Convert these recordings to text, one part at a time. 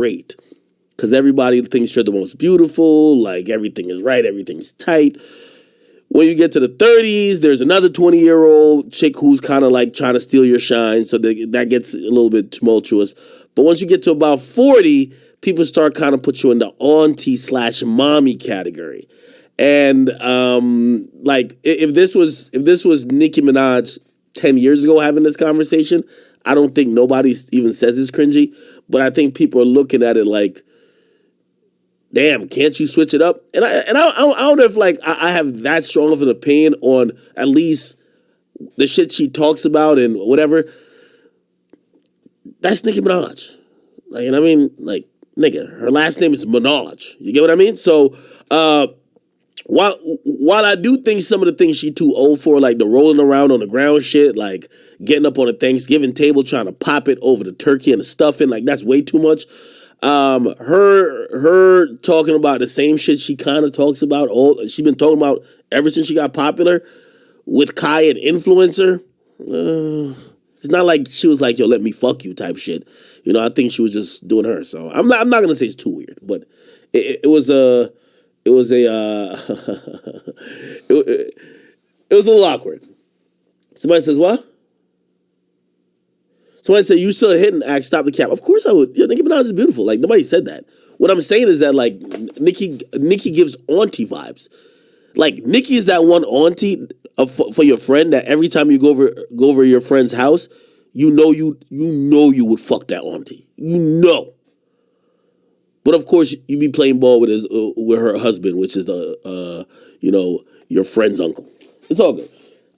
great. Because everybody thinks you're the most beautiful, like everything is right, everything's tight. When you get to the 30s, there's another 20-year-old chick who's kind of like trying to steal your shine, so that gets a little bit tumultuous. But once you get to about 40, people start kind of put you in the auntie/mommy category. And like if this was Nicki Minaj 10 years ago having this conversation, I don't think nobody even says it's cringy. But I think people are looking at it like, damn, can't you switch it up? And I don't know if like I have that strong of an opinion on at least the shit she talks about and whatever. That's Nicki Minaj. Like, you know what I mean? Like, nigga, her last name is Minaj. You get what I mean? So while I do think some of the things she too old for, like the rolling around on the ground shit, like getting up on a Thanksgiving table trying to pop it over the turkey and the stuffing, like that's way too much. Her talking about the same shit she kind of talks about, she's been talking about ever since she got popular with Kai and influencer. It's not like she was like, yo, let me fuck you type shit. You know, I think she was just doing her. So I'm not gonna say it's too weird, but it was a little awkward. Somebody says, what? Somebody said, you still hitting act, stop the cap. Of course I would. Yo, Nicki Minaj is beautiful. Like, nobody said that. What I'm saying is that, like, Nicki gives auntie vibes. Like, Nicki is that one auntie for your friend that every time you go over your friend's house, you know you would fuck that auntie. You know. But of course, you be playing ball with her husband, which is your friend's uncle. It's all good.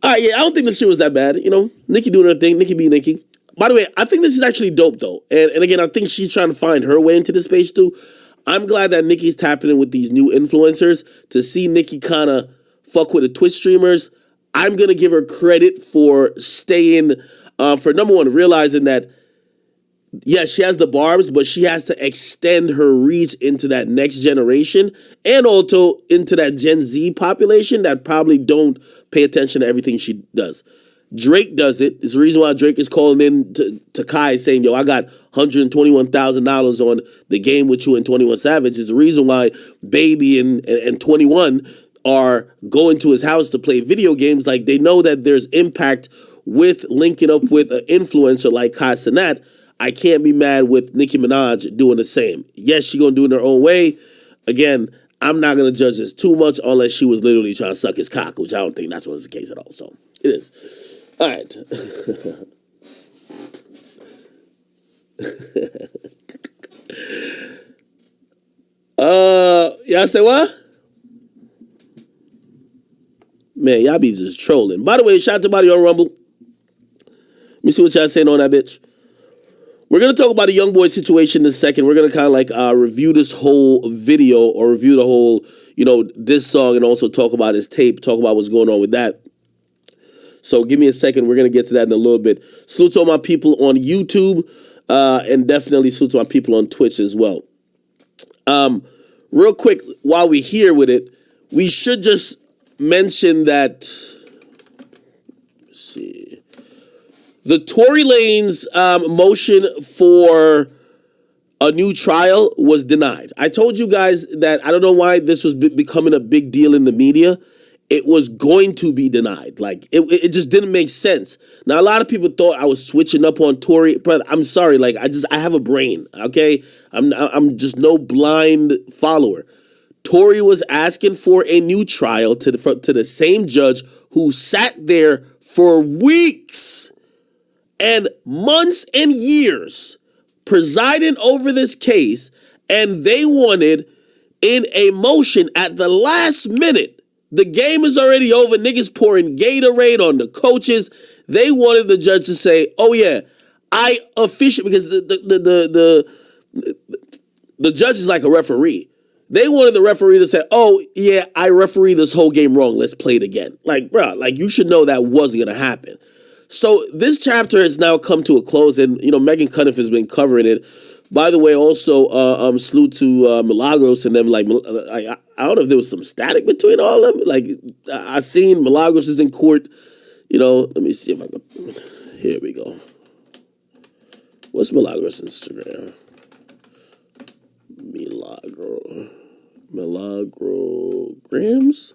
All right, yeah, I don't think this shit was that bad. You know, Nicki doing her thing. Nicki be Nicki. By the way, I think this is actually dope, though. And again, I think she's trying to find her way into the space, too. I'm glad that Nicki's tapping in with these new influencers. To see Nicki kind of fuck with the Twitch streamers, I'm going to give her credit for staying, for number one, realizing that, yeah, she has the barbs, but she has to extend her reach into that next generation and also into that Gen Z population that probably don't pay attention to everything she does. Drake does it. It's the reason why Drake is calling in to Kai saying, yo, I got $121,000 on the game with you and 21 Savage. It's the reason why Baby and 21 are going to his house to play video games. Like, they know that there's impact with linking up with an influencer like Kai Cenat. I can't be mad with Nicki Minaj doing the same. Yes, she's going to do it in her own way. Again, I'm not going to judge this too much unless she was literally trying to suck his cock, which I don't think that's what was the case at all. So, it is. All right. Y'all say what? Man, y'all be just trolling. By the way, shout out to somebody on Rumble. Let me see what y'all saying on that bitch. We're going to talk about the Youngboy situation in a second. We're going to kind of like review this whole video or review the whole, this song and also talk about his tape, talk about what's going on with that. So give me a second. We're going to get to that in a little bit. Salute to all my people on YouTube and definitely salute to my people on Twitch as well. Real quick, while we're here with it, we should just mention that, let's see, the Tory Lanez motion for a new trial was denied. I told you guys that I don't know why this was becoming a big deal in the media. It was going to be denied. Like, it just didn't make sense. Now, a lot of people thought I was switching up on Tory, but I'm sorry. Like, I have a brain, okay? I'm just no blind follower. Tory was asking for a new trial to the same judge who sat there for weeks and months and years presiding over this case, and they wanted in a motion at the last minute. The game is already over. Niggas pouring Gatorade on the coaches. They wanted the judge to say, "Oh yeah, I officially," because the judge is like a referee. They wanted the referee to say, "Oh yeah, I referee this whole game wrong. Let's play it again." Like, bro, like you should know that wasn't gonna happen. So this chapter has now come to a close, and Megan Cuniff has been covering it. By the way, also salute to Milagros and them. Like, I don't know if there was some static between all of them. Like, I seen Milagros is in court. Let me see if I can. Here we go. What's Milagros' Instagram? Milagro-grams?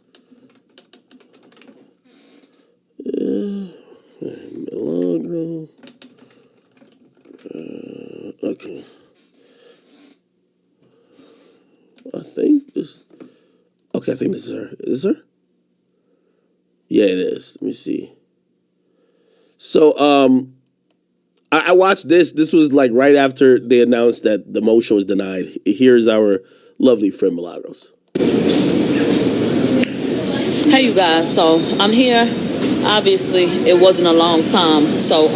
Milagro. Okay. I think this. Okay, I think this is her. Is this her? Yeah, it is. Let me see. So, I watched this. This was like right after they announced that the motion was denied. Here's our lovely friend Milagros. Hey, you guys. So I'm here. Obviously, it wasn't a long time. So,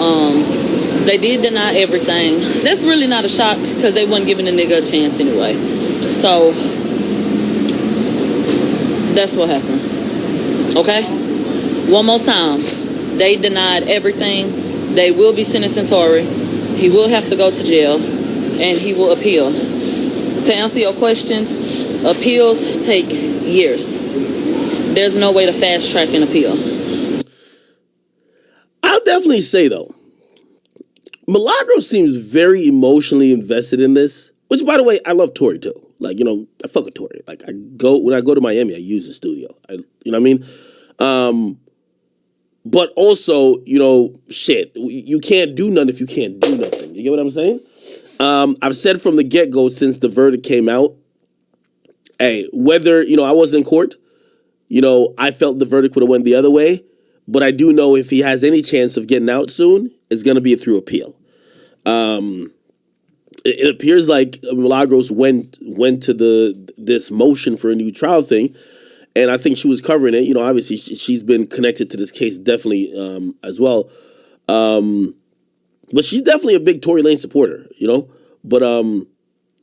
they did deny everything. That's really not a shock because they wasn't giving the nigga a chance anyway. So that's what happened. Okay? One more time. They denied everything. They will be sentencing Tory. He will have to go to jail and he will appeal. To answer your questions, appeals take years. There's no way to fast track an appeal. I'll definitely say though, Milagros seems very emotionally invested in this, which by the way, I love Tory too. Like, you know, I fuck with Tory. Like when I go to Miami, I use the studio. You know what I mean? But also, you know, shit, you can't do nothing if you can't do nothing. You get what I'm saying? I've said from the get-go since the verdict came out, hey, whether, you know, I wasn't in court, you know, I felt the verdict would have went the other way, but I do know if he has any chance of getting out soon, it's going to be through appeal. It appears like Milagros went to this motion for a new trial thing, and I think she was covering it. You know, obviously she's been connected to this case definitely as well. But she's definitely a big Tory Lanez supporter, you know. But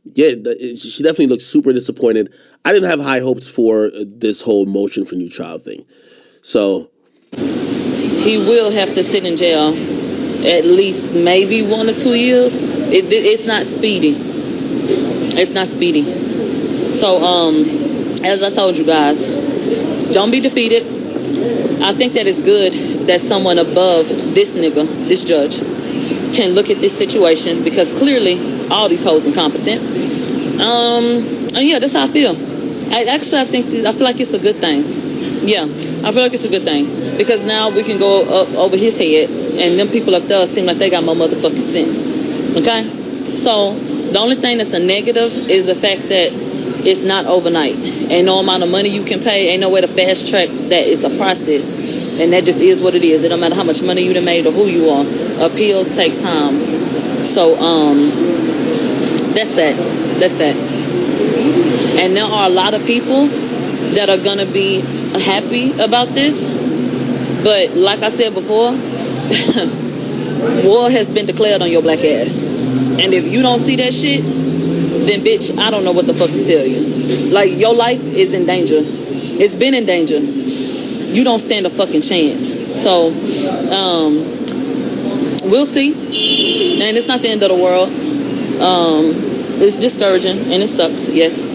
yeah, she definitely looks super disappointed. I didn't have high hopes for this whole motion for new trial thing. So he will have to sit in jail at least maybe 1 or 2 years. It's not speedy. It's not speedy. So as I told you guys, don't be defeated. I think that it's good that someone above this nigga, this judge, can look at this situation because clearly all these hoes incompetent. And yeah, that's how I feel. I feel like it's a good thing. Yeah, I feel like it's a good thing because now we can go up over his head and them people up there seem like they got more motherfucking sense. Okay? So the only thing that's a negative is the fact that it's not overnight. Ain't no amount of money you can pay. Ain't no way to fast track that. It's a process. And that just is what it is. It don't matter how much money you done made or who you are. Appeals take time. So, that's that. That's that. And there are a lot of people that are going to be happy about this. But like I said before, war has been declared on your black ass. And if you don't see that shit, then bitch, I don't know what the fuck to tell you. Like, your life is in danger. It's been in danger. You don't stand a fucking chance. So, we'll see. And it's not the end of the world. It's discouraging and it sucks, yes.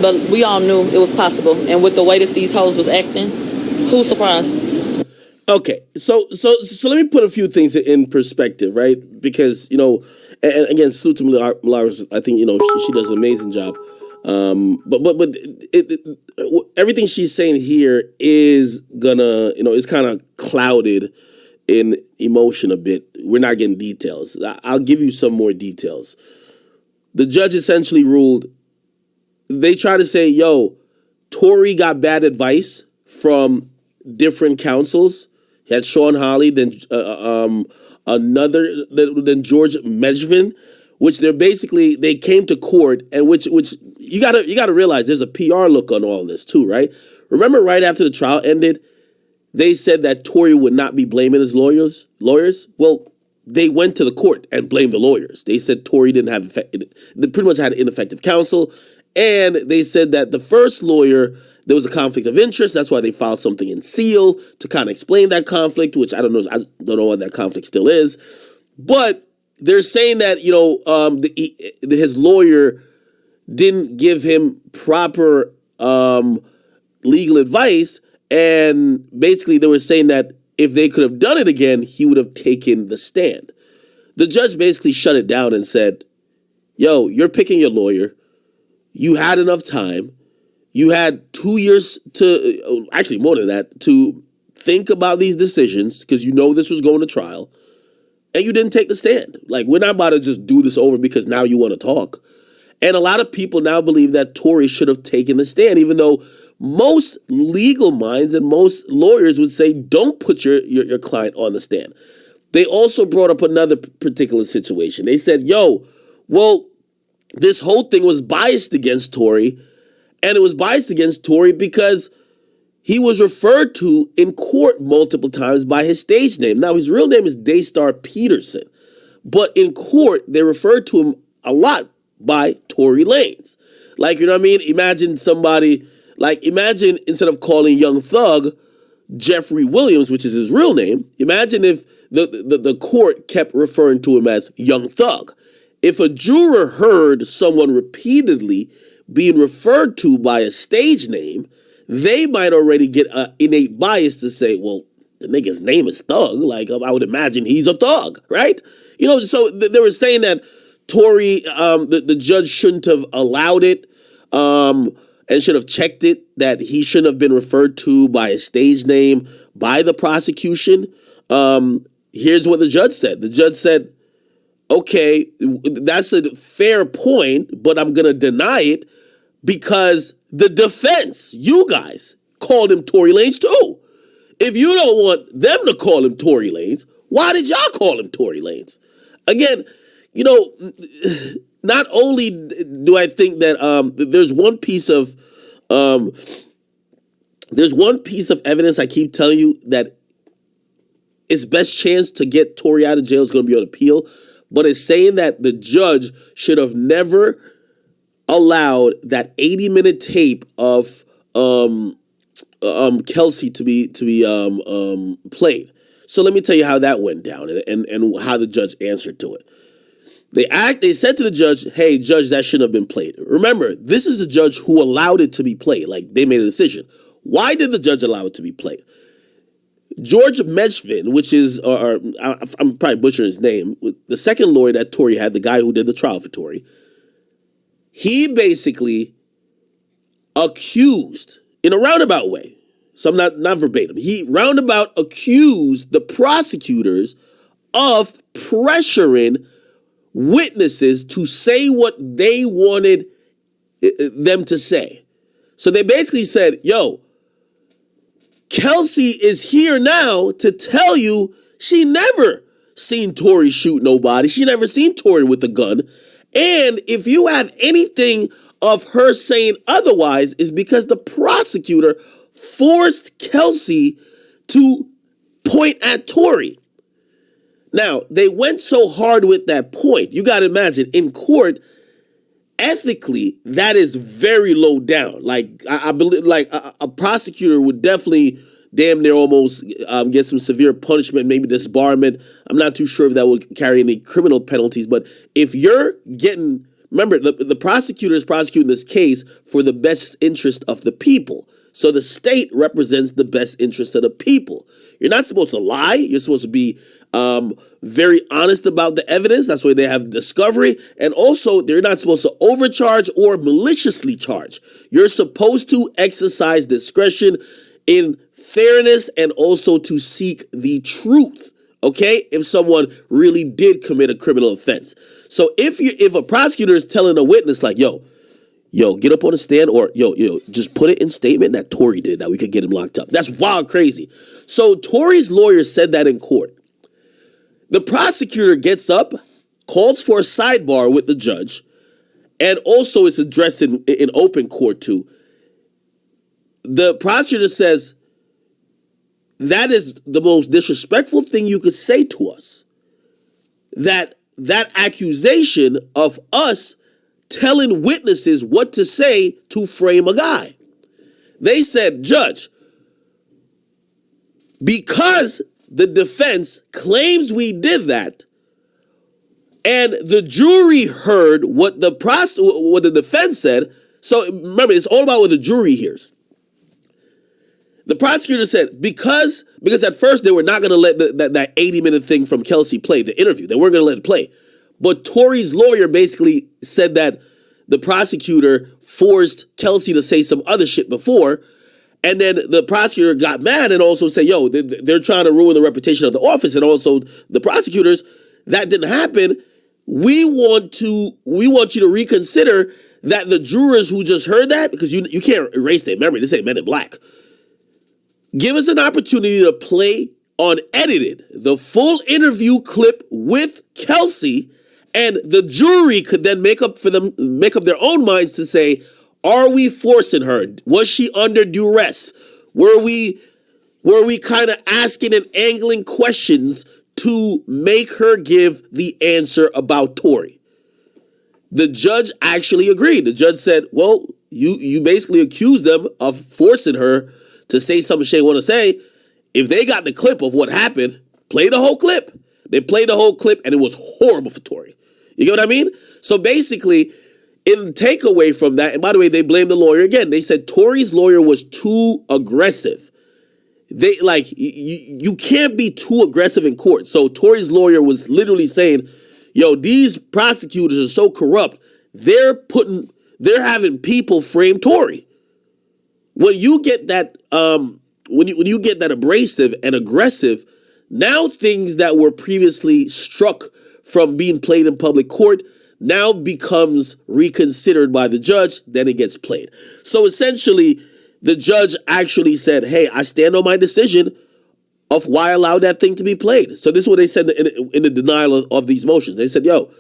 But we all knew it was possible. And with the way that these hoes was acting, who's surprised? Okay, so let me put a few things in perspective, right? Because, you know, and again, salute to Milagros. I think, you know, she does an amazing job. But everything she's saying here is gonna, you know, it's kind of clouded in emotion a bit. We're not getting details. I'll give you some more details. The judge essentially ruled, they try to say, yo, Tory got bad advice from different counsels. He had Sean Hawley, then George Mejvin, which they came to court, and which you gotta realize there's a PR look on all this too, right? Remember right after the trial ended, they said that Tory would not be blaming his lawyers. Well, they went to the court and blamed the lawyers. They said Tory they pretty much had ineffective counsel, and they said that the first lawyer, there was a conflict of interest. That's why they filed something in seal to kind of explain that conflict, which I don't know what that conflict still is. But they're saying that, you know, his lawyer didn't give him proper legal advice. And basically they were saying that if they could have done it again, he would have taken the stand. The judge basically shut it down and said, yo, you're picking your lawyer. You had enough time. You had 2 years to, actually more than that, to think about these decisions because you know this was going to trial, and you didn't take the stand. Like, we're not about to just do this over because now you want to talk. And a lot of people now believe that Tory should have taken the stand, even though most legal minds and most lawyers would say, don't put your client on the stand. They also brought up another particular situation. They said, well, this whole thing was biased against Tory, and it was biased against Tory because he was referred to in court multiple times by his stage name. Now, his real name is Daystar Peterson, but in court, they referred to him a lot by Tory Lanez. Like, you know what I mean? Imagine instead of calling Young Thug Jeffrey Williams, which is his real name, imagine if the court kept referring to him as Young Thug. If a juror heard someone repeatedly being referred to by a stage name, they might already get an innate bias to say, well, the nigga's name is Thug. Like, I would imagine he's a thug, right? You know, so they were saying that Tory, the judge shouldn't have allowed it and should have checked it, that he shouldn't have been referred to by a stage name by the prosecution. Here's what the judge said. The judge said, okay, that's a fair point, but I'm going to deny it because the defense, you guys, called him Tory Lanez too. If you don't want them to call him Tory Lanez, why did y'all call him Tory Lanez? Again, you know, not only do I think that there's one piece of evidence I keep telling you that its best chance to get Tory out of jail is going to be on appeal, but it's saying that the judge should have never allowed that 80-minute tape of Kelsey to be played. So let me tell you how that went down and how the judge answered to it. They said to the judge, hey, judge, that shouldn't have been played. Remember, this is the judge who allowed it to be played. Like, they made a decision. Why did the judge allow it to be played? George Mechvin, which is, I'm probably butchering his name, the second lawyer that Tory had, the guy who did the trial for Tory, he basically accused, in a roundabout way, so I'm not verbatim, he roundabout accused the prosecutors of pressuring witnesses to say what they wanted them to say. So they basically said, yo, Kelsey is here now to tell you she never seen Tory shoot nobody. She never seen Tory with a gun. And if you have anything of her saying otherwise, is because the prosecutor forced Kelsey to point at Tory. Now, they went so hard with that point. You got to imagine, in court, ethically, that is very low down. Like, I believe, like, a prosecutor would definitely damn near almost get some severe punishment, maybe disbarment. I'm not too sure if that would carry any criminal penalties. But if you're getting, remember, the prosecutor is prosecuting this case for the best interest of the people. So the state represents the best interest of the people. You're not supposed to lie. You're supposed to be very honest about the evidence. That's why they have discovery. And also, they're not supposed to overcharge or maliciously charge. You're supposed to exercise discretion in fairness and also to seek the truth. Okay? If someone really did commit a criminal offense. So if a prosecutor is telling a witness like, yo, get up on the stand, or yo, just put it in statement that Tory did, that we could get him locked up. That's wild crazy. So Tory's lawyer said that in court. The prosecutor gets up, calls for a sidebar with the judge, and also it's addressed in open court too. The prosecutor says, that is the most disrespectful thing you could say to us. That accusation of us telling witnesses what to say to frame a guy. They said, Judge, because the defense claims we did that, and the jury heard what the defense said. So remember, it's all about what the jury hears. The prosecutor said, because at first they were not going to let that 80-minute thing from Kelsey play, the interview. They weren't going to let it play. But Tory's lawyer basically said that the prosecutor forced Kelsey to say some other shit before, and then the prosecutor got mad and also said, yo, they're trying to ruin the reputation of the office, and also the prosecutors. That didn't happen. We want you to reconsider that the jurors who just heard that, because you can't erase their memory. This ain't Men in Black. Give us an opportunity to play unedited the full interview clip with Kelsey, and the jury could then make up their own minds to say, are we forcing her? Was she under duress? Were we kind of asking and angling questions to make her give the answer about Tory? The judge actually agreed. The judge said, well, you basically accused them of forcing her to say something she didn't want to say. If they got the clip of what happened, play the whole clip. They played the whole clip, and it was horrible for Tory. You get what I mean? So basically, in takeaway from that, and by the way, they blamed the lawyer again. They said Tory's lawyer was too aggressive. They you can't be too aggressive in court. So Tory's lawyer was literally saying, yo, these prosecutors are so corrupt. They're having people frame Tory. When you get that when you get that abrasive and aggressive, now things that were previously struck from being played in public court now becomes reconsidered by the judge, then it gets played. So essentially, the judge actually said, hey, I stand on my decision of why I allowed that thing to be played. So this is what they said in the denial of these motions. They said, yo,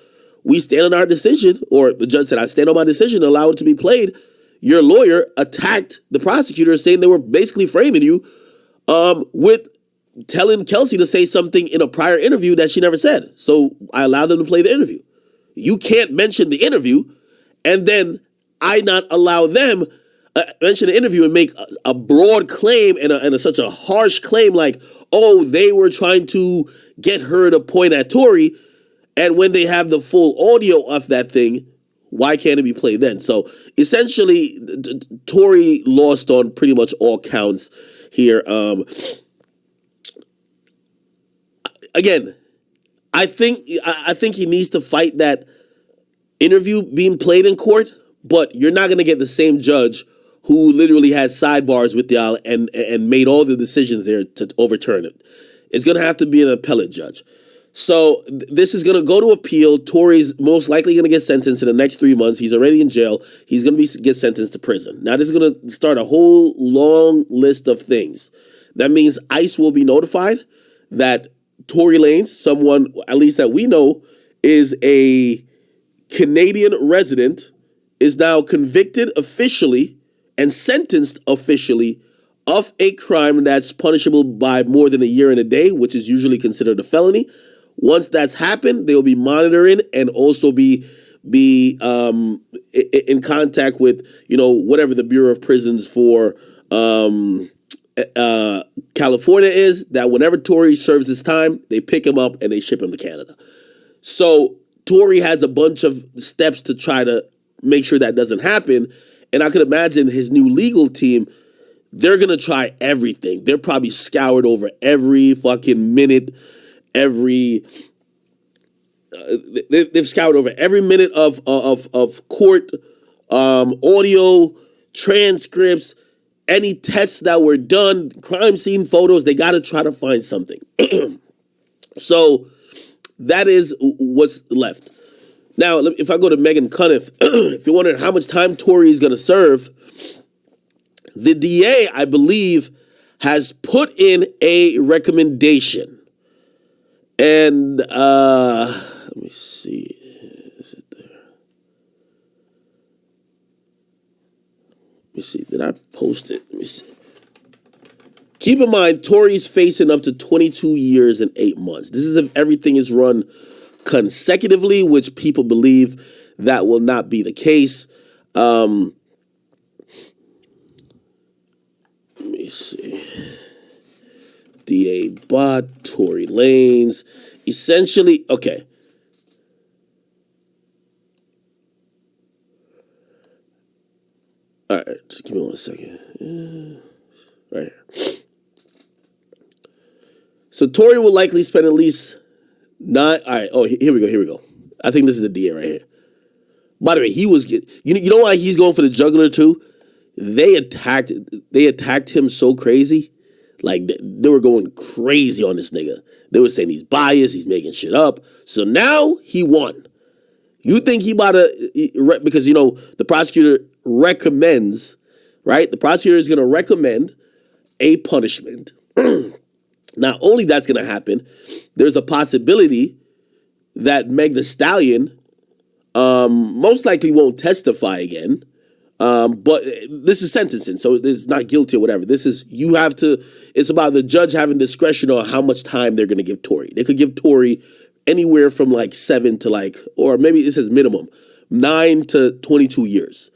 we stand on our decision, or the judge said, I stand on my decision to allow it to be played. Your lawyer attacked the prosecutor, saying they were basically framing you with telling Kelsey to say something in a prior interview that she never said. So I allowed them to play the interview. You can't mention the interview and then I not allow them mention the interview and make a broad claim and such a harsh claim like, oh, they were trying to get her to point at Tory. And when they have the full audio of that thing, why can't it be played then? So essentially, Tory lost on pretty much all counts here. Again, I think he needs to fight that interview being played in court, but you're not going to get the same judge who literally had sidebars with y'all and made all the decisions there to overturn it. It's going to have to be an appellate judge. So this is going to go to appeal. Tory's most likely going to get sentenced in the next 3 months. He's already in jail. He's going to get sentenced to prison. Now this is going to start a whole long list of things. That means ICE will be notified that Tory Lanez, someone at least that we know is a Canadian resident, is now convicted officially and sentenced officially of a crime that's punishable by more than a year and a day, which is usually considered a felony. Once that's happened, they'll be monitoring and also be in contact with, whatever the Bureau of Prisons for California is, that whenever Tory serves his time, they pick him up and they ship him to Canada. So Tory has a bunch of steps to try to make sure that doesn't happen. And I could imagine his new legal team, they're going to try everything. They're probably scoured over every fucking minute, they've scoured over every minute of court audio, transcripts, any tests that were done, crime scene photos. They got to try to find something. So that is what's left. Now, if I go to Megan Cuniff, if you're wondering how much time Tory is going to serve, the DA, I believe, has put in a recommendation. And let me see. Is it there? Let me see. Did I post it? Let me see. Keep in mind, Tory's facing up to 22 years and 8 months. This is if everything is run consecutively, which people believe that will not be the case. Let me see. DA bot, Tory Lanez. Essentially, okay. All right, just give me 1 second. Right here. So Tory will likely spend at least 9. All right. Oh, here we go. I think this is the DA right here. By the way, you know why he's going for the juggler too? They attacked him so crazy. Like, they were going crazy on this nigga. They were saying he's biased, he's making shit up. So now he won. You think he about to, because, you know, the prosecutor recommends, right? The prosecutor is going to recommend a punishment. Not only that's going to happen, there's a possibility that Meg Thee Stallion most likely won't testify again. But this is sentencing, so it's not guilty or whatever. It's about the judge having discretion on how much time they're going to give Tory. They could give Tory anywhere from like 7 to or maybe this is minimum, 9 to 22 years.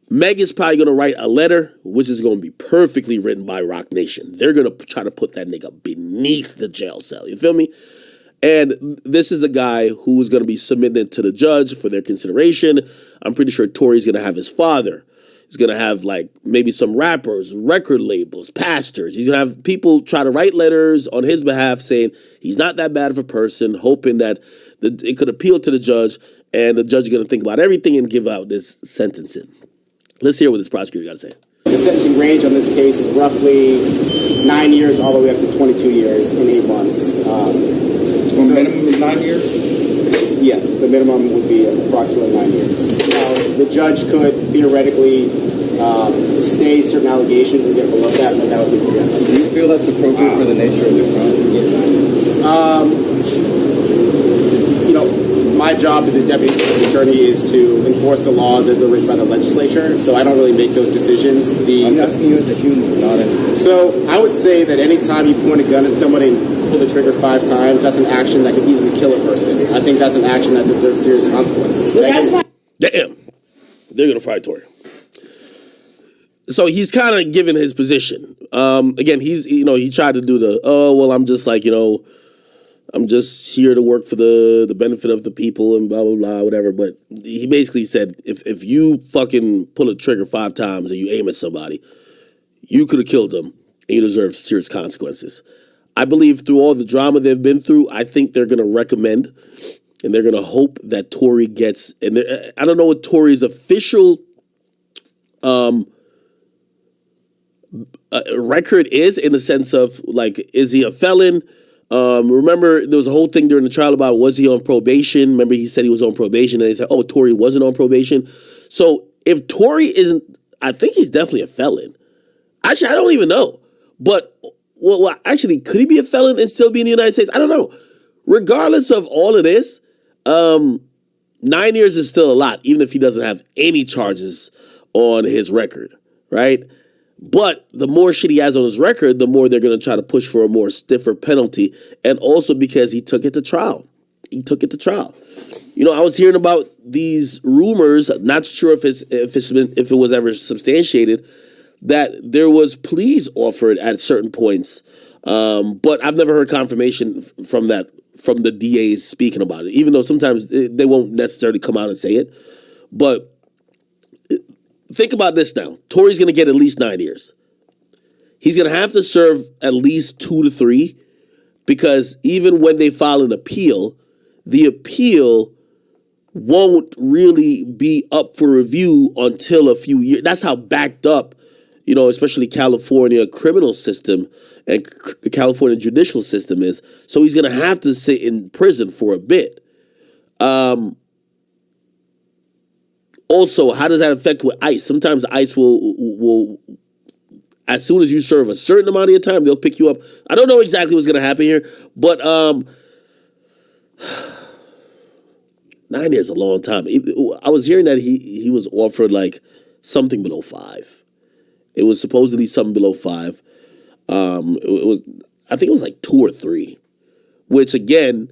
Meg is probably going to write a letter, which is going to be perfectly written by Rock Nation. They're going to try to put that nigga beneath the jail cell. You feel me? And this is a guy who is going to be submitted to the judge for their consideration. I'm pretty sure Tory's going to have his father. He's going to have like maybe some rappers, record labels, pastors. He's going to have people try to write letters on his behalf saying he's not that bad of a person, hoping that it could appeal to the judge, and the judge is going to think about everything and give out this sentencing. Let's hear what this prosecutor got to say. The sentencing range on this case is roughly 9 years all the way up to 22 years in 8 months. The minimum is 9 years? Yes, the minimum would be approximately 9 years. Now, the judge could theoretically stay certain allegations and get below that, but that would be preemptive. Do you feel that's appropriate for the nature of the crime? You know, my job as a deputy attorney is to enforce the laws as they're written by the legislature, so I don't really make those decisions. I'm asking you as a human, not a... So I would say that any time you point a gun at somebody and pull the trigger 5 times, that's an action that could easily kill a person. I think that's an action that deserves serious consequences. Damn. They're going to fry Tory. So he's kind of given his position. Again, he tried to do I'm just like, I'm just here to work for the benefit of the people and blah, blah, blah, whatever. But he basically said, if you fucking pull a trigger 5 times and you aim at somebody, you could have killed them and you deserve serious consequences. I believe through all the drama they've been through, I think they're going to recommend and they're going to hope that Tory gets, and I don't know what Tory's official record is in the sense of, like, is he a felon? Remember, there was a whole thing during the trial about was he on probation? Remember, he said he was on probation, and they said, oh, Tory wasn't on probation. So if Tory isn't, I think he's definitely a felon. Actually, I don't even know. But, well, actually, could he be a felon and still be in the United States? I don't know. Regardless of all of this, 9 years is still a lot, even if he doesn't have any charges on his record, right? But the more shit he has on his record, the more they're going to try to push for a more stiffer penalty. And also because he took it to trial. I was hearing about these rumors, not sure if it was ever substantiated, that there was pleas offered at certain points. But I've never heard confirmation from the DAs speaking about it, even though sometimes they won't necessarily come out and say it. But think about this now. Tory's going to get at least 9 years. He's going to have to serve at least 2 to 3 because even when they file an appeal, the appeal won't really be up for review until a few years. That's how backed up, especially California criminal system and the California judicial system is. So he's going to have to sit in prison for a bit. Also, how does that affect with ICE? Sometimes ICE will, as soon as you serve a certain amount of time, they'll pick you up. I don't know exactly what's going to happen here, but 9 years is a long time. I was hearing that he was offered like something below 5. It was supposedly something below 5. I think it was like 2 or 3, which again,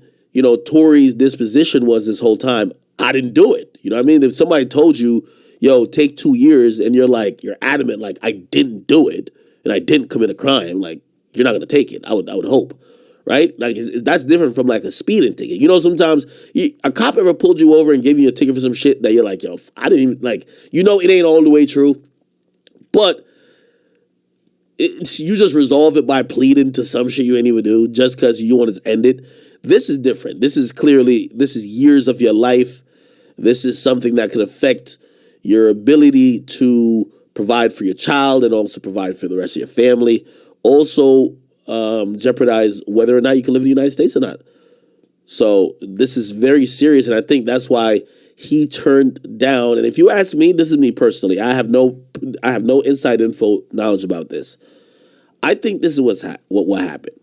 Tory's disposition was this whole time, I didn't do it. You know what I mean? If somebody told you, yo, take 2 years, and you're adamant, like, I didn't do it, and I didn't commit a crime, like, you're not going to take it. I would hope, right? Like, that's different from, like, a speeding ticket. Sometimes a cop ever pulled you over and gave you a ticket for some shit that you're like, yo, I didn't even, like, it ain't all the way true, but you just resolve it by pleading to some shit you ain't even do just because you want to end it. This is different. This is years of your life This is something that could affect your ability to provide for your child and also provide for the rest of your family. Also, jeopardize whether or not you can live in the United States or not. So this is very serious, and I think that's why he turned down. And if you ask me, this is me personally. I have no inside info knowledge about this. I think this is what happened.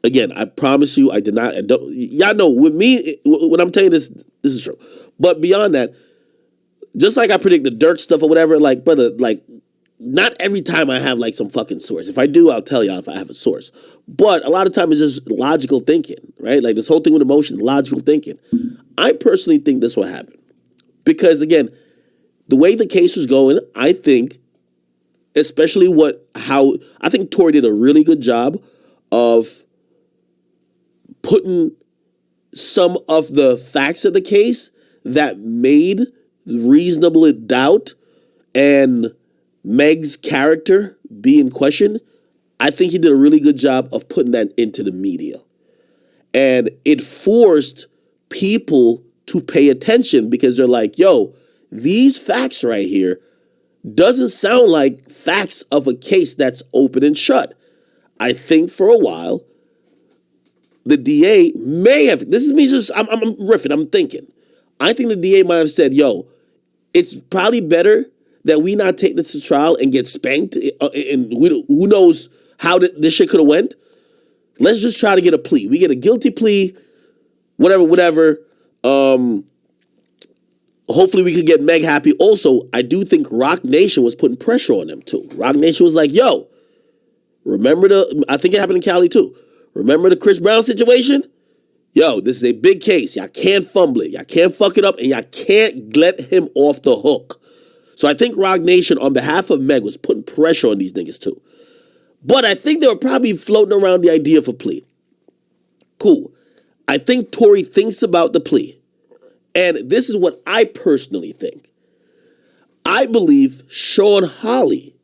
Again, I promise you, I did not. Y'all know with me when I'm telling you this is true. But beyond that, just like I predict the Dirk stuff or whatever, like brother, like not every time I have like some fucking source. If I do, I'll tell y'all if I have a source. But a lot of times it's just logical thinking, right? Like this whole thing with emotions, logical thinking. I personally think this will happen because again, the way the case was going, I think, especially I think Tory did a really good job of putting some of the facts of the case that made reasonable doubt and Meg's character be in question. I think he did a really good job of putting that into the media. And it forced people to pay attention because they're like, yo, these facts right here doesn't sound like facts of a case that's open and shut. I think for a while, the DA may have, this is me just, I'm riffing, I'm thinking. I think the DA might have said, yo, it's probably better that we not take this to trial and get spanked, and who knows how this shit could have went. Let's just try to get a plea. We get a guilty plea, whatever. Hopefully we could get Meg happy. Also, I do think Rock Nation was putting pressure on them too. Rock Nation was like, yo, remember I think it happened in Cali too. Remember the Chris Brown situation? Yo, this is a big case. Y'all can't fumble it. Y'all can't fuck it up, and y'all can't let him off the hook. So I think Rock Nation, on behalf of Meg, was putting pressure on these niggas too. But I think they were probably floating around the idea of a plea. Cool. I think Tory thinks about the plea. And this is what I personally think. I believe Sean Holly,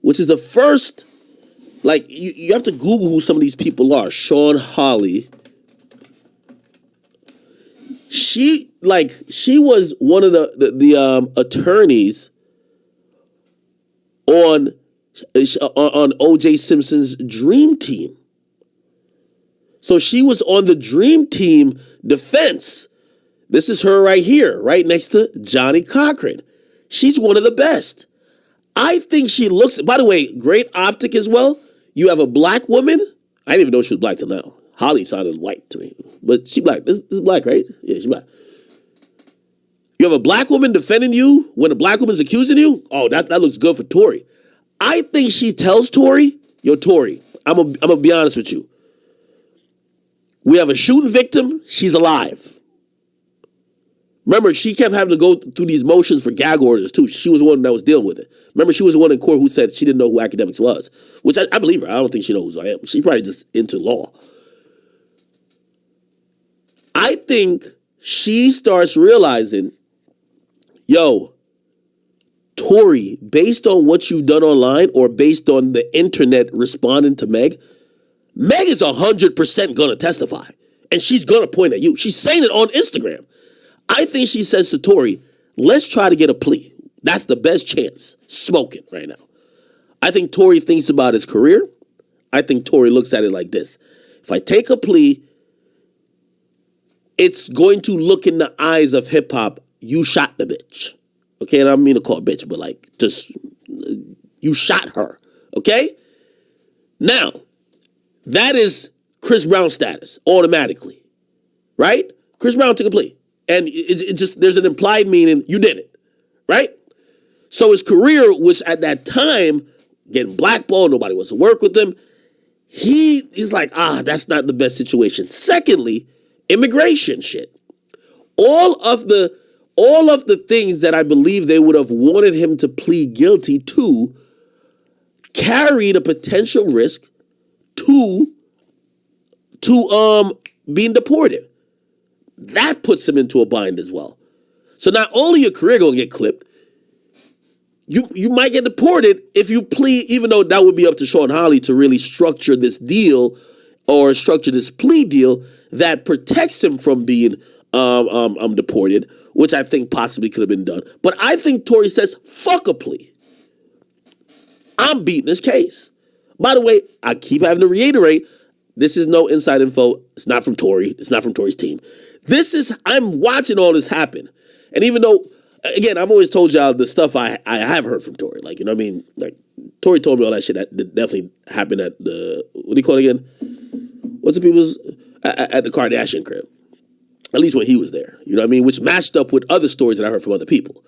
which is the first, like, you have to Google who some of these people are. Sean Holly. She was one of the attorneys on O.J. Simpson's Dream Team. So she was on the Dream Team defense. This is her right here, right next to Johnny Cochran. She's one of the best. I think she looks, by the way, great optic as well. You have a black woman. I didn't even know she was black till now. Holly sounded white to me, but she black. This is black, right? Yeah, she's black. You have a black woman defending you when a black woman's accusing you? Oh, that looks good for Tory. I think she tells Tory, yo, Tory, I'm gonna be honest with you. We have a shooting victim. She's alive. Remember, she kept having to go through these motions for gag orders, too. She was the one that was dealing with it. Remember, she was the one in court who said she didn't know who Akademiks was, which I believe her. I don't think she knows who I am. She's probably just into law. I think she starts realizing, yo, Tory, based on what you've done online or based on the internet responding to Meg is 100% going to testify. And she's going to point at you. She's saying it on Instagram. I think she says to Tory, let's try to get a plea. That's the best chance. Smoking right now. I think Tory thinks about his career. I think Tory looks at it like this. If I take a plea, it's going to look in the eyes of hip hop, you shot the bitch. Okay, and I don't mean to call her bitch, but like, just, you shot her. Okay? Now, that is Chris Brown status, automatically. Right? Chris Brown took a plea. And it just, there's an implied meaning, you did it. Right? So his career, which at that time, getting blackballed, nobody wants to work with him, he's like, that's not the best situation. Secondly, immigration shit. All of the things that I believe they would have wanted him to plead guilty to carried a potential risk to being deported. That puts him into a bind as well. So not only your career gonna get clipped, you might get deported if you plead, even though that would be up to Sean Holly to really structure this deal or structure this plea deal that protects him from being deported, which I think possibly could have been done. But I think Tory says, fuck a plea. I'm beating this case. By the way, I keep having to reiterate, this is no inside info. It's not from Tory. It's not from Tory's team. I'm watching all this happen. And even though, again, I've always told y'all the stuff I have heard from Tory. Like, you know what I mean? Like, Tory told me all that shit that definitely happened at the, what do you call it again? What's the people's, at the Kardashian crib. At least when he was there. You know what I mean? Which matched up with other stories that I heard from other people.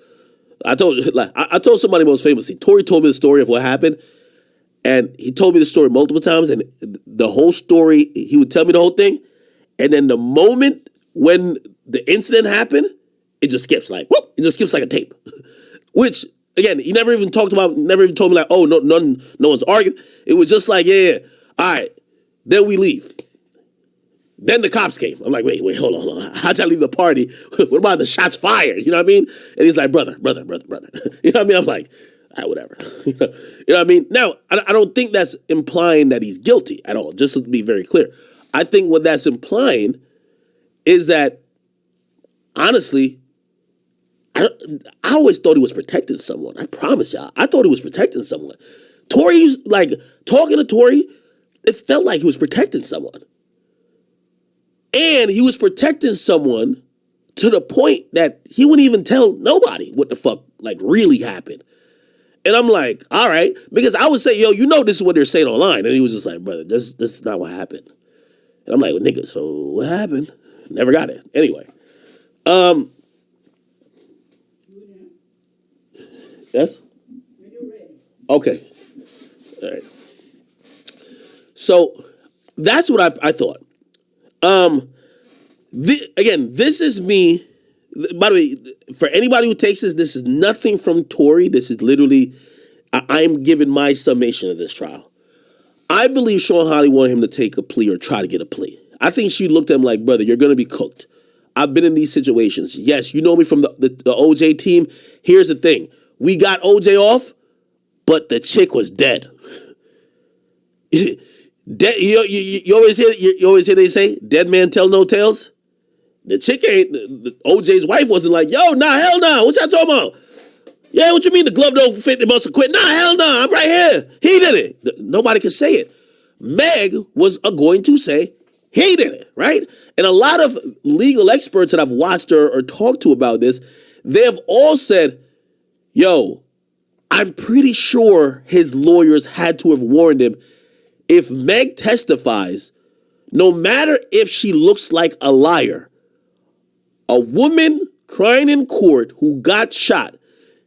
I told somebody most famously, Tory told me the story of what happened. And he told me the story multiple times. And the whole story, he would tell me the whole thing. And then the moment when the incident happened, it just skips like, whoop, it just skips like a tape. Which, again, he never even told me like, oh, no one's arguing. It was just like, yeah, all right, then we leave. Then the cops came. I'm like, wait, hold on. How'd y'all leave the party? What about the shots fired? You know what I mean? And he's like, brother. You know what I mean? I'm like, all right, whatever. You know what I mean? Now, I don't think that's implying that he's guilty at all, just to be very clear. I think what that's implying is that, honestly, I always thought he was protecting someone. I promise y'all. I thought he was protecting someone. Tory's, like, talking to Tory, it felt like he was protecting someone. And he was protecting someone to the point that he wouldn't even tell nobody what the fuck, like, really happened. And I'm like, all right. Because I would say, yo, you know this is what they're saying online. And he was just like, brother, this is not what happened. And I'm like, well, nigga, so what happened? Never got it. Anyway. Yes? When you're ready. Okay. All right. So that's what I thought. Again, this is me. By the way, for anybody who takes this is nothing from Tory. This is literally, I'm giving my summation of this trial. I believe Sean Holly wanted him to take a plea or try to get a plea. I think she looked at him like, brother, you're going to be cooked. I've been in these situations. Yes, you know me from the OJ team. Here's the thing. We got OJ off, but the chick was dead. You always hear they say, dead man tell no tales. The chick ain't, OJ's wife wasn't like, yo, nah, hell nah. What y'all talking about? Yeah, what you mean the glove don't fit? They must have quit. Nah, hell nah, I'm right here. He did it. Nobody can say it. Meg was going to say he did it, right? And a lot of legal experts that I've watched or talked to about this, they have all said, yo, I'm pretty sure his lawyers had to have warned him, if Meg testifies, no matter if she looks like a liar, a woman crying in court who got shot,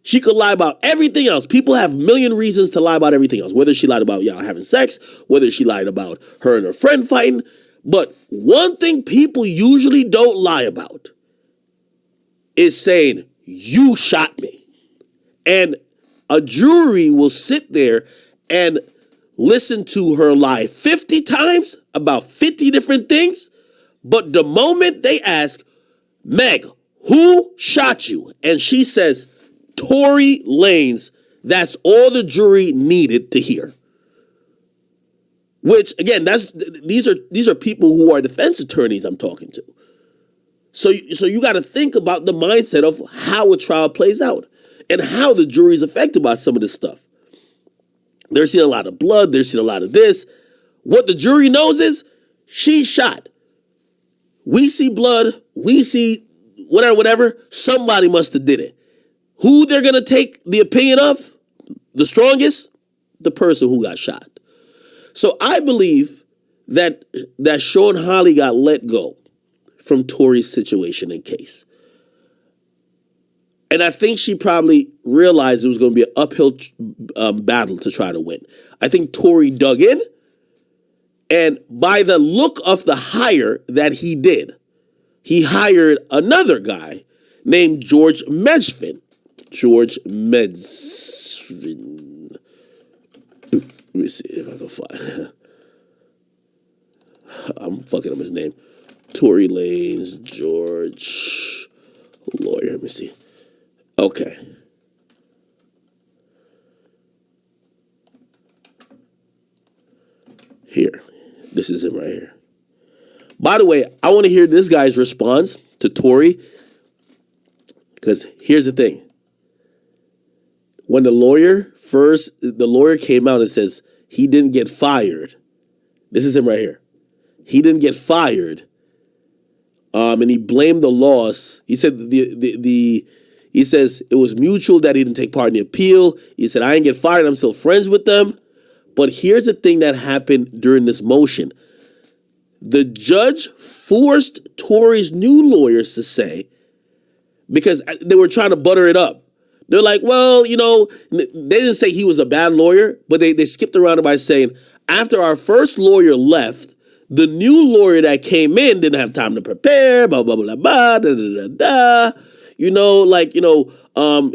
she could lie about everything else. People have a million reasons to lie about everything else. Whether she lied about y'all having sex, whether she lied about her and her friend fighting. But one thing people usually don't lie about is saying, you shot me. And a jury will sit there and listen to her lie 50 times about 50 different things. But the moment they ask, Meg, who shot you? And she says, Tory Lanez, that's all the jury needed to hear. Which, again, these are people who are defense attorneys I'm talking to. So you got to think about the mindset of how a trial plays out and how the jury is affected by some of this stuff. They're seeing a lot of blood. They're seeing a lot of this. What the jury knows is she's shot. We see blood. We see whatever. Somebody must have did it. Who they're going to take the opinion of, the strongest, the person who got shot. So I believe that Sean Holly got let go from Tory's situation and case. And I think she probably realized it was going to be an uphill battle to try to win. I think Tory dug in, and by the look of the hire that he did, he hired another guy named George Medvin. George Medvin. Let me see if I can find. I'm fucking up his name. Tory Lanez, George, lawyer. Let me see. Okay. Here. This is him right here. By the way, I want to hear this guy's response to Tory. Because here's the thing. When the lawyer came out and says he didn't get fired. This is him right here. He didn't get fired. And he blamed the loss. He said he says it was mutual that he didn't take part in the appeal. He said, I didn't get fired. I'm still friends with them. But here's the thing that happened during this motion. The judge forced Tory's new lawyers to say, because they were trying to butter it up. They're like, well, you know, they didn't say he was a bad lawyer, but they skipped around it by saying, after our first lawyer left, the new lawyer that came in didn't have time to prepare, blah, blah, blah, blah, da, da, da, da. You know, like, you know,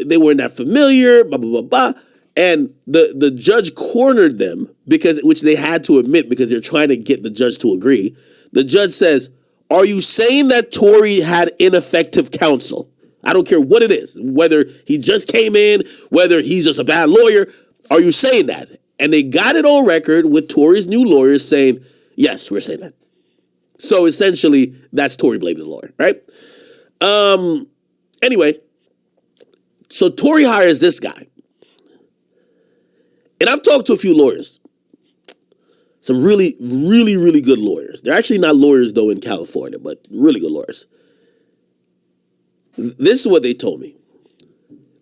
they weren't that familiar, blah, blah, blah, blah. And the judge cornered them, which they had to admit because they're trying to get the judge to agree. The judge says, are you saying that Tory had ineffective counsel? I don't care what it is, whether he just came in, whether he's just a bad lawyer. Are you saying that? And they got it on record with Tory's new lawyers saying, yes, we're saying that. So essentially, that's Tory blaming the lawyer, right? Anyway, so Tory hires this guy. And I've talked to a few lawyers. Some really, really, really good lawyers. They're actually not lawyers, though, in California, but really good lawyers. This is what they told me.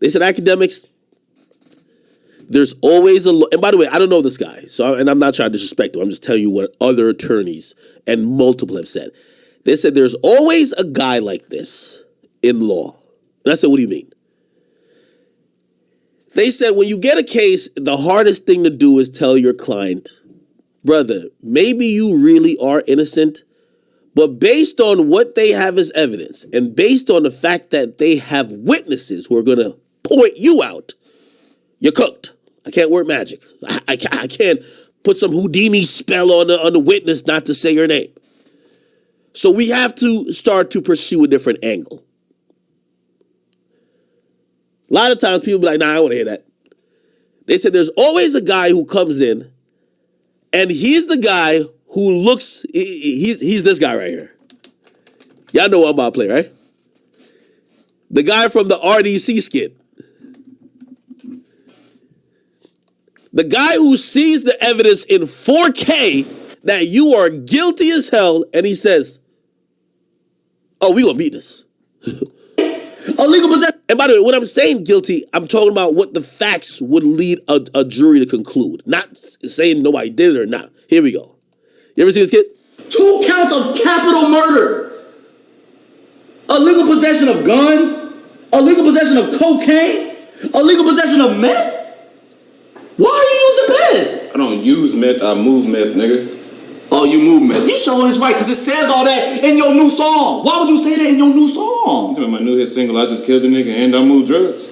They said, Akademiks, there's always and by the way, I don't know this guy, and I'm not trying to disrespect him. I'm just telling you what other attorneys and multiple have said. They said there's always a guy like this in law. And I said, what do you mean? They said when you get a case, the hardest thing to do is tell your client, brother, maybe you really are innocent, but based on what they have as evidence and based on the fact that they have witnesses who are going to point you out, you're cooked. I can't work magic. I can't put some Houdini spell on the witness not to say your name. So we have to start to pursue a different angle. A lot of times people be like, nah, I don't want to hear that. They said there's always a guy who comes in and he's the guy who looks, he's this guy right here. Y'all know what I'm about to play, right? The guy from the RDC skit. The guy who sees the evidence in 4K that you are guilty as hell and he says, oh, we gonna beat this. Illegal possession. And by the way, when I'm saying guilty, I'm talking about what the facts would lead a jury to conclude. Not saying nobody did it or not. Here we go. You ever see this kid? 2 counts of capital murder. Illegal possession of guns. Illegal possession of cocaine. Illegal possession of meth. Why are you using meth? I don't use meth, I move meth, nigga. Oh, you move meth. You showing this right because it says all that in your new song. Why would you say that in your new song? My new hit single, I just killed a nigga and I move drugs.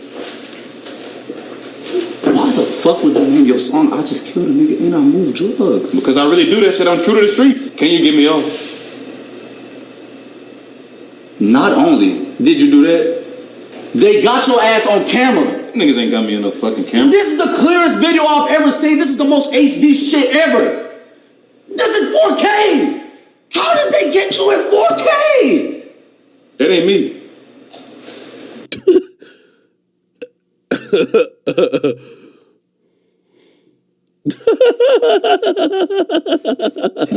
Why the fuck would you name your song, I just killed a nigga and I move drugs? Because I really do that shit, I'm true to the streets. Can you get me off? Not only did you do that, they got your ass on camera. Niggas ain't got me on no fucking camera. This is the clearest video I've ever seen. This is the most HD shit ever. This is 4K. How did they get you in 4K? That ain't me.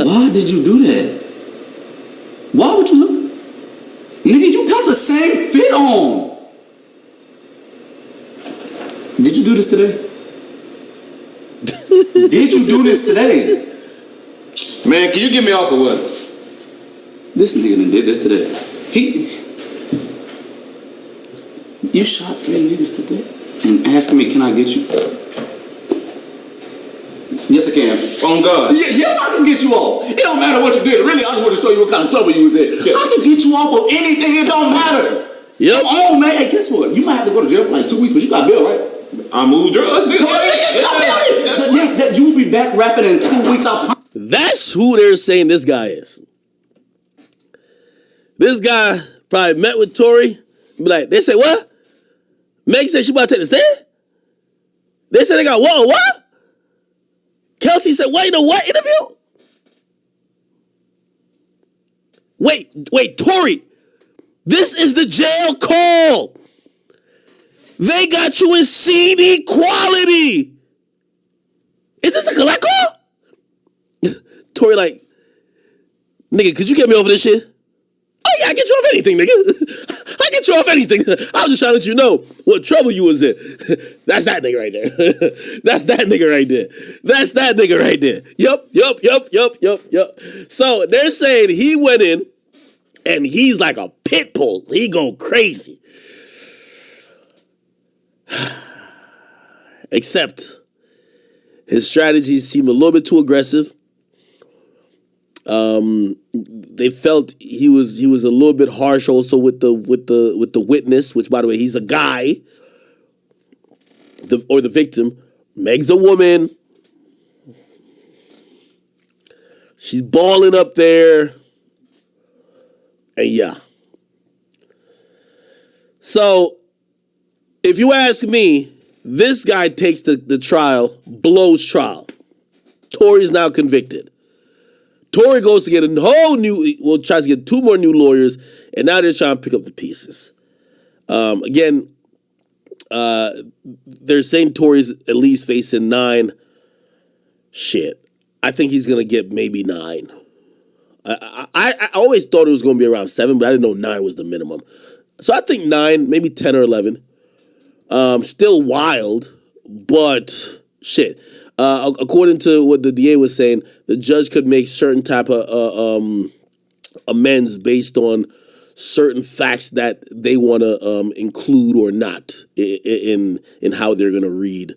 Why did you do that? Why would you look? Nigga, you got the same fit on. Did you do this today? Did you do this today? Man, can you get me off or what? This nigga done did this today. You shot 3 niggas today and asking me, can I get you? Yes, I can. On God. Yes, I can get you off. It don't matter what you did. Really, I just want to show you what kind of trouble you was in. Yeah. I can get you off of anything. It don't matter. Yep. Come on, man. Hey, guess what? You might have to go to jail for like 2 weeks, but you got bail, right? I move drugs, nigga. Yes, you will be back rapping in 2 weeks. That's who they're saying this guy is. This guy probably met with Tory. Be like, they say what? Meg said she about to take the stand? They said they got what? Kelsey said, what in a what interview? Wait, Tory. This is the jail call. They got you in CD quality. Is this a collect call? Tory like, nigga, could you get me over this shit? Oh yeah, I get you off anything, nigga. I get you off anything. I was just trying to let you know what trouble you was in. That's that nigga right there. That's that nigga right there. That's that nigga right there. Yup. So they're saying he went in and he's like a pit bull. He go crazy. Except his strategies seem a little bit too aggressive. They felt he was a little bit harsh also with the witness, which by the way, he's a guy. The victim. Meg's a woman. She's balling up there. And yeah. So if you ask me, this guy takes the trial, blows trial. Tory's now convicted. Tory goes to get a whole new, tries to get 2 more new lawyers, and now they're trying to pick up the pieces. Again, they're saying Tory's at least facing 9. Shit. I think he's going to get maybe 9. I always thought it was going to be around 7, but I didn't know 9 was the minimum. So I think 9, maybe 10 or 11. Still wild, but shit. According to what the DA was saying, the judge could make certain type of amends based on certain facts that they want to include or not in how they're going to read,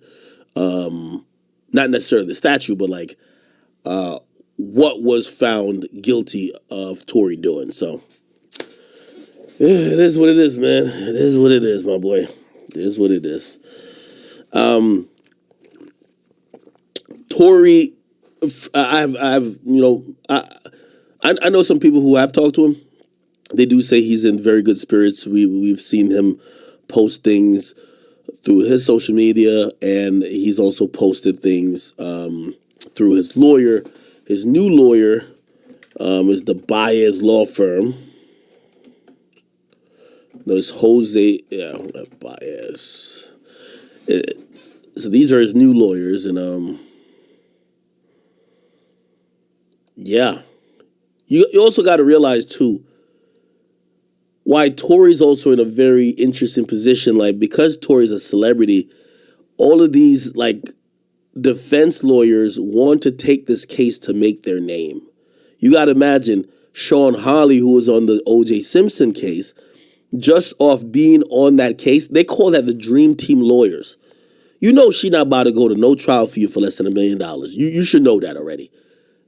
not necessarily the statute, but like what was found guilty of Tory doing. So it is what it is, man. It is what it is, my boy. It is what it is. Tory, I know some people who have talked to him. They do say he's in very good spirits. We've seen him post things through his social media, and he's also posted things through his lawyer. His new lawyer is the Baez law firm. There's Jose, Baez. So these are his new lawyers, and yeah. You also got to realize, too, why Tory's also in a very interesting position. Like, because Tory's a celebrity, all of these, like, defense lawyers want to take this case to make their name. You got to imagine Sean Hawley, who was on the O.J. Simpson case, just off being on that case, they call that the Dream Team lawyers. You know she not about to go to no trial for you for less than $1 million. You should know that already.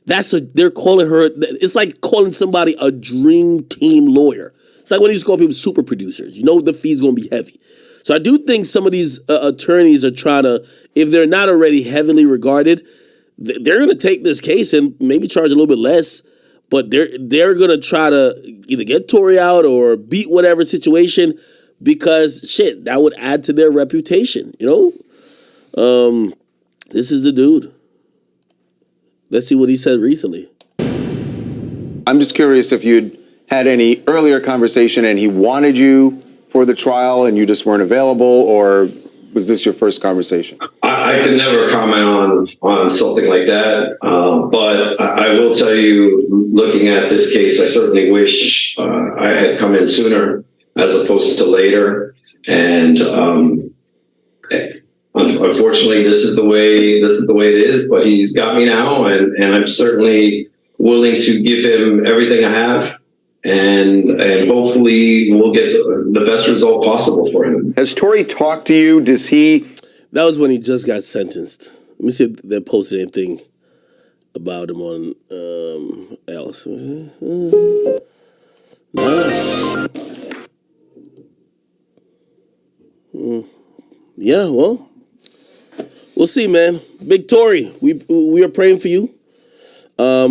They're calling her, it's like calling somebody a Dream Team lawyer. It's like when you used to call people super producers. You know the fee's going to be heavy. So I do think some of these attorneys are trying to, if they're not already heavily regarded, they're going to take this case and maybe charge a little bit less, but they're going to try to either get Tory out or beat whatever situation, because shit, that would add to their reputation, you know? This is the dude. Let's see what he said recently. I'm just curious if you'd had any earlier conversation and he wanted you for the trial and you just weren't available, or was this your first conversation? I could never comment on something like that, but I will tell you, looking at this case, I certainly wish I had come in sooner as opposed to later. And unfortunately, this is the way it is. But he's got me now, and I'm certainly willing to give him everything I have. And hopefully we'll get the best result possible for him. Has Tory talked to you? Does he? That was when he just got sentenced. Let me see if they posted anything about him on else. No. Yeah, well, we'll see, man. Big Tory, we are praying for you. I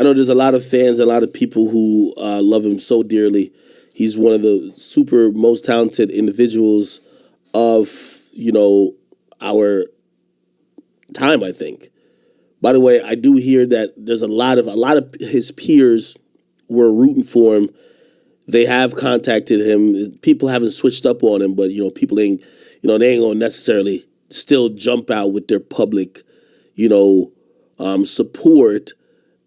know there's a lot of fans, a lot of people who love him so dearly. He's one of the super most talented individuals of, you know, our time, I think. By the way, I do hear that there's a lot of his peers were rooting for him They have contacted him. People haven't switched up on him, but people ain't, they ain't gonna necessarily still jump out with their public, support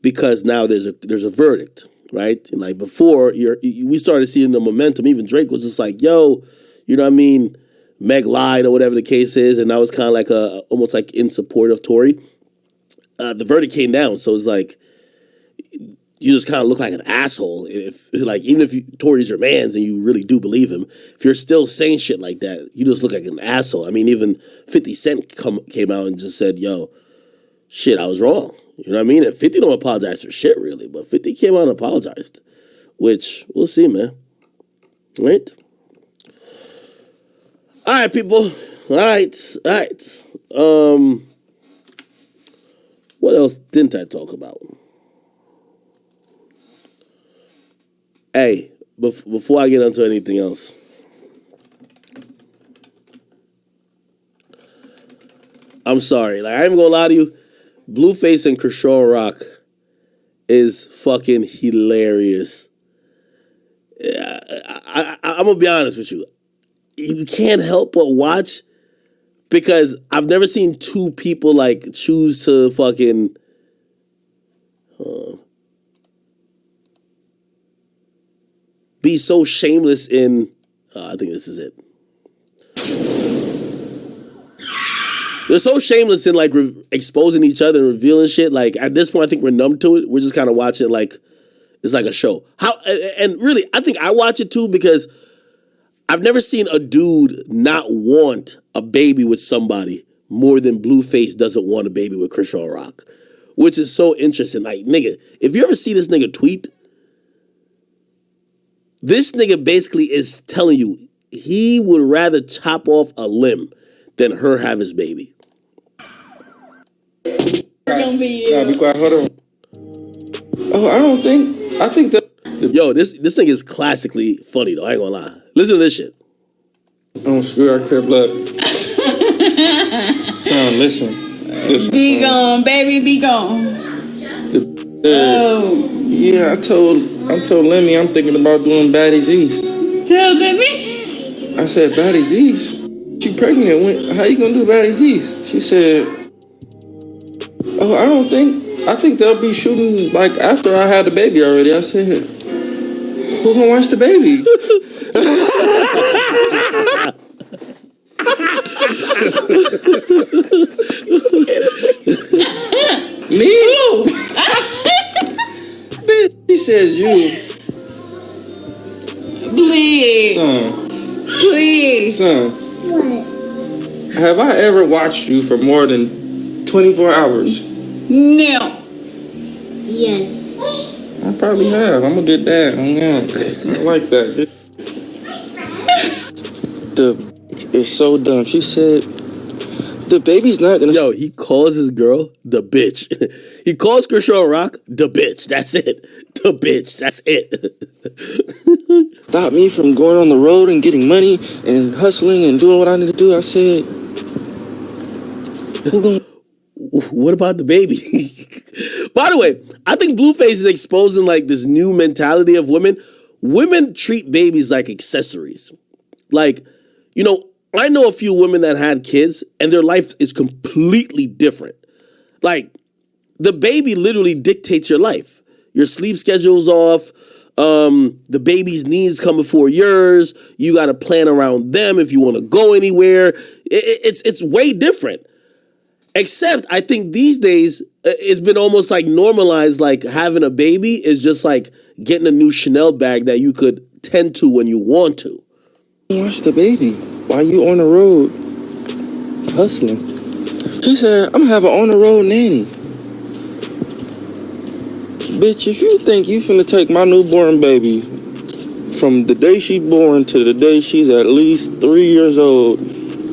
because now there's a verdict, right? And like before, we started seeing the momentum. Even Drake was just like, "Yo, you know what I mean? Meg lied," or whatever the case is, and that was kind of like almost like in support of Tory. The verdict came down, so it's like you just kind of look like an asshole if even if Tory's your man's and you really do believe him, if you're still saying shit like that, you just look like an asshole. I mean, even 50 Cent came out and just said, "Yo, shit, I was wrong." You know what I mean? And 50 don't apologize for shit really, but 50 came out and apologized, which we'll see, man. Right? All right, people. All right. What else didn't I talk about? Hey, before I get into anything else, I'm sorry. Like, I ain't gonna lie to you. Blueface and Chrisean Rock is fucking hilarious. I'm gonna be honest with you. You can't help but watch because I've never seen two people like choose to fucking be so shameless in. I think this is it. They're so shameless in like exposing each other and revealing shit. Like at this point, I think we're numb to it. We're just kind of watching it like it's like a show. And really, I think I watch it too because I've never seen a dude not want a baby with somebody more than Blueface doesn't want a baby with Chrisean Rock, which is so interesting. Like, nigga, if you ever see this nigga tweet, this nigga basically is telling you he would rather chop off a limb than her have his baby. Be quiet. Hold on. Oh, I think that. Yo, this thing is classically funny though. I ain't gonna lie. Listen to this shit. Don't screw our clear blood. Son, listen. Be gone, baby, be gone. Yeah, I told Lemmy I'm thinking about doing Baddies East. Tell Lemmy? I said, Baddies East? She pregnant. How you gonna do Baddies East? She said, oh, I think they'll be shooting like after I had the baby already. I said, who gonna watch the baby? Me? Bitch, he says you. Please. Son. Please. Son. What? Have I ever watched you for more than 24 hours? No. Yes. I probably have. I'm gonna get that. I like that. It's so dumb. She said, the baby's not gonna... Yo, he calls his girl the bitch. He calls Chrisean Rock the bitch. That's it. The bitch. That's it. Stop me from going on the road and getting money and hustling and doing what I need to do. I said, what about the baby? By the way, I think Blueface is exposing like this new mentality of women. Women treat babies like accessories. Like, I know a few women that had kids and their life is completely different. Like, the baby literally dictates your life. Your sleep schedule's off. The baby's needs come before yours. You got to plan around them if you want to go anywhere. It's way different. Except I think these days it's been almost like normalized, like having a baby is just like getting a new Chanel bag that you could tend to when you want to. Watch the baby while you on the road hustling. She said, I'm gonna have an on the road nanny. Bitch, if you think you finna take my newborn baby from the day she born to the day she's at least 3 years old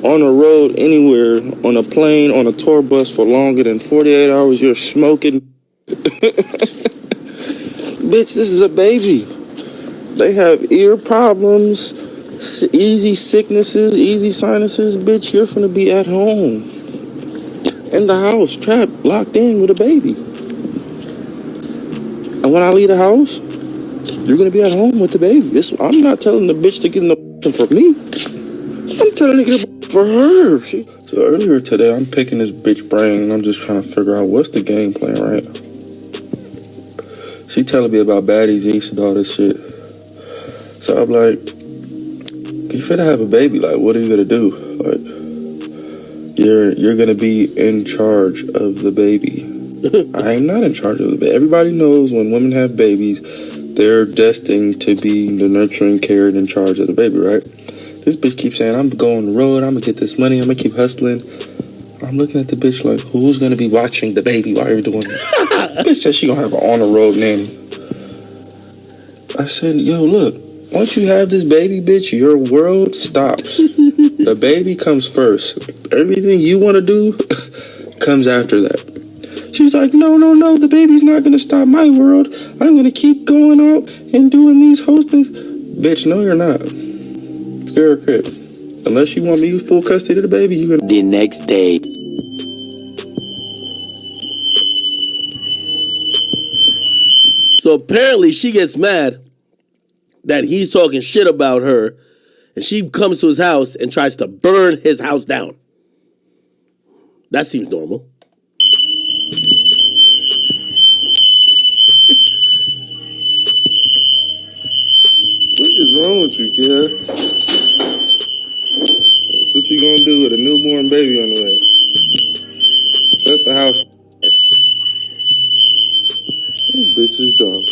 on the road anywhere, on a plane, on a tour bus for longer than 48 hours, you're smoking. Bitch, this is a baby. They have ear problems, easy sicknesses, easy sinuses. Bitch, you're finna be at home. In the house, trapped, locked in with a baby. And when I leave the house, You're gonna be at home with the baby. I'm not telling the bitch to get an abortion for me. I'm telling her to get an abortion for her. So earlier today, I'm picking this bitch brain, and I'm just trying to figure out what's the game plan, right? She telling me about baddies east and all this shit. So I'm like, you finna have a baby. Like, what are you gonna do? Like, you're gonna be in charge of the baby. I am not in charge of the baby. Everybody knows when women have babies, they're destined to be the nurturing, caring, in charge of the baby, right? This bitch keeps saying, I'm going on the road, I'm gonna get this money, I'm gonna keep hustling. I'm looking at the bitch like, who's gonna be watching the baby while you're doing this? Bitch said she gonna have an on the road nanny. I said, yo, look, once you have this baby, bitch, your world stops. The baby comes first. Everything you wanna do comes after that. She's like, no, the baby's not gonna stop my world. I'm gonna keep going out and doing these hostings. Bitch, no, you're not. You're a crib. Unless you want me full custody of the baby, you're gonna. The next day. So apparently she gets mad that he's talking shit about her, and she comes to his house and tries to burn his house down. That seems normal. What is wrong with you, kid? That's what you gonna do with a newborn baby on the way. Set the house on fire. This bitch is dumb.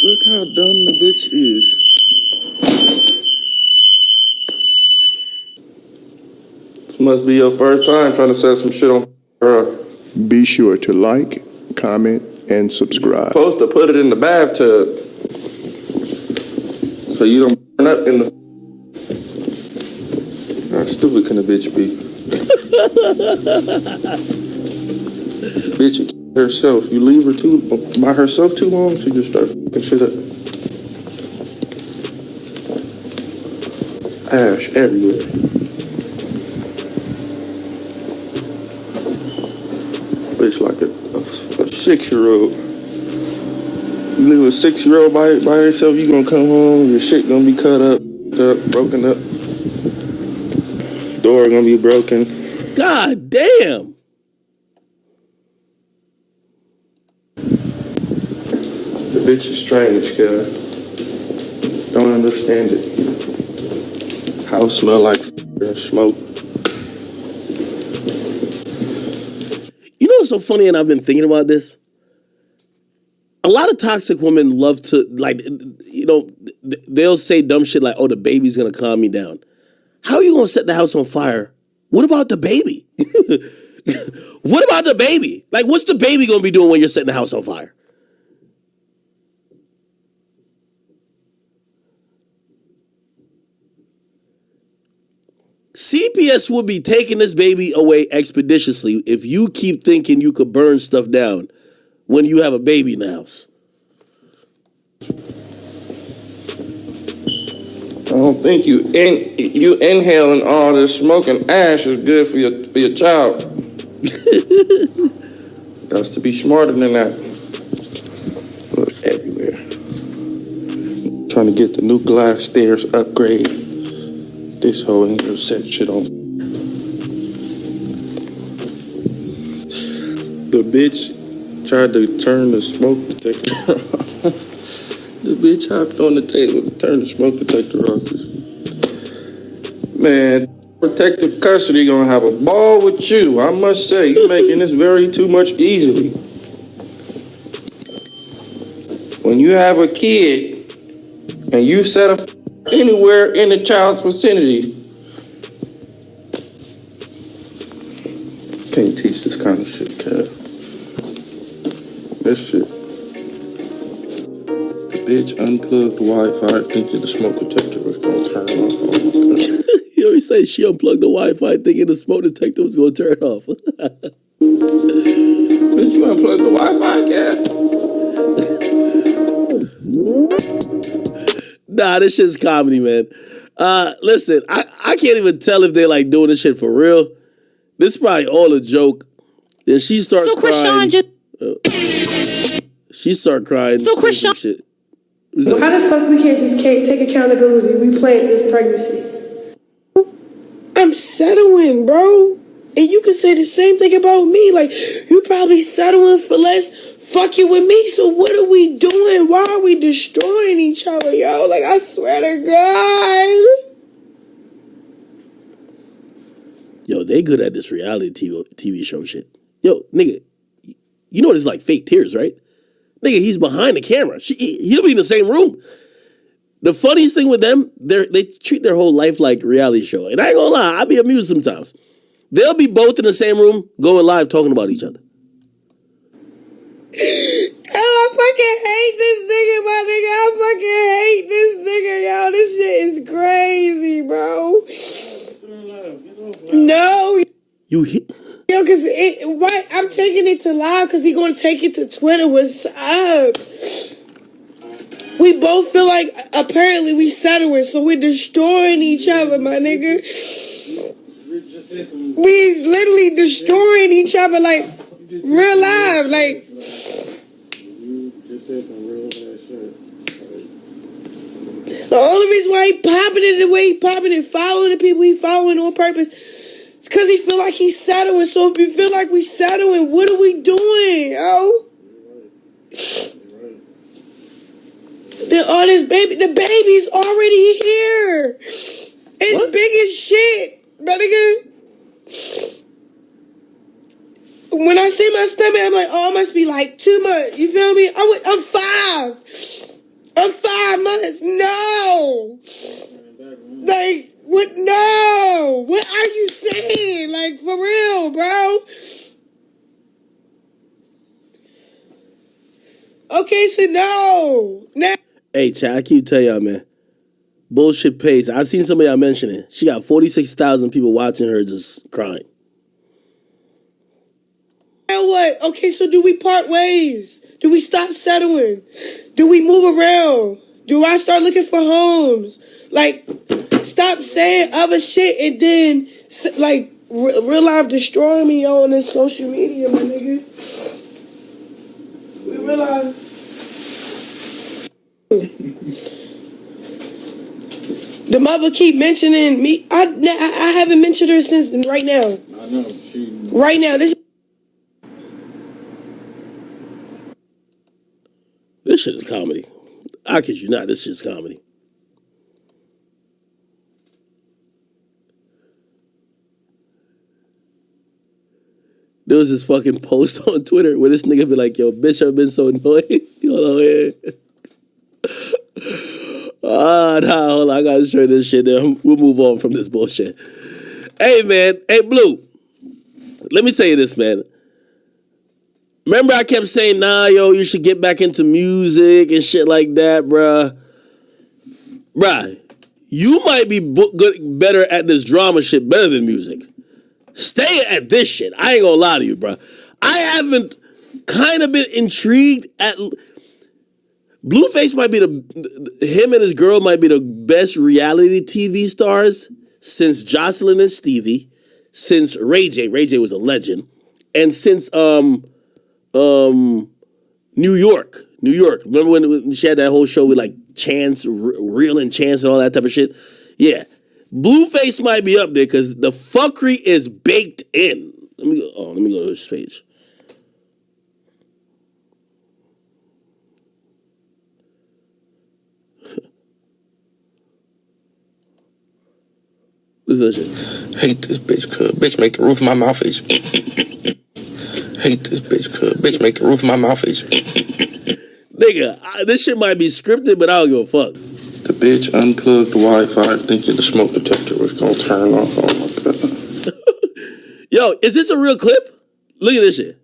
Look how dumb the bitch is. This must be your first time trying to set some shit on fire. Be sure to like, comment, and subscribe. Supposed to put it in the bathtub so you don't burn up in the. How stupid can a bitch be? Bitch, herself. You leave her by herself too long, she just start fucking shit up. Ash everywhere. Bitch like a 6-year-old. You leave a 6-year-old by herself, you gonna come home, your shit gonna be cut up, broken up. Door gonna be broken. God damn. The bitch is strange, kid. Don't understand it. House smell like smoke. You know what's so funny, and I've been thinking about this? A lot of toxic women love to, like, you know, they'll say dumb shit like, oh, the baby's gonna calm me down. How are you gonna set the house on fire? What about the baby? What about the baby? Like, what's the baby gonna be doing when you're setting the house on fire? CPS will be taking this baby away expeditiously if you keep thinking you could burn stuff down when you have a baby in the house. I don't think you inhaling all this smoke and ash is good for your child. Got to be smarter than that. Look everywhere. Trying to get the new glass stairs upgrade. This whole ain't gonna set shit on. The bitch tried to turn the smoke detector off. The bitch hopped on the table to turn the smoke detector off. Man, protective custody gonna have a ball with you. I must say, you're making this very too much easily. When you have a kid and you set a anywhere in the child's vicinity, can't teach this kind of shit, Kev. This shit. The bitch unplugged the Wi-Fi thinking the smoke detector was gonna turn off. Oh my God. You always say she unplugged the Wi-Fi thinking the smoke detector was gonna turn off. Bitch, you unplugged the Wi-Fi, Kev? Nah, this shit's comedy, man. Listen, I can't even tell if they're like doing this shit for real. This is probably all a joke. Then she starts crying. She start crying. So Chrisean, shit. So how the fuck we can't just take accountability? We planned this pregnancy. I'm settling, bro. And you can say the same thing about me. Like, you probably settling for less fucking with me. So what are we doing? Why are we destroying each other, yo? Like, I swear to God. Yo, they good at this reality TV show shit. Yo, nigga, you know this is like fake tears, right? Nigga, he's behind the camera. He'll be in the same room. The funniest thing with them, they treat their whole life like reality show. And I ain't gonna lie, I be amused sometimes. They'll be both in the same room, going live, talking about each other. Oh, I fucking hate this nigga, my nigga. I fucking hate this nigga, yo. This shit is crazy, bro. No. You hit... Yo, cause why I'm taking it to live because he gonna take it to Twitter. What's up? We both feel like apparently we settling, so we're destroying each other, my nigga. We literally destroying each other like real live, like. The only reason why he popping it the way he popping it, following the people he following on purpose. Because he feel like he's settling. So if we feel like we settling, what are we doing, yo? Then all this the baby's already here. It's what? Big as shit, my nigga. When I see my stomach, I'm like, oh, it must be like too much. You feel me? I'm 5 months. No. Like, what? No. What are you saying? Like, for real, bro? Okay, so no. Now. Hey, Chad, I keep telling y'all, man. Bullshit pays. I seen somebody y'all mentioning. She got 46,000 people watching her just crying. Now what? Okay, so do we part ways? Do we stop settling? Do we move around? Do I start looking for homes? Like, stop saying other shit and then, like, real life destroying me on this social media, my nigga. We realize. The mother keep mentioning me. I haven't mentioned her since right now. I know. Right now, this shit is comedy. I kid you not, this shit's comedy. There was this fucking post on Twitter where this nigga be like, yo, bitch, I've been so annoying. Hold on here. Hold on, I gotta show you this shit. Then we'll move on from this bullshit. Hey, man. Hey, Blue. Let me tell you this, man. Remember I kept saying, nah, yo, you should get back into music and shit like that, bruh. Bruh, you might be better at this drama shit better than music. Stay at this shit. I ain't gonna lie to you, bruh. I haven't kind of been intrigued at... Blueface might be him and his girl might be the best reality TV stars since Jocelyn and Stevie, since Ray J. Ray J was a legend, and since New York. Remember when she had that whole show with like Chance, Real and Chance and all that type of shit? Yeah. Blueface might be up there because the fuckery is baked in. Let me go to this page. What's that shit? Hate this bitch, cuz. Bitch make the roof of my mouth itch. Hate this bitch, cuz. Bitch make the roof of my mouth itch. Nigga, this shit might be scripted, but I don't give a fuck. The bitch unplugged the Wi-Fi thinking the smoke detector was gonna turn off. Oh my god. Yo, is this a real clip? Look at this shit.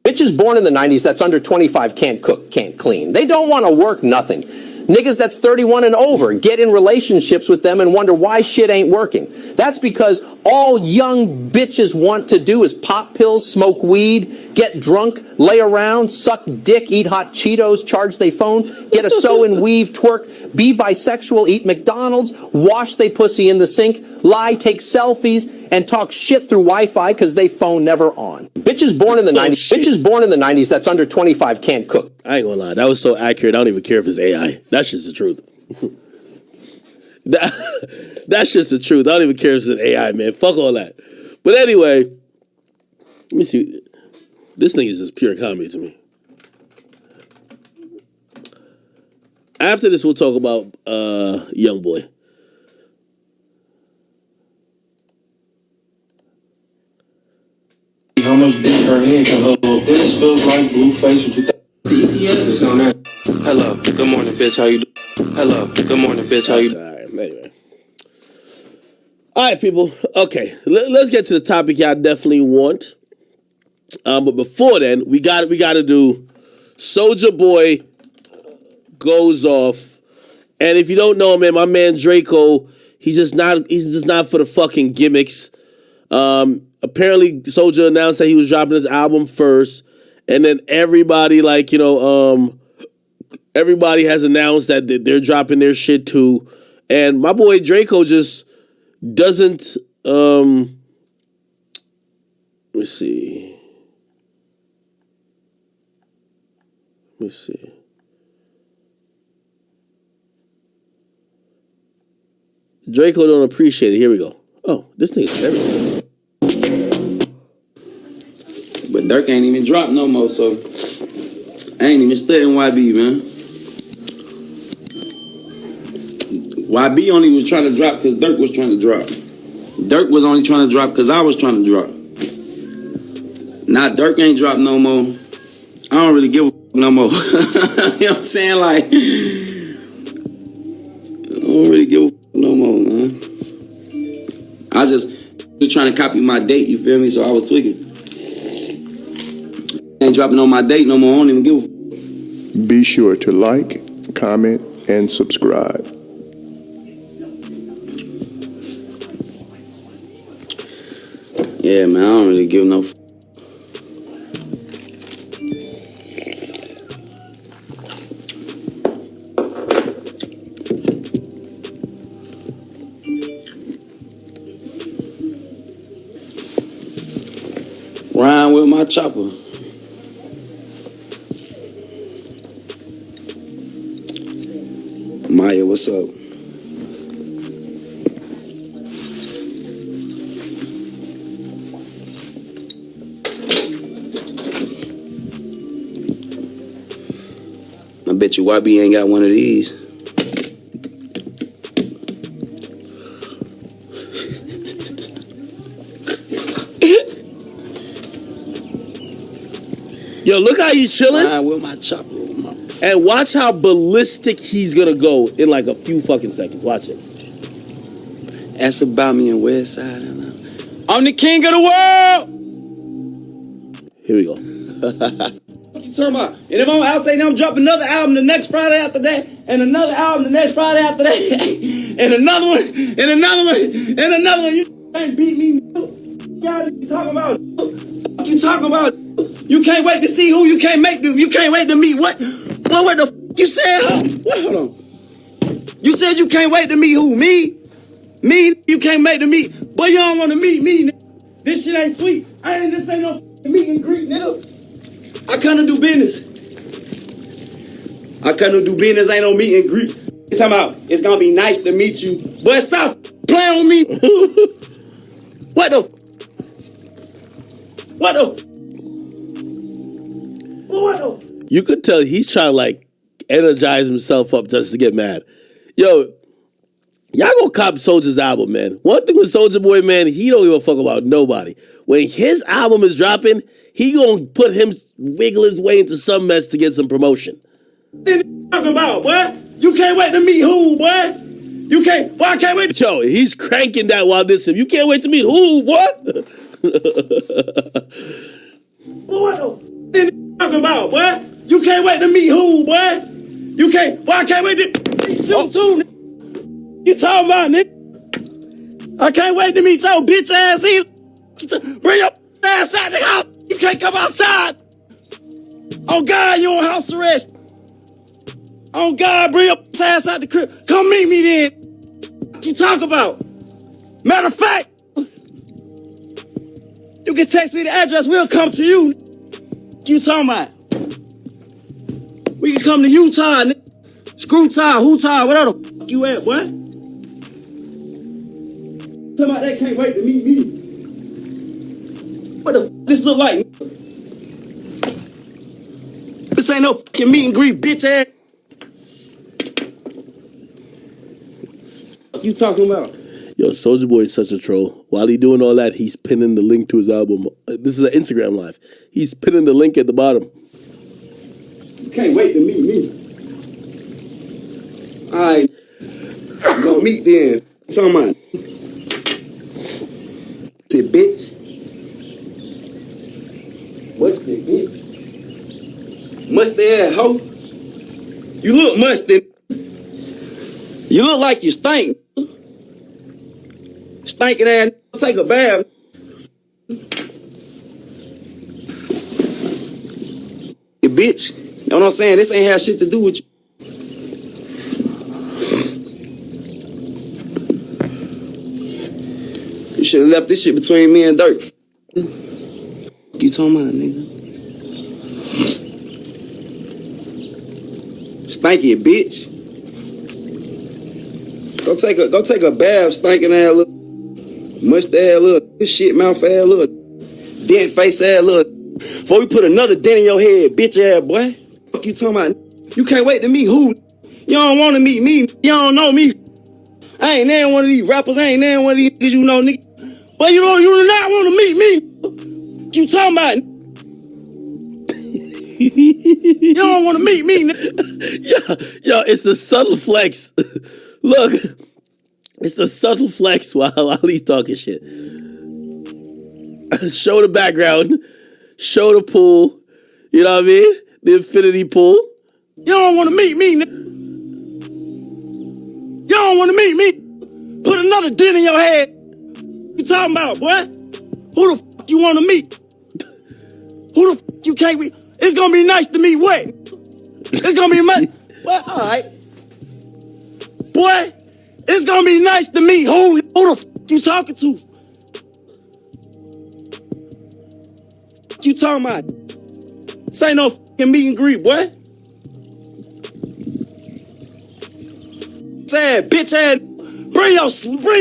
Bitches born in the 90s that's under 25 can't cook, can't clean. They don't want to work nothing. Niggas that's 31 and over get in relationships with them and wonder why shit ain't working. That's because all young bitches want to do is pop pills, smoke weed, Get drunk, lay around, suck dick, eat hot Cheetos, charge they phone, get a sew and weave, twerk, be bisexual, eat McDonald's, wash they pussy in the sink, lie, take selfies, and talk shit through Wi-Fi because they phone never on. Bitches born in the 90s. Bitches born in the 90s that's under 25 can't cook. I ain't gonna lie, that was so accurate. I don't even care if it's AI. That's just the truth. That's just the truth. I don't even care if it's an AI, man. Fuck all that. But anyway, let me see. This thing is just pure comedy to me. After this, we'll talk about Youngboy. How much dick her head can hold? This feels like Blueface from 2000. On that. Hello, good morning, bitch. How you doing? Hello, good morning, bitch. How you doing? All right, anyway. All right, people. Okay, let's get to the topic y'all definitely want. But before then, we got to do Soulja Boy goes off. And if you don't know, man, my man Draco, he's just not for the fucking gimmicks. Apparently Soulja announced that he was dropping his album first, and then everybody everybody has announced that they're dropping their shit too. And my boy Draco just doesn't let me see. Draco don't appreciate it. Here we go. Oh, this thing is everything. But Dirk ain't even dropped no more, so I ain't even studying YB, man. YB only was trying to drop because Dirk was trying to drop. Dirk was only trying to drop because I was trying to drop. Now Dirk ain't dropped no more. I don't really give a fuck no more. You know what I'm saying? Like, I don't really give a fuck no more, man. I just trying to copy my date, you feel me? So I was tweaking. Ain't dropping on my date no more. I don't even give a fuck. Be sure to like, comment, and subscribe. Yeah, man, I don't really give no fuck. Rhyme with my chopper. Maya, what's up? I bet you YB ain't got one of these. Yo, look how he's chilling. With my chopper. And watch how ballistic he's gonna go in like a few fucking seconds. Watch this. Ask about me and West Side. I'm the king of the world. Here we go. What you talking about? And if I'm out saying I'm dropping another album the next Friday after that, and another album the next Friday after that, and another one, and another one, and another one, you ain't beat me. Y'all talking about? What you talking about? You can't wait to see who you can't make them. You can't wait to meet what? What the f*** you said? What? Hold on. You said you can't wait to meet who? Me? Me? You can't wait to meet. Boy, you don't want to meet me, nigga. This shit ain't sweet. This ain't no meet and greet, nigga. I couldn't do business. Ain't no meet and greet. You talking about, it's gonna be nice to meet you. Boy, stop playing with me. What the? You could tell he's trying to like energize himself up just to get mad. Yo, y'all gonna cop Soulja's album, man. One thing with Soulja Boy, man, he don't give a fuck about nobody. When his album is dropping, he gonna put him wiggle his way into some mess to get some promotion. What you talking about, boy? You can't wait to meet who, boy? You can't. Boy, I can't wait. Yo, he's cranking that while this him. You can't wait to meet who, boy? What you talking about, boy? You can't wait to meet who, boy? You can't. Boy, I can't wait to meet you too. You talking about, nigga? I can't wait to meet your bitch ass either. Bring your ass out the house. You can't come outside. On God, you on house arrest. On God, bring your ass out the crib. Come meet me then. What you talk about? Matter of fact, you can text me the address. We'll come to you. What you talking about? We can come to Utah, Screw Tie, Who Tie, whatever the fuck you at, boy. Talking about they can't wait to meet me. What the fuck this look like? This ain't no fucking meet and greet, bitch ass. What you talking about? Yo, Soulja Boy is such a troll. While he doing all that, he's pinning the link to his album. This is an Instagram live. He's pinning the link at the bottom. You can't wait to meet me. All right, gonna meet then. Talking about. Say, bitch. What's the bitch? Musty ass hoe. You look musty. You look like you stink. Stinking ass. Take a bath. You bitch. You know what I'm saying? This ain't have shit to do with you. You should have left this shit between me and Dirk. You talking about, nigga? Stinky bitch. Go take a bath, stinking ass little mustache little shit mouth ass little dent face ass little. Before we put another dent in your head, bitch ass boy. Fuck you talking about? You can't wait to meet who? You don't want to meet me. You don't know me. I ain't never one of these rappers. I ain't never one of these niggas you know, nigga. But you do not want to meet me. What you talking about? You don't want to meet me, nigga. Yo, it's the subtle flex. Look, it's the subtle flex while he's talking shit. Show the background. Show the pool. You know what I mean? The infinity pool. You don't want to meet me, nigga. You don't want to meet me. Put another dent in your head. You talking about, boy? Who the fuck you want to meet? Who the fuck you can't meet? It's gonna be nice to meet what? It's gonna be nice. Well, all right. Boy, it's gonna be nice to meet who the fuck you talking to? What you talking about? This ain't no fucking meet and greet, boy. Sad bitch ass. Bring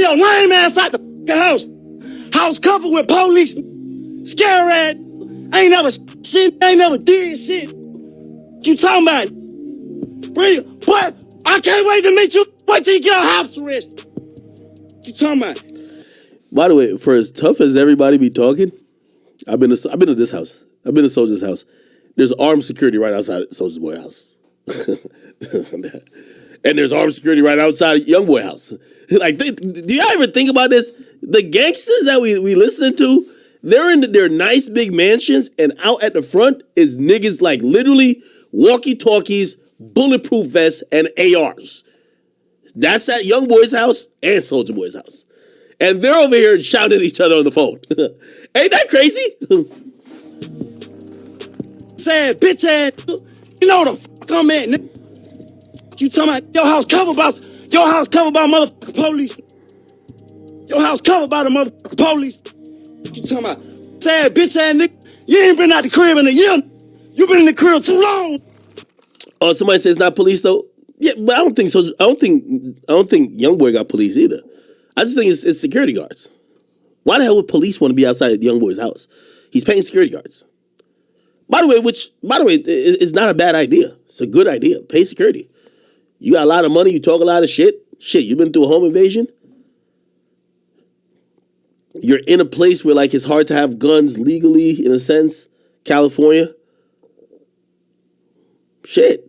your lame ass out the fucking house. House covered with police. Scare ass. Ain't never shit. Ain't never did shit. You talking about? Bring but I can't wait to meet you. Wait till you get out house arrest. You talking about? By the way, for as tough as everybody be talking, I've been to this house. I've been to Soulja's house. There's armed security right outside Soulja's Boy house. And there's armed security right outside Youngboy house. Like, do you ever think about this? The gangsters that we listening to, they're in their nice big mansions, and out at the front is niggas like literally walkie-talkies, bulletproof vests, and ARs. That's at Youngboy's house and Soulja Boy's house. And they're over here shouting at each other on the phone. Ain't that crazy? Sad bitch ass. You know the fuck I'm at, nigga. You talking about your house covered by motherfucking police. Your house covered by the motherfucking police. You talking about sad bitch ass nigga. You ain't been out the crib in a year. You been in the crib too long. Oh, somebody says it's not police though. Yeah, but I don't think so. I don't think Youngboy got police either. I just think it's security guards. Why the hell would police want to be outside Youngboy's house? He's paying security guards. By the way, is not a bad idea. It's a good idea. Pay security. You got a lot of money. You talk a lot of shit. Shit, you've been through a home invasion. You're in a place where like it's hard to have guns legally, in a sense. California. Shit.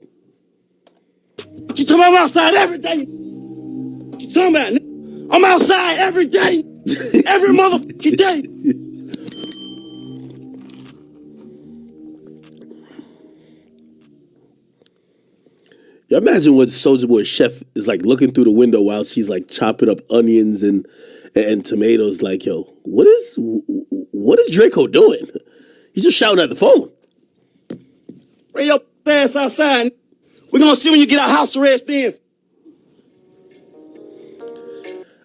You talking about I'm outside every day? You talking about? I'm outside every day. Every motherfucking day. Yeah, imagine what Soulja Boy's chef is like looking through the window while she's like chopping up onions and tomatoes. Like, yo, what is Draco doing? He's just shouting at the phone. Bring your ass outside. We're gonna see when you get our house arrest in.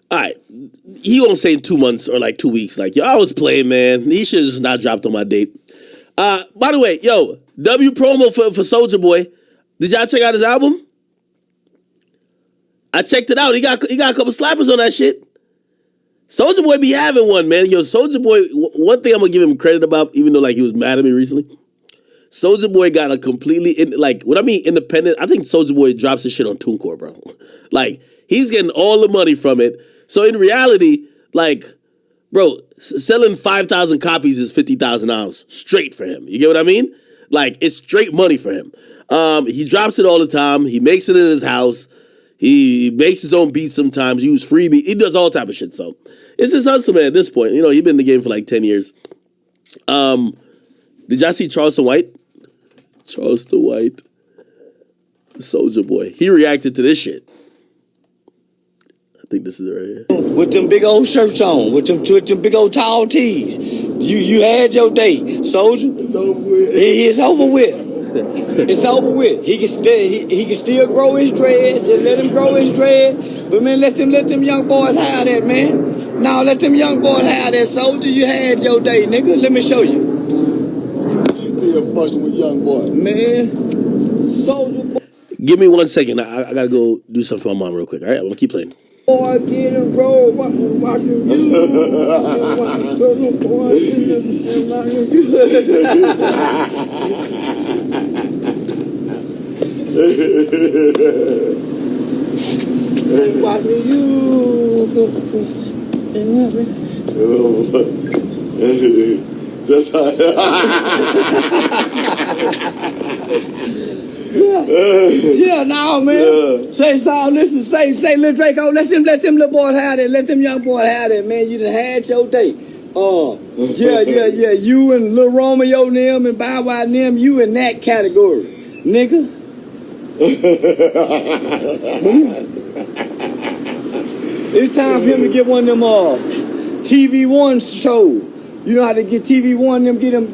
All right, he gonna say in 2 months or like 2 weeks, like, yo, I was playing, man. He should have just not dropped on my date. By the way, yo, W promo for Soulja Boy. Did y'all check out his album? I checked it out. He got a couple slappers on that shit. Soulja Boy be having one, man. Yo, Soulja Boy, one thing I'm gonna give him credit about, even though like he was mad at me recently. Soulja Boy got a completely, what I mean independent, I think Soulja Boy drops his shit on TuneCore, bro. Like, he's getting all the money from it. So in reality, like, bro, selling 5,000 copies is $50,000 straight for him. You get what I mean? Like, it's straight money for him. He drops it all the time. He makes it in his house. He makes his own beats sometimes. He uses free beats. He does all type of shit. So it's his hustle, man, at this point. You know, he's been in the game for like 10 years. Did y'all see Charleston White? Charleston White, Soulja Boy. He reacted to this shit. I think this is it right here. With them big old shirts on, with them big old tall tees. You had your day, Soulja. It's over with. It's over with. It's over with. He can still grow his dreads. Just let him grow his dreads. But man, let them young boys have that, man. Now let them young boys have that, Soulja. You had your day, nigga. Let me show you. You still fucking with Youngboy, man. Soulja Boy. Give me 1 second. I gotta go do something for my mom real quick. All right, I'm gonna keep playing. Boy, get him, bro. Watching you. Watching you. That's how. Yeah, no, man. Yeah. Say, listen, say, Lil Draco, let them little boys have it. Let them young boys have it, man. You done had your day. Yeah. You and Lil Romeo and them and Bow Wow and them, you in that category, nigga. It's time for him to get one of them TV1 shows. You know how to get TV1, them get them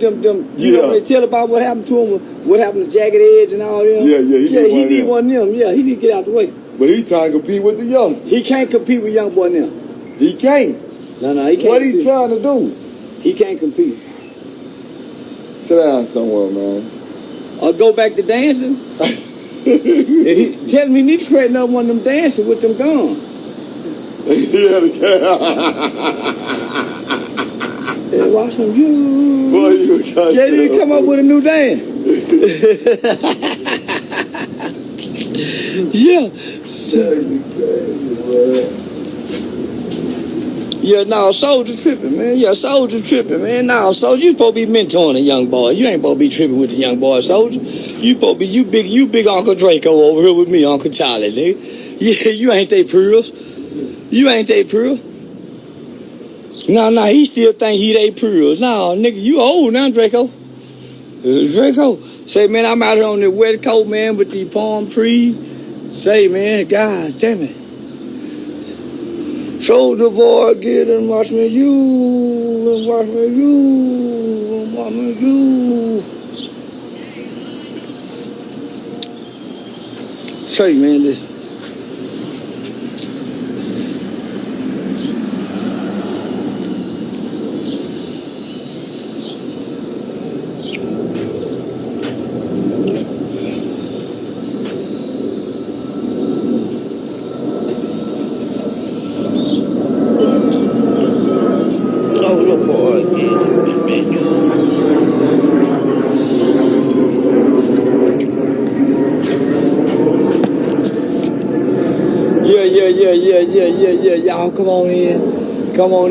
you know, they tell about what happened to him, what happened to Jagged Edge and all them. Yeah, he need one of them. Yeah, he need to get out the way. But he trying to compete with the youngsters. He can't compete with Youngboy now. He can't. No, he can't. What he trying to do? He can't compete. Sit down somewhere, man. Or go back to dancing. He tell me he need to create another one of them dancing with them guns. Yeah, watch him, you. Boy, yeah, he come up with a new dance. Yeah. Yeah, no, Soulja tripping, man. Yeah, Soulja tripping, man. No, Soulja, you supposed to be mentoring a young boy. You ain't supposed to be tripping with the young boy, Soulja. You supposed to be, you big Uncle Draco over here with me, Uncle Charlie, nigga. Yeah, you ain't they pearls. You ain't they pearls. No, he still think he they pearls. No, nigga, you old now, Draco. Draco. Say, man, I'm out here on the west coast, man, with the palm tree. Say, man, God damn it. Soulja Boy, get and watch me, you. Watch me, you. Watch me, you. Say, man, listen. Yeah, y'all come on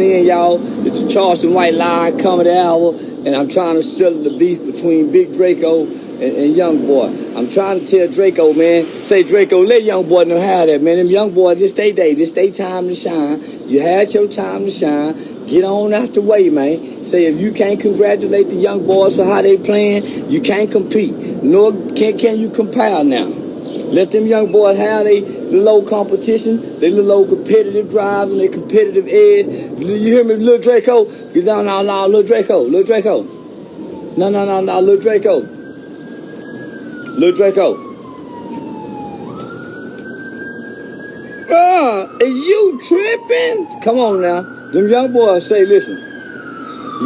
in, y'all. It's the Charleston White Live comedy hour, and I'm trying to settle the beef between Big Draco and Youngboy. I'm trying to tell Draco, man, say, Draco, let Youngboy know how that, man. Them young boys, this they day, this they time to shine. You had your time to shine. Get on out the way, man. Say, if you can't congratulate the young boys for how they playing, you can't compete. Nor can you compare now. Let them young boys have their low competition, their low competitive drive, and their competitive edge. You hear me, Lil Draco? Get down now, Lil Draco. No, Lil Draco. Lil Draco. Is you tripping? Come on now. Them young boys say, listen.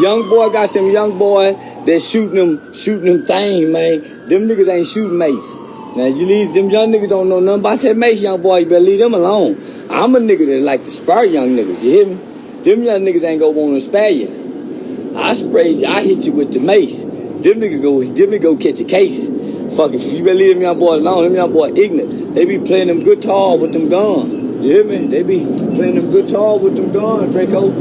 Young boy got them young boy that shooting them thing, man. Them niggas ain't shooting mace. Now you leave them young niggas don't know nothing about that mace, young boy. You better leave them alone. I'm a nigga that like to spare young niggas. You hear me? Them young niggas ain't gonna want to spare you. I spray you. I hit you with the mace. Them niggas go catch a case. Fuck it. You better leave them young boys alone. Them young boys ignorant. They be playing them guitar with them guns. You hear me? They be playing them guitar with them guns, Draco.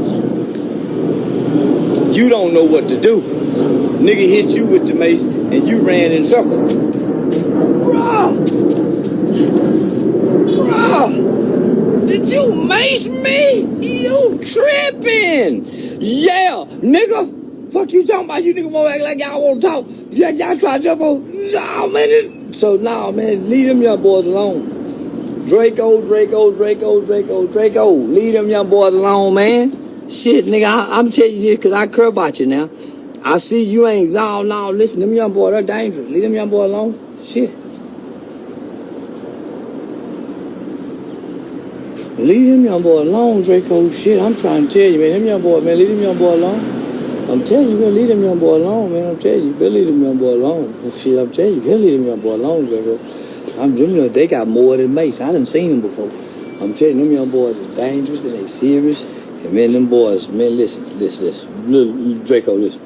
You don't know what to do. Nigga hit you with the mace and you ran in circles. Bruh! Did you mace me? You tripping? Yeah, nigga. Fuck you talking about? You nigga wanna act like y'all wanna talk. Y'all try to jump on. Nah, man. So, nah, man. Leave them young boys alone. Draco. Leave them young boys alone, man. Shit, nigga, I'm telling you this because I care about you now. I see you ain't, no, listen, them young boys, they're dangerous. Leave them young boys alone. Shit. Leave them young boys alone, Draco. Shit, I'm trying to tell you, man. Them young boys, man, leave them young boys alone. I'm telling you, man, leave them young boys alone, man. I'm telling you, better leave them young boys alone. Shit, I'm telling you, better leave them young boys alone, Draco. They got more than mace. I done seen them before. I'm telling you, them young boys are dangerous and they serious. And man, them boys, man, listen. Little Draco, listen.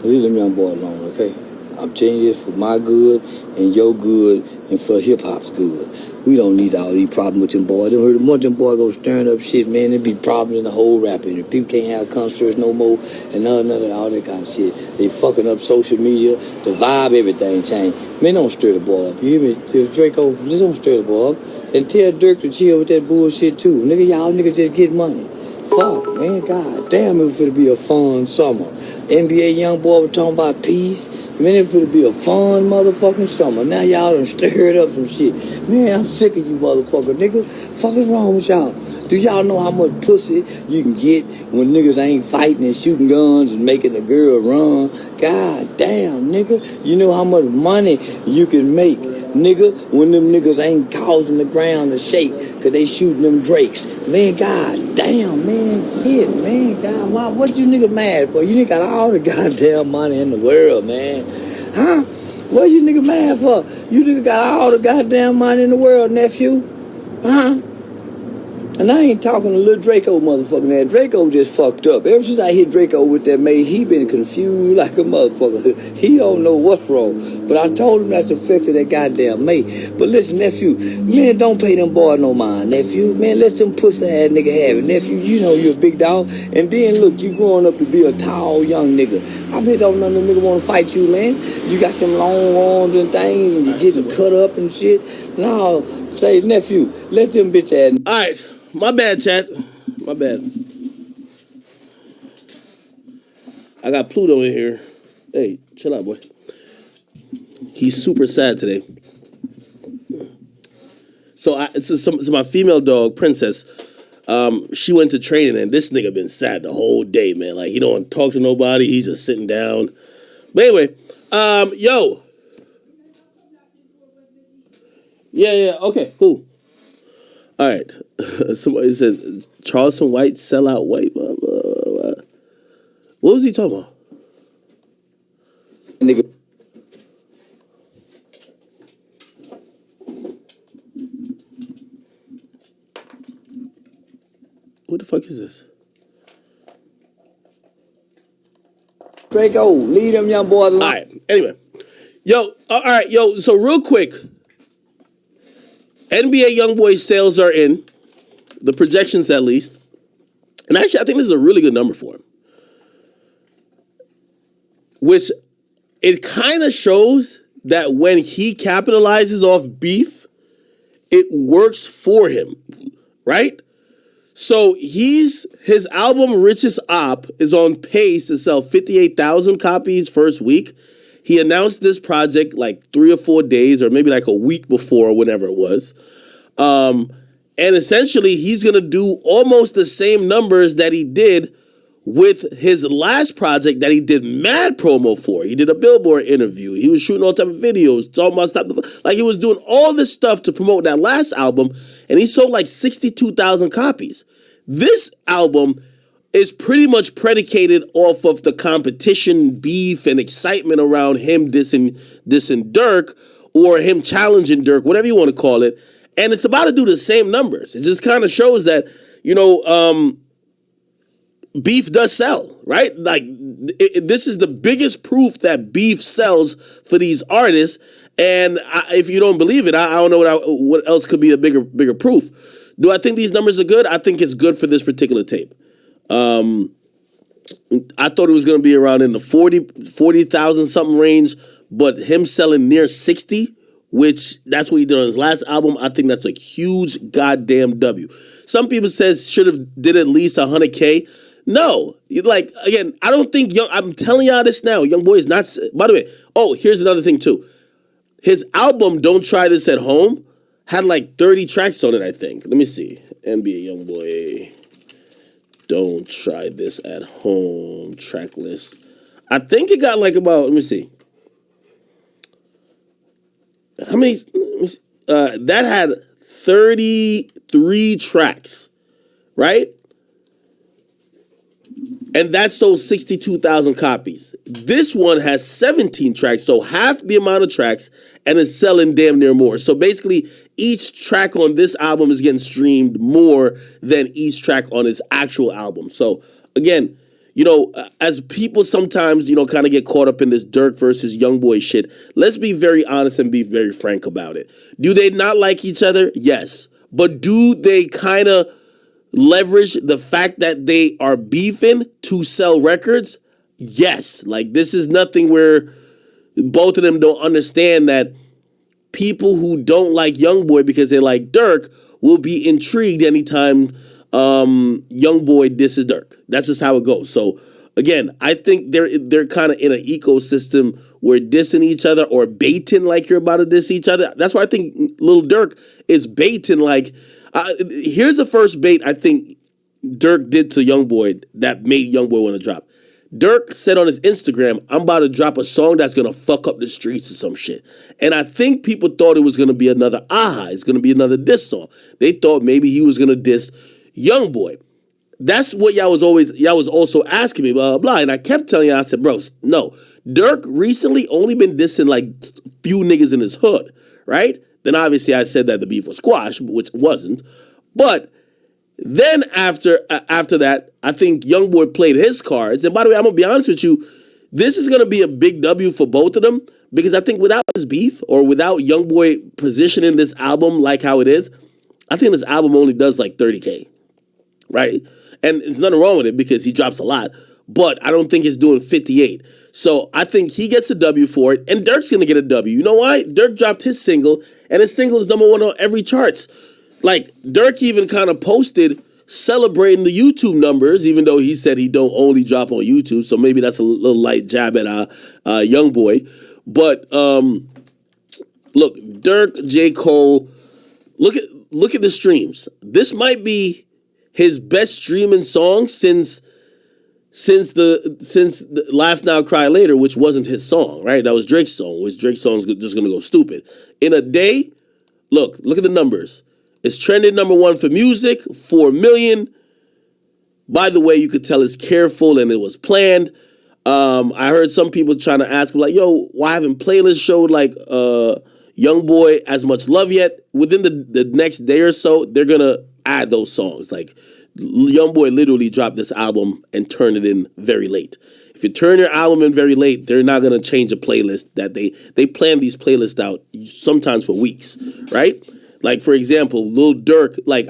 Leave them young boys alone, okay? I'm telling you this for my good and your good and for hip-hop's good. We don't need all these problems with them boys. Don't heard a bunch of them boys go stirring up shit, man. There be problems in the whole rap industry. People can't have concerts no more and none of all that kind of shit. They fucking up social media, the vibe, everything changed. Man, don't stir the boy up. You hear me? Draco, just don't stir the boy up. And tell Dirk to chill with that bullshit too. Nigga, y'all niggas just get money. Fuck, man, god damn, it was finna be a fun summer. NBA young boy was talking about peace. Man, it finna be a fun motherfucking summer. Now y'all done stirred up some shit. Man, I'm sick of you motherfucker, nigga. Fuck is wrong with y'all? Do y'all know how much pussy you can get when niggas ain't fighting and shooting guns and making a girl run? God damn, nigga. You know how much money you can make, nigga, when them niggas ain't causing the ground to shake because they shooting them drakes. Man, god damn, man, shit, man, god, why, what you niggas mad for? You niggas got all the goddamn money in the world, man. Huh? What you niggas mad for? You niggas got all the goddamn money in the world, nephew. Huh? And I ain't talking to little Draco motherfucker. That Draco just fucked up. Ever since I hit Draco with that mace, he been confused like a motherfucker. He don't know what's wrong. But I told him that's the effect of that goddamn mace. But listen, nephew, man, don't pay them boys no mind, nephew. Man, let them pussy ass nigga have it. Nephew, you know you a big dog. And then look, you growing up to be a tall young nigga. I bet don't none of them niggas want to fight you, man. You got them long arms and things, and you getting cut up and shit. No, say, nephew, let them bitch ass. All right. My bad, chat. My bad. I got Pluto in here. Hey, chill out, boy. He's super sad today. So my female dog, Princess, she went to training, and this nigga been sad the whole day, man. Like, he don't want to talk to nobody. He's just sitting down. But anyway, yo. Yeah, okay, cool. All right. Somebody said Charleston White sell out white. Blah, blah, blah. What was he talking about? Nigga. What the fuck is this? Draco, leave them young boys alone. All right. Anyway, all right, so real quick, NBA Youngboy sales are in. The projections, at least. And actually, I think this is a really good number for him. Which, it kind of shows that when he capitalizes off beef, it works for him, right? So his album Richest Op is on pace to sell 58,000 copies first week. He announced this project like 3 or 4 days, or maybe like a week before, or whenever it was. And essentially, he's going to do almost the same numbers that he did with his last project that he did mad promo for. He did a Billboard interview. He was shooting all type of videos, talking about stuff. Like, he was doing all this stuff to promote that last album, and he sold like 62,000 copies. This album is pretty much predicated off of the competition, beef, and excitement around him dissing Dirk, or him challenging Dirk, whatever you want to call it. And it's about to do the same numbers. It just kind of shows that, beef does sell, right? Like, this is the biggest proof that beef sells for these artists. And if you don't believe it, I don't know what else could be a bigger proof. Do I think these numbers are good? I think it's good for this particular tape. I thought it was going to be around in the 40,000 something range, but him selling near 60, which that's what he did on his last album, I think that's a huge goddamn W. Some people says should have did at least 100K. No, like, again, I don't think I'm telling y'all this now. Youngboy is not. By the way, here's another thing too. His album "Don't Try This at Home" had like 30 tracks on it, I think. Let me see. NBA Youngboy, "Don't Try This at Home" track list. I think it got like about. Let me see. How many? That had 33 tracks, right? And that sold 62,000 copies. This one has 17 tracks, so half the amount of tracks, and it's selling damn near more. So basically, each track on this album is getting streamed more than each track on its actual album. So again, as people sometimes, kind of get caught up in this Dirk versus Youngboy shit, let's be very honest and be very frank about it. Do they not like each other? Yes. But do they kind of leverage the fact that they are beefing to sell records? Yes. Like, this is nothing where both of them don't understand that people who don't like Youngboy because they like Dirk will be intrigued anytime Youngboy disses Dirk. That's just how it goes. So again, I think they're kind of in an ecosystem where dissing each other or baiting like you're about to diss each other. That's why I think Lil Durk is baiting like. Here's the first bait I think Dirk did to Youngboy that made Youngboy want to drop. Dirk said on his Instagram, "I'm about to drop a song that's going to fuck up the streets or some shit." And I think people thought it was going to be another It's going to be another diss song. They thought maybe he was going to diss Youngboy. That's what y'all was also asking me, blah, blah, blah. And I kept telling y'all, I said, bro, no. Dirk recently only been dissing like few niggas in his hood, right? Then obviously I said that the beef was squashed, which wasn't. But then after that, I think Youngboy played his cards. And by the way, I'm going to be honest with you, this is going to be a big W for both of them, because I think without this beef or without Youngboy positioning this album like how it is, I think this album only does like 30K, right? And there's nothing wrong with it because he drops a lot, but I don't think it's doing 58. So I think he gets a W for it, and Dirk's going to get a W. You know why? Dirk dropped his single, and his single is #1 on every charts. Like, Dirk even kind of posted celebrating the YouTube numbers, even though he said he don't only drop on YouTube, so maybe that's a little light jab at Youngboy. But look, Dirk, J. Cole, look at the streams. This might be his best streaming song since the Laugh Now Cry Later, which wasn't his song, right? That was Drake's song, which Drake's song's just gonna go stupid. In a day, look at the numbers. It's trending #1 for music, 4 million. By the way, you could tell it's careful and it was planned. I heard some people trying to ask, like, yo, why haven't playlists showed like Youngboy as much love yet? Within the next day or so, they're gonna add those songs. Like, Youngboy literally dropped this album and turned it in very late. If you turn your album in very late, they're not gonna change a playlist that they plan these playlists out sometimes for weeks, right? Like, for example, Lil Durk, like,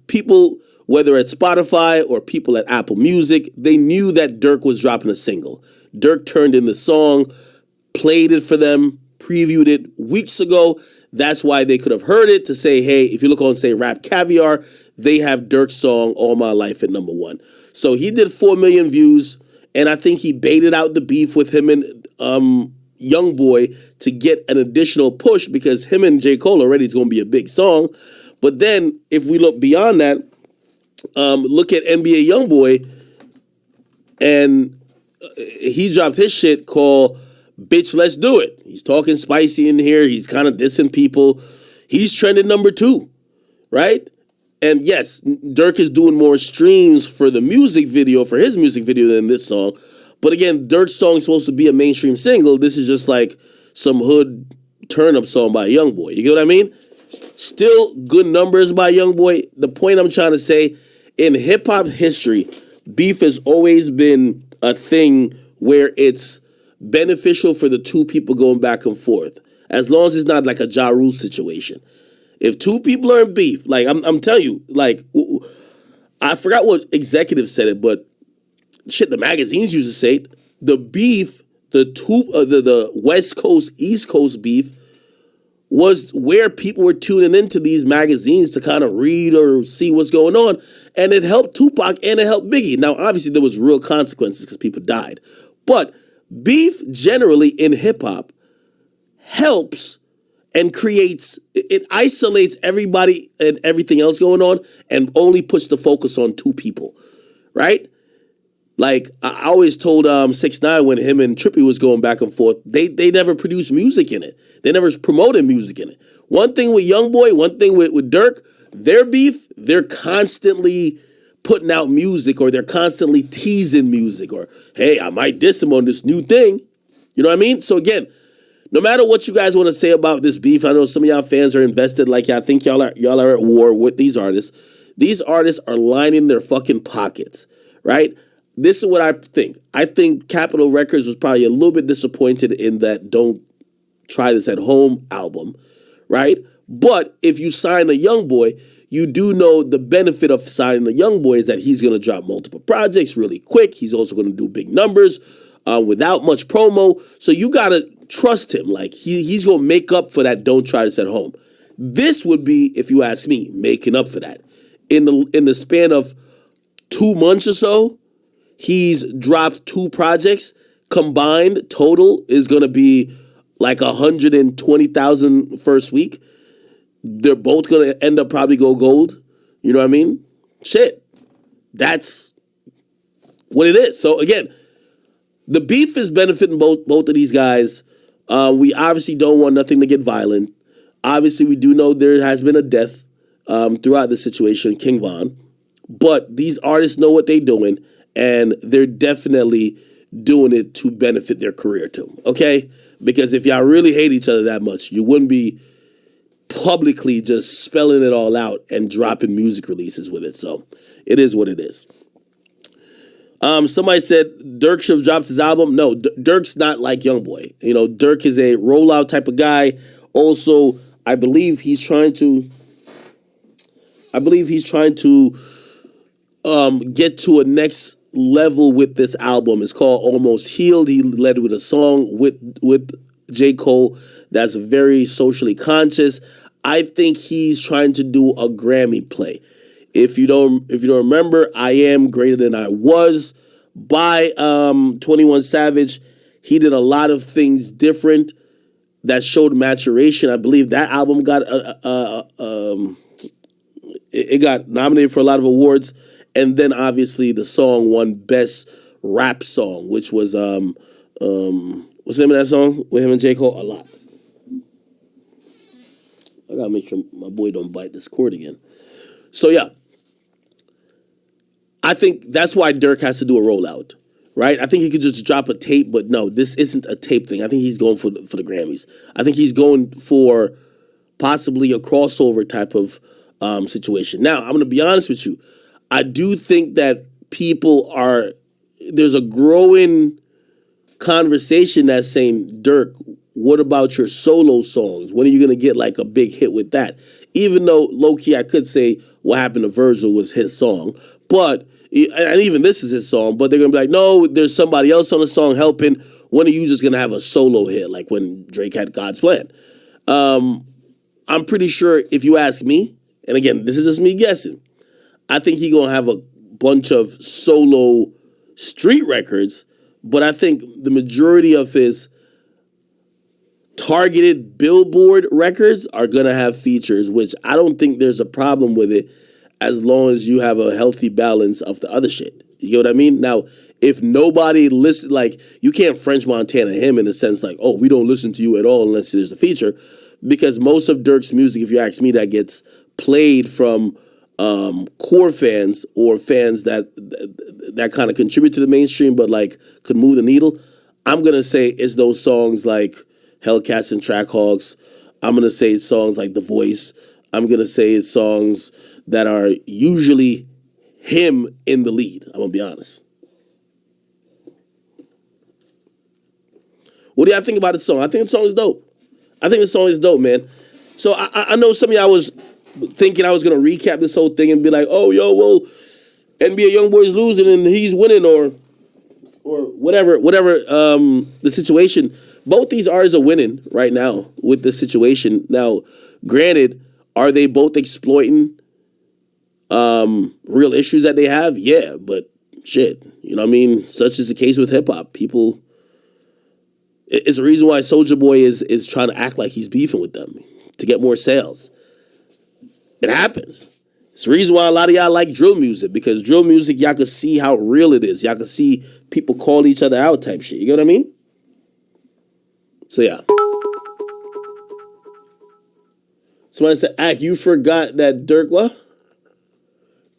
people, whether at Spotify or people at Apple Music, they knew that Dirk was dropping a single. Dirk turned in the song, played it for them, previewed it weeks ago. That's why they could have heard it to say, hey, if you look on, say, Rap Caviar, they have Dirk's song All My Life at #1. So he did 4 million views, and I think he baited out the beef with him and Youngboy to get an additional push, because him and J. Cole already is going to be a big song. But then if we look beyond that, look at NBA Youngboy. And he dropped his shit called Bitch Let's Do It. He's talking spicy in here. He's kind of dissing people. He's trending number 2, right? And yes, Dirk is doing more streams for the music video, for his music video, than this song. But again, Dirk's song is supposed to be a mainstream single. This is just like some hood turn-up song by Youngboy. You get what I mean? Still good numbers by Youngboy. The point I'm trying to say, in hip-hop history, beef has always been a thing where it's beneficial for the two people going back and forth, as long as it's not like a Ja Rule situation. If two people are in beef, like I'm telling you, like I forgot what executive said it, but shit, the magazines used to say it. The beef, the West Coast East Coast beef was where people were tuning into these magazines to kind of read or see what's going on, and it helped Tupac and it helped Biggie. Now, obviously, there was real consequences because people died, but beef generally in hip hop helps and creates, it isolates everybody and everything else going on and only puts the focus on two people, right? Like I always told 6ix9ine when him and Trippie was going back and forth, they never produced music in it. They never promoted music in it. One thing with Youngboy, one thing with Dirk, their beef, they're constantly putting out music, or they're constantly teasing music, or hey, I might diss him on this new thing. You know what I mean? So again, no matter what you guys want to say about this beef, I know some of y'all fans are invested. Like I think y'all are at war with these artists. These artists are lining their fucking pockets, right? This is what I think. I think Capitol Records was probably a little bit disappointed in that Don't Try This at Home album, right? But if you sign a Youngboy, you do know the benefit of signing a Youngboy is that he's going to drop multiple projects really quick. He's also going to do big numbers without much promo. So you got to trust him. Like he's going to make up for that Don't Try This at Home. This would be, if you ask me, making up for that. In the span of 2 months or so, he's dropped 2 projects. Combined total is going to be like 120,000 first week. They're both going to end up probably go gold. You know what I mean? Shit. That's what it is. So again, the beef is benefiting both of these guys. We obviously don't want nothing to get violent. Obviously, we do know there has been a death throughout the situation, King Von. But these artists know what they're doing, and they're definitely doing it to benefit their career too, okay? Because if y'all really hate each other that much, you wouldn't be publicly just spelling it all out and dropping music releases with it. So it is what it is. Somebody said Dirk should have dropped his album. No, Dirk's not like Youngboy. You know, Dirk is a rollout type of guy. Also, I believe he's trying to get to a next level with this album. It's called Almost Healed. He led with a song with J. Cole that's very socially conscious. I think he's trying to do a Grammy play. If you don't remember, I Am Greater Than I Was by 21 Savage. He did a lot of things different that showed maturation. I believe that album got it got nominated for a lot of awards, and then obviously the song won Best Rap Song, which was what's the name of that song with him and J. Cole? A Lot. I gotta make sure my boy don't bite this cord again. So yeah, I think that's why Dirk has to do a rollout, right? I think he could just drop a tape, but no, this isn't a tape thing. I think he's going for the Grammys. I think he's going for possibly a crossover type of situation. Now, I'm going to be honest with you. I do think that there's a growing conversation that's saying, Dirk, what about your solo songs? When are you going to get like a big hit with that? Even though low-key I could say What Happened to Virgil was his song, and even this is his song, but they're going to be like, no, there's somebody else on the song helping. When are you just going to have a solo hit like when Drake had God's Plan? I'm pretty sure if you ask me, and again, this is just me guessing, I think he's going to have a bunch of solo street records, but I think the majority of his targeted Billboard records are going to have features, which I don't think there's a problem with it as long as you have a healthy balance of the other shit. You know what I mean? Now, if nobody listen, like you can't French Montana him in the sense like, oh, we don't listen to you at all unless there's a feature, because most of Dirk's music, if you ask me, that gets played from core fans or fans that kind of contribute to the mainstream but like could move the needle. I'm gonna say it's those songs like Hellcats and Trackhawks. I'm gonna say it's songs like The Voice. I'm gonna say it's songs that are usually him in the lead. I'm gonna be honest. What do y'all think about the song? I think the song is dope. I think the song is dope, man. So I know some of y'all was thinking I was gonna recap this whole thing and be like, oh, yo, well, NBA Youngboy's losing and he's winning, or whatever the situation. Both these artists are winning right now with the situation. Now, granted, are they both exploiting real issues that they have? Yeah, but shit, you know what I mean? Such is the case with hip hop. People, it's a reason why Soulja Boy is trying to act like he's beefing with them to get more sales. It happens. It's the reason why a lot of y'all like drill music, because drill music, y'all can see how real it is. Y'all can see people call each other out type shit. You get what I mean? So yeah. Somebody said, Ak, you forgot that Dirk, what?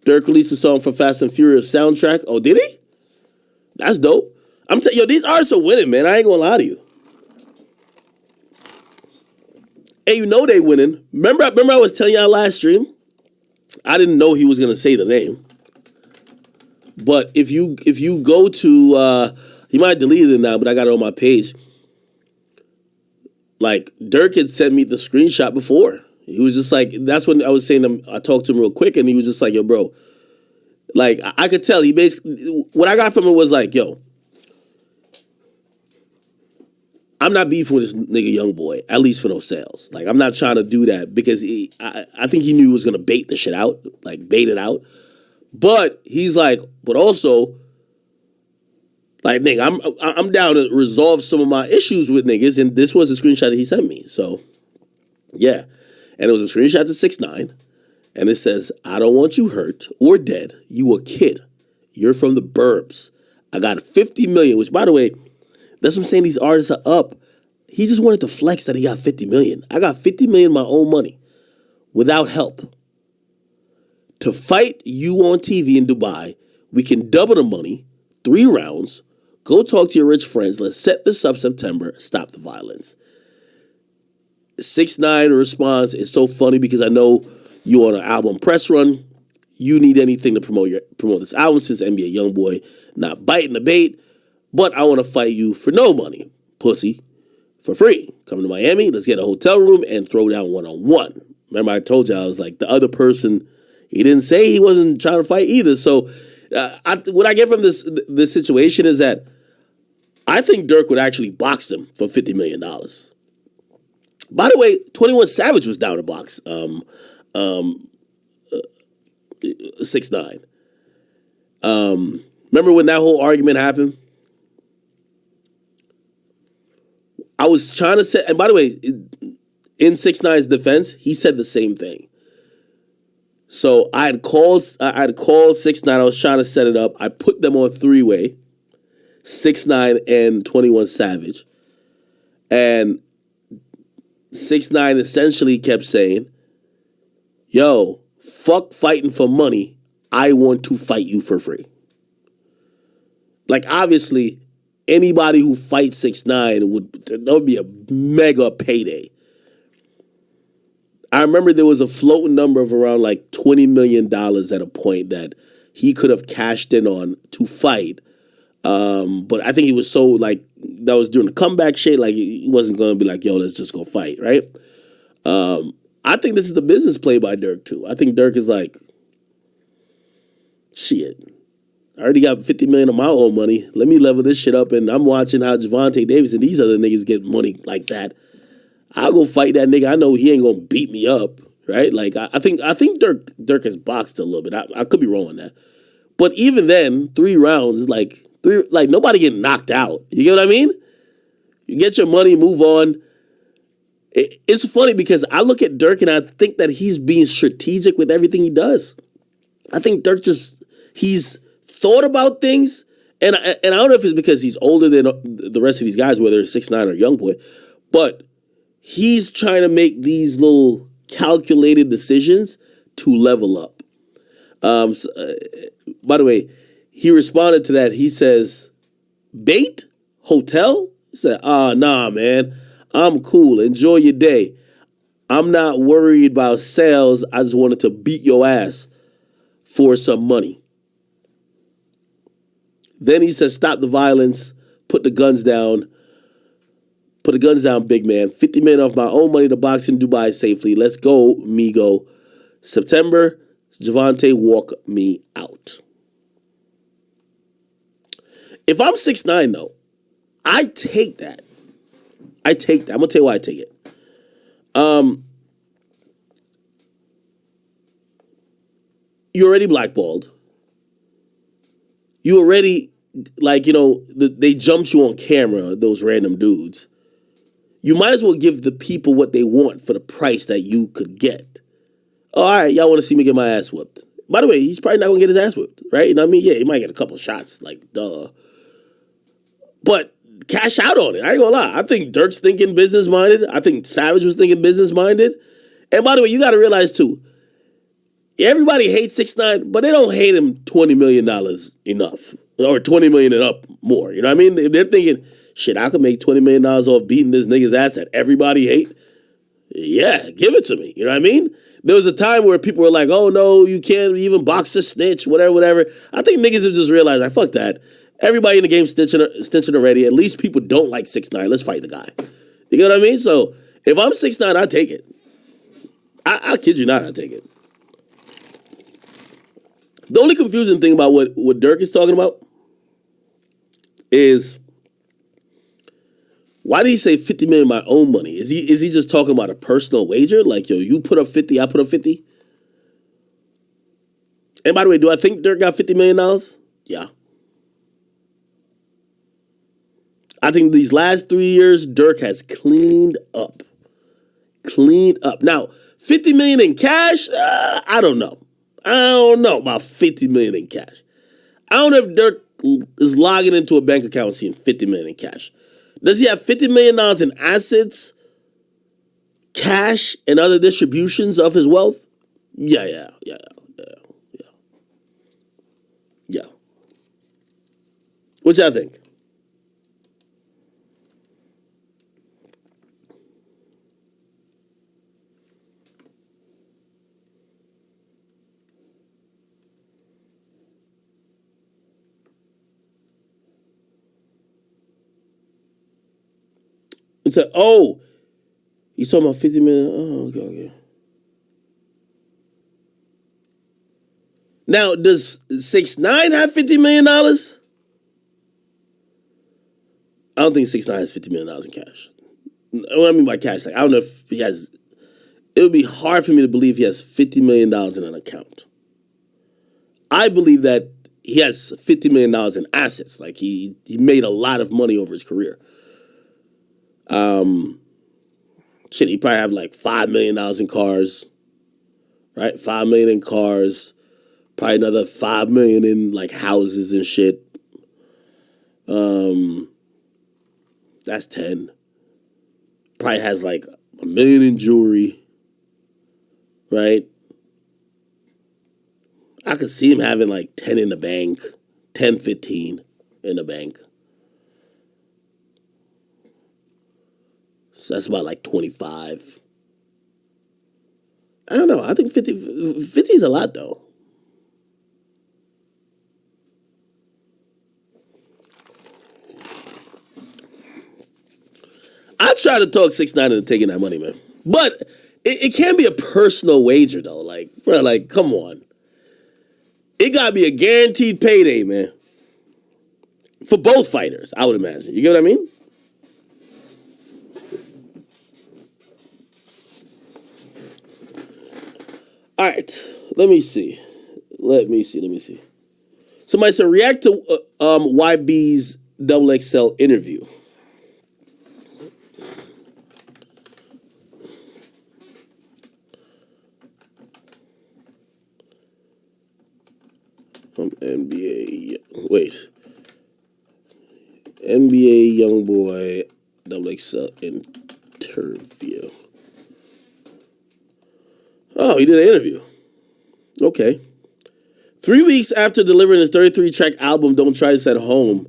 Dirk released a song for Fast and Furious soundtrack. Oh, did he? That's dope. I'm telling you, these artists are winning, man. I ain't gonna lie to you. And you know they winning. Remember I was telling y'all last stream? I didn't know he was gonna say the name. But if you go to he might have deleted it now, but I got it on my page. Like, Dirk had sent me the screenshot before. He was just like, that's when I was saying I talked to him real quick, and he was just like, yo, bro. Like, I could tell he basically, what I got from him was like, yo, I'm not beefing with this nigga Youngboy, at least for no sales. Like, I'm not trying to do that because I think he knew he was going to bait the shit out, like bait it out. But he's like, but also, like, nigga, I'm down to resolve some of my issues with niggas, and this was a screenshot that he sent me. So, yeah. And it was a screenshot to 6ix9ine, and it says, I don't want you hurt or dead. You a kid. You're from the burbs. I got 50 million, which, by the way, that's what I'm saying. These artists are up. He just wanted to flex that he got 50 million. I got 50 million my own money without help. To fight you on TV in Dubai, we can double the money, 3 rounds. Go talk to your rich friends. Let's set this up September. Stop the violence. 6ix9ine responds, it's so funny because I know you on an album press run. You need anything to promote this album since NBA Youngboy not biting the bait. But I want to fight you for no money, pussy, for free. Come to Miami, let's get a hotel room and throw down one-on-one. Remember I told you I was like, the other person, he didn't say he wasn't trying to fight either. So what I get from this situation is that I think Dirk would actually box them for $50 million. By the way, 21 Savage was down to box 6ix9ine. Remember when that whole argument happened? I was trying to say, and by the way, in 6ix9ine's defense, he said the same thing. So I had called 6ix9ine. I was trying to set it up. I put them on 3-way, 6ix9ine and 21 Savage, and 6ix9ine essentially kept saying, yo, fuck fighting for money. I want to fight you for free. Like, obviously, anybody who fights 6ix9ine that would be a mega payday. I remember there was a floating number of around like $20 million at a point that he could have cashed in on to fight. But I think he was so like, that was during the comeback shit. Like, he wasn't going to be like, yo, let's just go fight, right? I think this is the business play by Dirk too. I think Dirk is like, shit, I already got 50 million of my own money. Let me level this shit up, and I'm watching how Javante Davis and these other niggas get money like that. I'll go fight that nigga. I know he ain't gonna beat me up, right? Like, I think Dirk has boxed a little bit. I could be wrong on that, but even then, 3 rounds, like nobody getting knocked out. You get what I mean? You get your money, move on. It's funny because I look at Dirk and I think that he's being strategic with everything he does. I think Dirk he's thought about things And I don't know if it's because he's older than the rest of these guys, whether it's 6ix9ine or Youngboy, but he's trying to make these little calculated decisions to level up. By the way, he responded to that. He says, "Bait? Hotel?" He said, nah, man. I'm cool. Enjoy your day. I'm not worried about sales. I just wanted to beat your ass for some money." Then he says, "Stop the violence. Put the guns down. Put the guns down, big man. 50 million off my own money to box in Dubai safely. Let's go, Migo. September, Javante, walk me out." If I'm 6ix9ine, though, I take that. I'm gonna tell you why I take it. You already blackballed. You already, they jumped you on camera, those random dudes. You might as well give the people what they want for the price that you could get. Oh, all right, y'all want to see me get my ass whipped. By the way, he's probably not going to get his ass whipped, right? You know what I mean? Yeah, he might get a couple shots, duh. But cash out on it. I ain't going to lie. I think Dirk's thinking business-minded. I think Savage was thinking business-minded. And by the way, you got to realize, too, everybody hates 6ix9ine, but they don't hate him $20 million enough. Or $20 million and up more. You know what I mean? They're thinking, shit, I could make $20 million off beating this nigga's ass that everybody hate. Yeah, give it to me. You know what I mean? There was a time where people were like, oh no, you can't even box a snitch, whatever. I think niggas have just realized, like, fuck that. Everybody in the game snitching already. At least people don't like 6ix9ine. Let's fight the guy. You know what I mean? So if I'm 6ix9ine, I take it. I kid you not, I take it. The only confusing thing about what Dirk is talking about is, why did he say 50 million my own money? Is he just talking about a personal wager? Like, yo, you put up 50, I put up 50? And by the way, do I think Dirk got $50 million? Yeah. I think these last 3 years, Dirk has cleaned up. Now, 50 million in cash? I don't know. I don't know about 50 million in cash. I don't know if Dirk is logging into a bank account and seeing 50 million in cash. Does he have $50 million in assets, cash, and other distributions of his wealth? Yeah. What y'all think? It's like, oh, he's talking about 50 million. Oh, okay. Now, does 6ix9ine have $50 million? I don't think 6ix9ine has $50 million in cash. What I mean by cash, like, I don't know if he has. It would be hard for me to believe he has $50 million in an account. I believe that he has $50 million in assets. Like, he made a lot of money over his career. Shit, he probably have like $5 million in cars, right? $5 million in cars, probably another $5 million in like houses and shit. That's 10. Probably has like $1 million in jewelry, right? I could see him having like 10 in the bank, 10, 15 in the bank. So that's about like 25. I don't know. I think 50 is a lot, though. I try to talk 6ix9ine into taking that money, man. But it can't be a personal wager, though. Like, bro, like, come on. It got to be a guaranteed payday, man. For both fighters, I would imagine. You get what I mean? All right, let me see. Somebody said, react to YB's XXL interview. NBA. Wait. NBA Youngboy XXL interview. Oh, he did an interview. Okay. 3 weeks after delivering his 33-track album, Don't Try This at Home,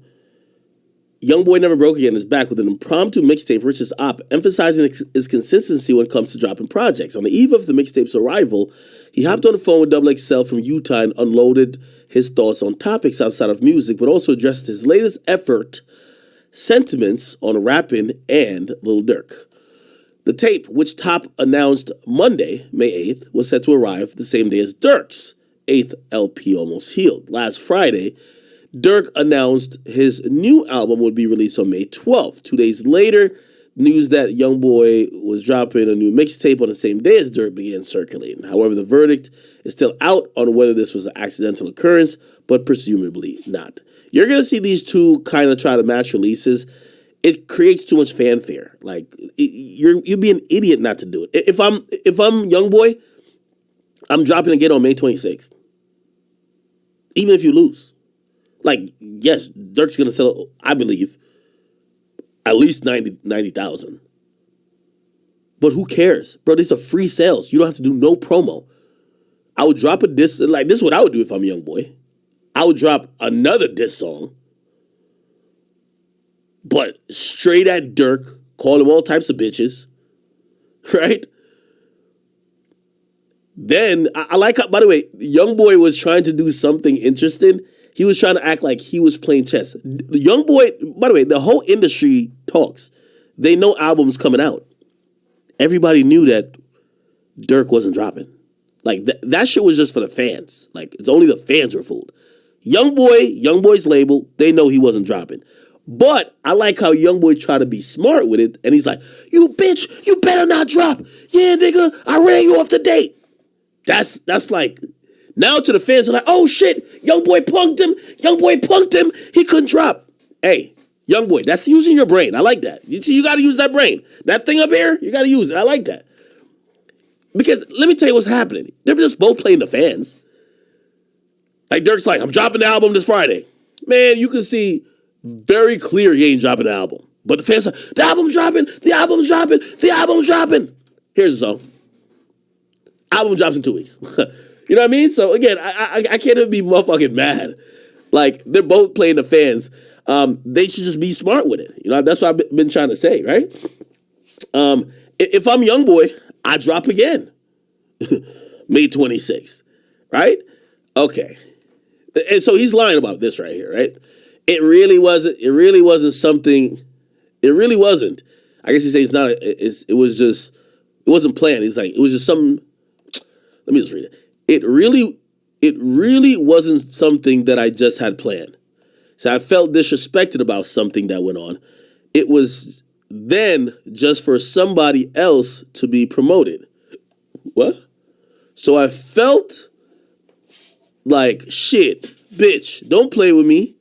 Youngboy Never Broke Again is back with an impromptu mixtape, Rich's Op, emphasizing his consistency when it comes to dropping projects. On the eve of the mixtape's arrival, he hopped on the phone with XXL from Utah and unloaded his thoughts on topics outside of music, but also addressed his latest effort, sentiments on rapping and Lil Durk. The tape, which Top announced Monday, May 8th, was set to arrive the same day as Durk's 8th LP, Almost Healed. Last Friday, Durk announced his new album would be released on May 12th. 2 days later, news that Youngboy was dropping a new mixtape on the same day as Durk began circulating. However, the verdict is still out on whether this was an accidental occurrence, but presumably not. You're going to see these two kind of try to match releases. It creates too much fanfare. Like, you'd be an idiot not to do it. If I'm Youngboy, I'm dropping again on May 26th. Even if you lose. Like, yes, Durk's going to sell, I believe, at least 90,000. But who cares? Bro, these are free sales. You don't have to do no promo. I would drop a diss, like, this is what I would do if I'm Youngboy. I would drop another diss song, but straight at Durk, call him all types of bitches, right? Then, I like how, by the way, Youngboy was trying to do something interesting. He was trying to act like he was playing chess. The Youngboy, by the way, the whole industry talks. They know albums coming out. Everybody knew that Durk wasn't dropping. Like, that shit was just for the fans. Like, it's only the fans were fooled. Youngboy's label, they know he wasn't dropping. But I like how Youngboy tried to be smart with it, and he's like, "You bitch, you better not drop. Yeah, nigga, I ran you off the date." That's like, now to the fans are like, "Oh shit, Youngboy punked him. He couldn't drop." Hey, Youngboy, that's using your brain. I like that. You see, you got to use that brain. That thing up here, you got to use it. I like that. Because let me tell you what's happening. They're just both playing the fans. Like, Durk's like, "I'm dropping the album this Friday." Man, you can see very clear he ain't dropping the album. But the fans are, "The album's dropping. Here's the song. Album drops in 2 weeks." You know what I mean? So again, I can't even be motherfucking mad. Like, they're both playing the fans. They should just be smart with it. You know, that's what I've been trying to say, right? If I'm Youngboy, I drop again. May 26th, right? Okay. And so he's lying about this right here, right? It really wasn't something. It really wasn't. I guess he says it's not. It wasn't planned. He's like, it was just something. Let me just read it. It really wasn't something that I just had planned. So I felt disrespected about something that went on. It was then just for somebody else to be promoted. What? So I felt like, shit, bitch, don't play with me.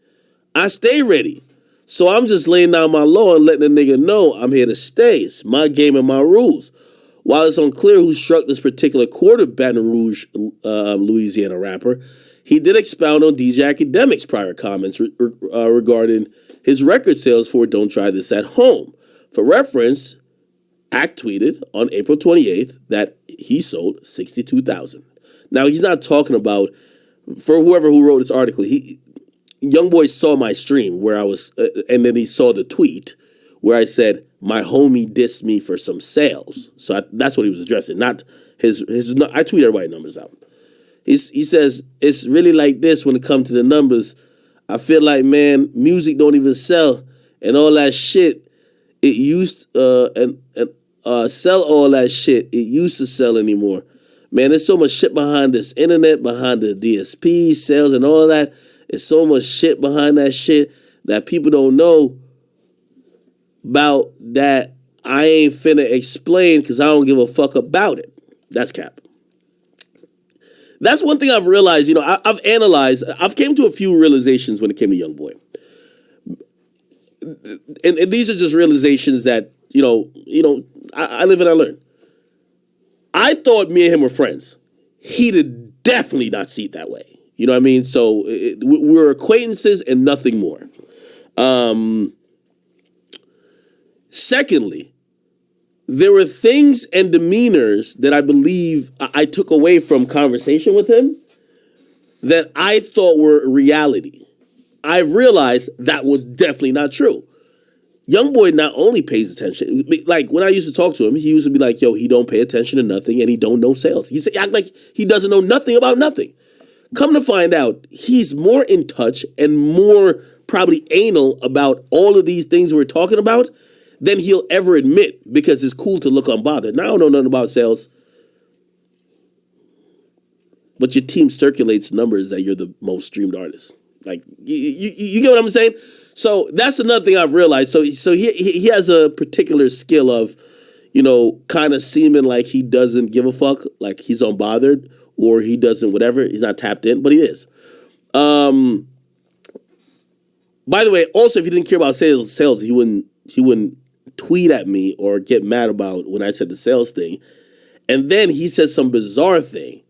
I stay ready. So I'm just laying down my law and letting the nigga know I'm here to stay. It's my game and my rules. While it's unclear who struck this particular chord of Baton Rouge, Louisiana rapper, he did expound on DJ Akademiks' prior comments regarding his record sales for Don't Try This at Home. For reference, Ak tweeted on April 28th that he sold 62,000. Now, he's not talking about, for whoever who wrote this article, Youngboy saw my stream where I was, and then he saw the tweet where I said, "My homie dissed me for some sales." So that's what he was addressing, not his. I tweet everybody numbers out. He says, "It's really like this when it comes to the numbers. I feel like, man, music don't even sell and all that shit. It used sell all that shit. It used to sell anymore. Man, there's so much shit behind this internet, behind the DSP sales and all of that. It's so much shit behind that shit that people don't know about that I ain't finna explain because I don't give a fuck about it." That's cap. That's one thing I've realized. You know, I've analyzed. I've came to a few realizations when it came to Youngboy, and these are just realizations that you know. I live and I learn. I thought me and him were friends. He did definitely not see it that way. You know what I mean? So we're acquaintances and nothing more. Secondly, there were things and demeanors that I believe I took away from conversation with him that I thought were reality. I've realized that was definitely not true. Youngboy not only pays attention, like when I used to talk to him, he used to be like, yo, he don't pay attention to nothing and he don't know sales. He act like he doesn't know nothing about nothing. Come to find out, he's more in touch and more probably anal about all of these things we're talking about than he'll ever admit, because it's cool to look unbothered. Now I don't know nothing about sales, but your team circulates numbers that you're the most streamed artist. Like, you get what I'm saying? So that's another thing I've realized. So he has a particular skill of, kind of seeming like he doesn't give a fuck, like he's unbothered or he doesn't whatever. He's not tapped in, but he is. By the way, also, if he didn't care about sales, he wouldn't tweet at me or get mad about when I said the sales thing. And then he says some bizarre thing.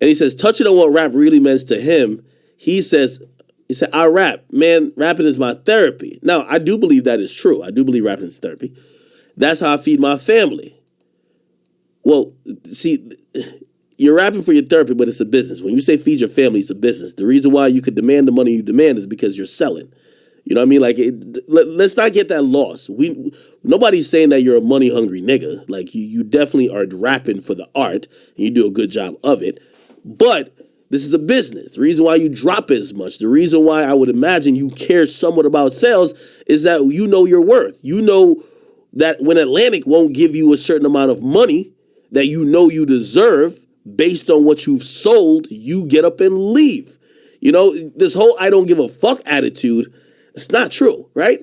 And he says, touching on what rap really means to him, he said, I rap. Man, rapping is my therapy. Now, I do believe that is true. I do believe rapping is therapy. That's how I feed my family. Well, see, you're rapping for your therapy, but it's a business. When you say feed your family, it's a business. The reason why you could demand the money you demand is because you're selling. You know what I mean? Like, let's not get that lost. Nobody's saying that you're a money-hungry nigga. Like, you definitely are rapping for the art, and you do a good job of it. But this is a business. The reason why you drop as much, the reason why I would imagine you care somewhat about sales is that you know your worth. You know that when Atlantic won't give you a certain amount of money that you know you deserve based on what you've sold, you get up and leave. This whole I don't give a fuck attitude, it's not true, right?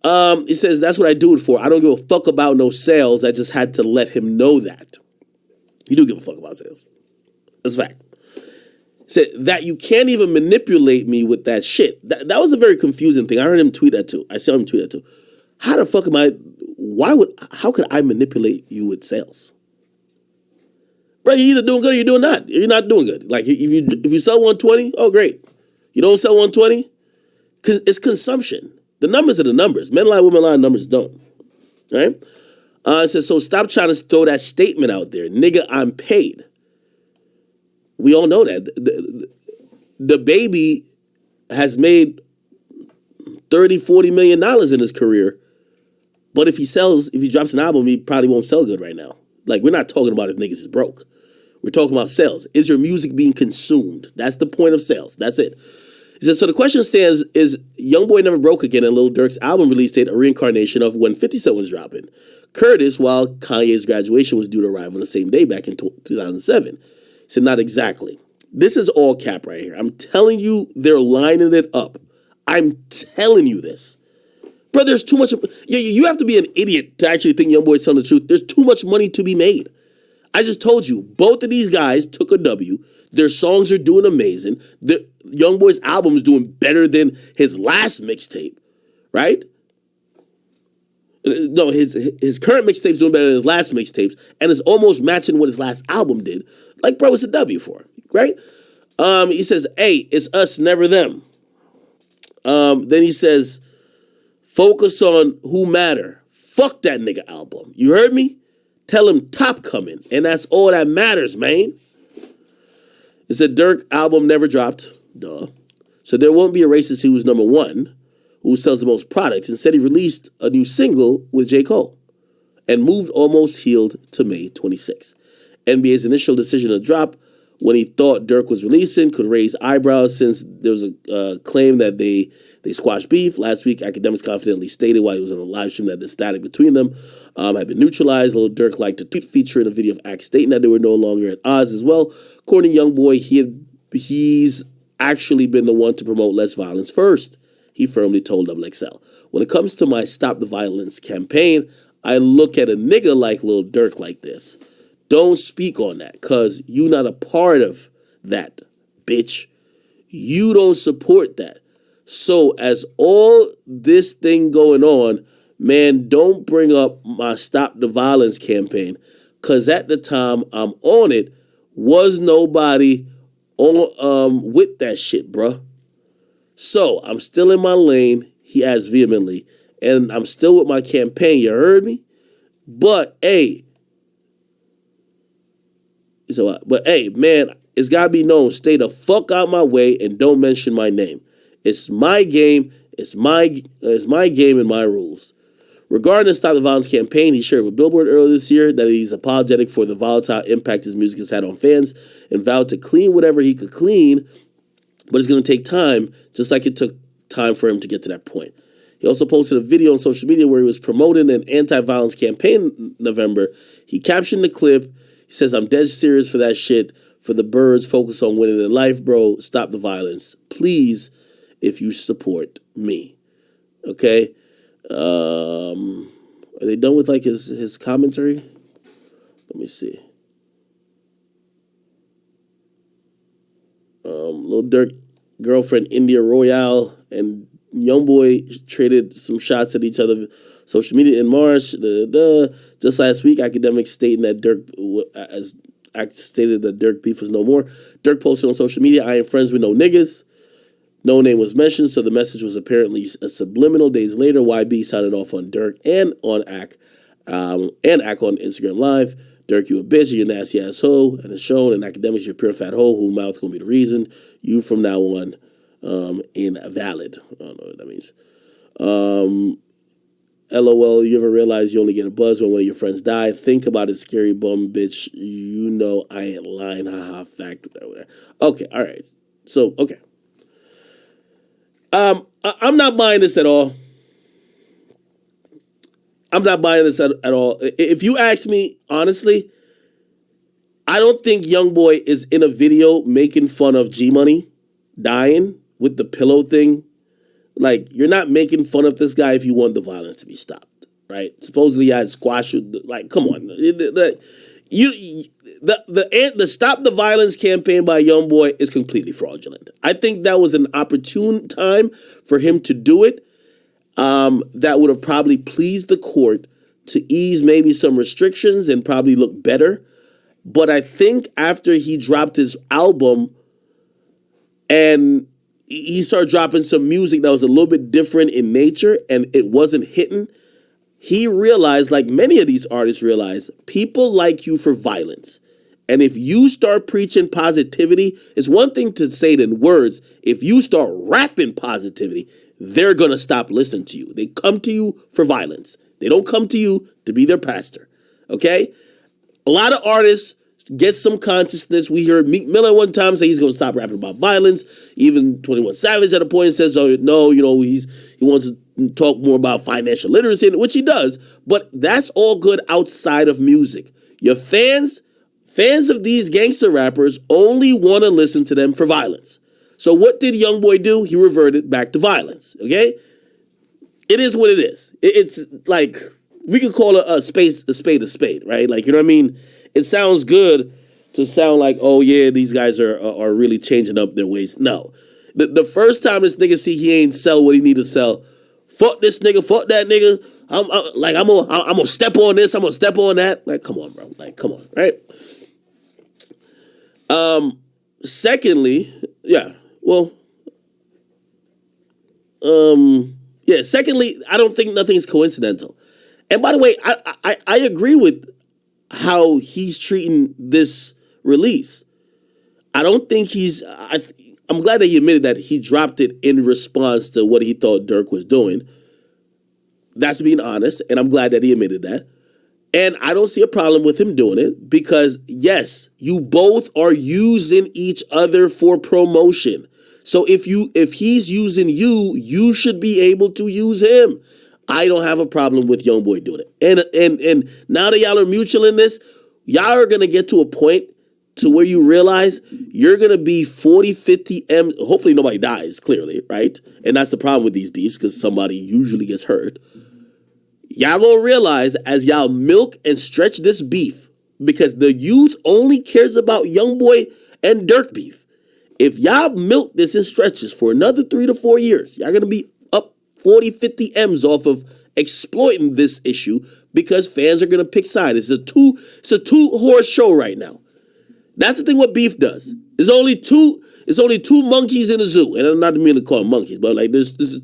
He says, that's what I do it for. I don't give a fuck about no sales. I just had to let him know that. You do give a fuck about sales. That's a fact. Said that you can't even manipulate me with that shit. That was a very confusing thing. I heard him tweet that too. I saw him tweet that too. How the fuck am I? How could I manipulate you with sales? Bro, you're either doing good or you're doing not. You're not doing good. Like if you sell 120, oh great. You don't sell 120, it's consumption. The numbers are the numbers. Men lie, women lie, numbers don't. All right? It says, so stop trying to throw that statement out there. Nigga, I'm paid. We all know that. The baby has made $30-40 million in his career. But if he drops an album, he probably won't sell good right now. Like, we're not talking about if niggas is broke. We're talking about sales. Is your music being consumed? That's the point of sales. That's it. He says, so the question stands, is Youngboy Never Broke Again and Lil Durk's album release date a reincarnation of when 50 Cent was dropping? Curtis, while Kanye's graduation was due to arrive on the same day back in 2007. He said, not exactly. This is all cap right here. I'm telling you, they're lining it up. I'm telling you this. Bro, there's too much. You have to be an idiot to actually think Youngboy's telling the truth. There's too much money to be made. I just told you, both of these guys took a W. Their songs are doing amazing. Youngboy's album is doing better than his last mixtape, right? No, his current mixtape's doing better than his last mixtapes, and it's almost matching what his last album did. Like, bro, it's a W for him, right? He says, hey, it's us, never them. Then he says, focus on who matter. Fuck that nigga album. You heard me? Tell him top coming, and that's all that matters, man. It said Durk album never dropped. Duh. So there won't be a race to see who's number one, who sells the most products. Instead, he released a new single with J. Cole and moved Almost Healed to May 26. NBA's initial decision to drop when he thought Durk was releasing could raise eyebrows since there was a claim that they squashed beef. Last week, Akademiks confidently stated while he was on a live stream that the static between them had been neutralized. Lil Durk liked a tweet featuring a video of Ak stating that they were no longer at odds as well. According to Youngboy, he's actually been the one to promote less violence first. He firmly told XXL. When it comes to my Stop the Violence campaign, I look at a nigga like Lil Durk like this. Don't speak on that, because you not a part of that, bitch. You don't support that. So as all this thing going on, man, don't bring up my Stop the Violence campaign, because at the time I'm on it, was nobody on with that shit, bruh. So I'm still in my lane, he adds vehemently, and I'm still with my campaign. You heard me? But hey, man, it's gotta be known. Stay the fuck out my way and don't mention my name. It's my game. It's my game and my rules. Regarding the Stop the Violence campaign, he shared with Billboard earlier this year that he's apologetic for the volatile impact his music has had on fans and vowed to clean whatever he could clean, but it's going to take time, just like it took time for him to get to that point. He also posted a video on social media where he was promoting an anti-violence campaign in November. He captioned the clip. He says, "I'm dead serious for that shit. For the birds, focus on winning in life, bro. Stop the violence. Please, if you support me." Okay? Are they done with like his commentary? Let me see. Lil Durk girlfriend India Royale and Youngboy traded some shots at each other social media in March. Just last week, Akademiks stated that Durk beef was no more. Durk posted on social media, "I ain't friends with no niggas." No name was mentioned, so the message was apparently a subliminal. Days later, YB sounded off on Durk and on Ak on Instagram Live. "Durk, you a bitch, you a nasty asshole, and it's shown. And Akademiks, you a pure fat hoe who mouth gonna be the reason. You from now on, invalid." I don't know what that means. LOL, you ever realize you only get a buzz when one of your friends die? Think about it, scary bum bitch. You know I ain't lying, haha, fact. Okay, all right. So, okay. I'm not buying this at all. I'm not buying this at all. If you ask me, honestly, I don't think Youngboy is in a video making fun of G-Money dying with the pillow thing. Like, you're not making fun of this guy if you want the violence to be stopped, right? Supposedly he had squash. Like, come on. The Stop the Violence campaign by Youngboy is completely fraudulent. I think that was an opportune time for him to do it. That would have probably pleased the court to ease maybe some restrictions and probably look better. But I think after he dropped his album and he started dropping some music that was a little bit different in nature and it wasn't hitting, he realized, like many of these artists realize, people like you for violence. And if you start preaching positivity, it's one thing to say it in words. If you start rapping positivity, they're going to stop listening to you. They come to you for violence. They don't come to you to be their pastor. Okay? A lot of artists get some consciousness. We heard Meek Miller one time say he's going to stop rapping about violence. Even 21 Savage at a point says, "Oh no, he wants to talk more about financial literacy," which he does. But that's all good outside of music. Your fans of these gangster rappers only want to listen to them for violence. So what did Youngboy do? He reverted back to violence. Okay, it is what it is. It's like we can call a spade a spade, right? Like, you know what I mean? It sounds good to sound like, oh yeah, these guys are really changing up their ways. No, the first time this nigga see he ain't sell what he need to sell, fuck this nigga, fuck that nigga. I'm gonna step on this, I'm gonna step on that. Like, come on, bro. Like, come on, right? Secondly, secondly, I don't think nothing's coincidental. And by the way, I agree with how he's treating this release. I don't think I'm glad that he admitted that he dropped it in response to what he thought Durk was doing. That's being honest, and I'm glad that he admitted that. And I don't see a problem with him doing it because, yes, you both are using each other for promotion. So if he's using you, you should be able to use him. I don't have a problem with Youngboy doing it. And now that y'all are mutual in this, y'all are going to get to a point to where you realize you're going to be 40, 50 M. Hopefully nobody dies, clearly, right? And that's the problem with these beefs because somebody usually gets hurt. Y'all going to realize as y'all milk and stretch this beef, because the youth only cares about Youngboy and Durk beef. If y'all milk this in stretches for another 3 to 4 years, y'all going to be up 40, 50 M's off of exploiting this issue because fans are going to pick sides. It's a two-horse show right now. That's the thing what beef does. There's only two monkeys in the zoo. And I'm not meaning to call them monkeys, but like there's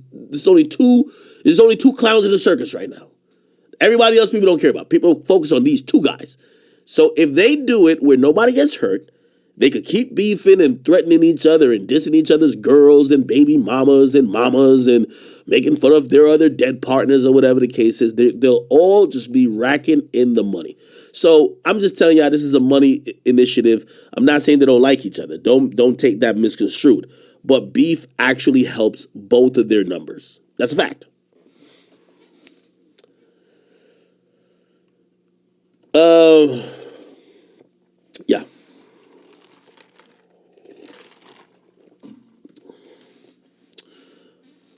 only two There's only 2 clowns in the circus right now. Everybody else people don't care about. People focus on these 2 guys. So if they do it where nobody gets hurt, they could keep beefing and threatening each other and dissing each other's girls and baby mamas and making fun of their other dead partners or whatever the case is. They'll all just be racking in the money. So I'm just telling y'all, this is a money initiative. I'm not saying they don't like each other. Don't take that misconstrued. But beef actually helps both of their numbers. That's a fact. Yeah.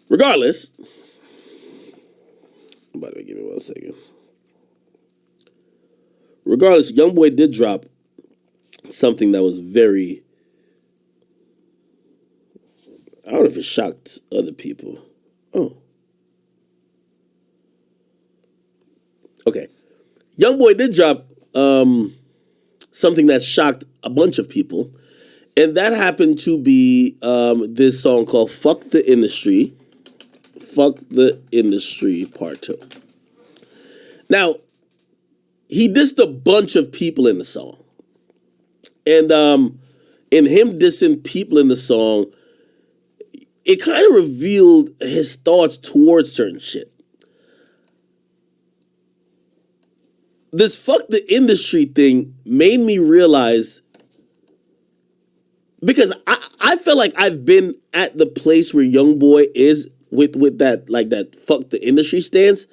Regardless, by the way, give me 1 second. Regardless, Youngboy did drop something that was very, I don't know if it shocked other people. Oh. Okay. Youngboy did drop something that shocked a bunch of people. And that happened to be this song called Fuck the Industry. Fuck the Industry Part 2. Now, he dissed a bunch of people in the song. And in him dissing people in the song, it kind of revealed his thoughts towards certain shit. This fuck the industry thing made me realize, because I feel like I've been at the place where Youngboy is with that, like that fuck the industry stance,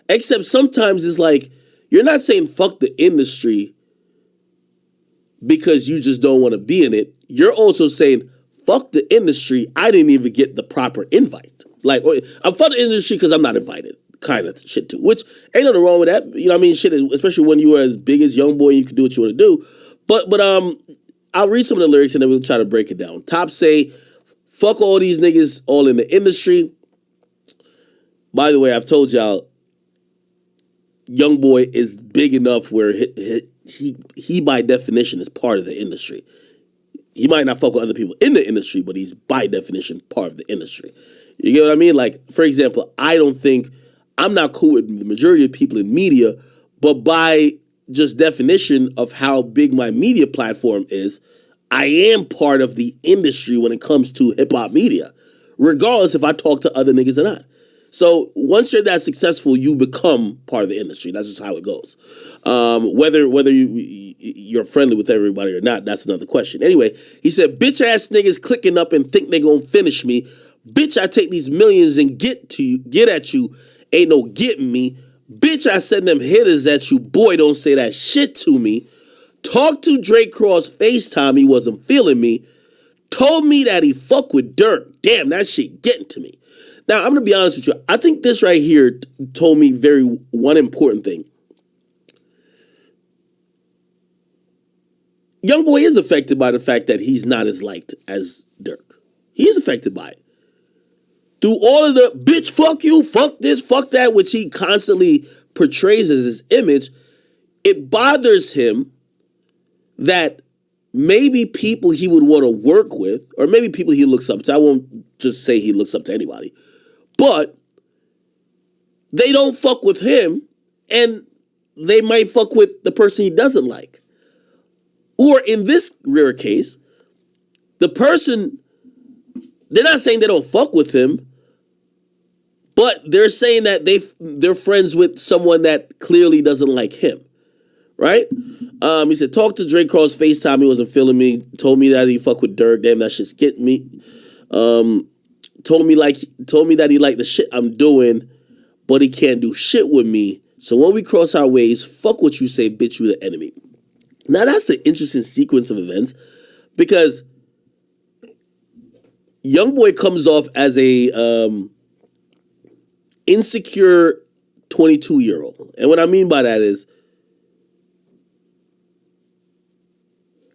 except sometimes it's like, you're not saying fuck the industry because you just don't want to be in it. You're also saying, fuck the industry, I didn't even get the proper invite. Like, I'm fuck the industry because I'm not invited, kind of shit too. Which, ain't nothing wrong with that. You know what I mean? Shit, especially when you are as big as Youngboy, you can do what you want to do. But I'll read some of the lyrics and then we'll try to break it down. Top say, fuck all these niggas all in the industry. By the way, I've told y'all, Youngboy is big enough where he by definition is part of the industry. He might not fuck with other people in the industry, but he's by definition part of the industry. You get what I mean? Like, for example, I'm not cool with the majority of people in media, but by just definition of how big my media platform is, I am part of the industry when it comes to hip hop media, regardless if I talk to other niggas or not. So once you're that successful, you become part of the industry. That's just how it goes. Whether you're friendly with everybody or not, that's another question. Anyway, he said, bitch ass niggas clicking up and think they gonna finish me. Bitch, I take these millions and get at you. Ain't no getting me. Bitch, I send them hitters at you. Boy, don't say that shit to me. Talk to Drake Cross FaceTime, he wasn't feeling me. Told me that he fuck with Dirk. Damn, that shit getting to me. Now, I'm going to be honest with you. I think this right here told me one important thing. Youngboy is affected by the fact that he's not as liked as Dirk. He is affected by it. Through all of the bitch, fuck you, fuck this, fuck that, which he constantly portrays as his image, it bothers him that maybe people he would want to work with, or maybe people he looks up to, I won't just say he looks up to anybody, but they don't fuck with him, and they might fuck with the person he doesn't like. Or in this rare case, the person, they're not saying they don't fuck with him, but they're saying that they're friends with someone that clearly doesn't like him, right? He said, talk to Drake Cross FaceTime, he wasn't feeling me. Told me that he fuck with Dirk, damn, that shit's getting me. Told me that he liked the shit I'm doing, but he can't do shit with me. So when we cross our ways, fuck what you say, bitch, you the enemy. Now that's an interesting sequence of events, because Youngboy comes off as a insecure 22-year-old. And what I mean by that is,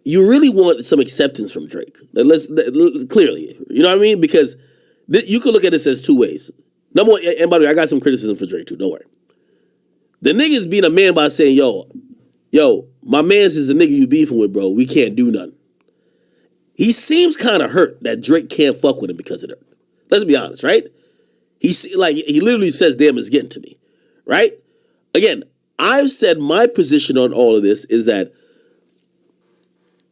you really want some acceptance from Drake. Clearly, you know what I mean? Because you could look at this as two ways. Number one, and by the way, I got some criticism for Drake too, don't worry. The nigga's being a man by saying, yo, my man's is the nigga you beefing with, bro. We can't do nothing. He seems kind of hurt that Drake can't fuck with him because of that. Let's be honest, right? He literally says, damn, it's getting to me, right? Again, I've said my position on all of this is that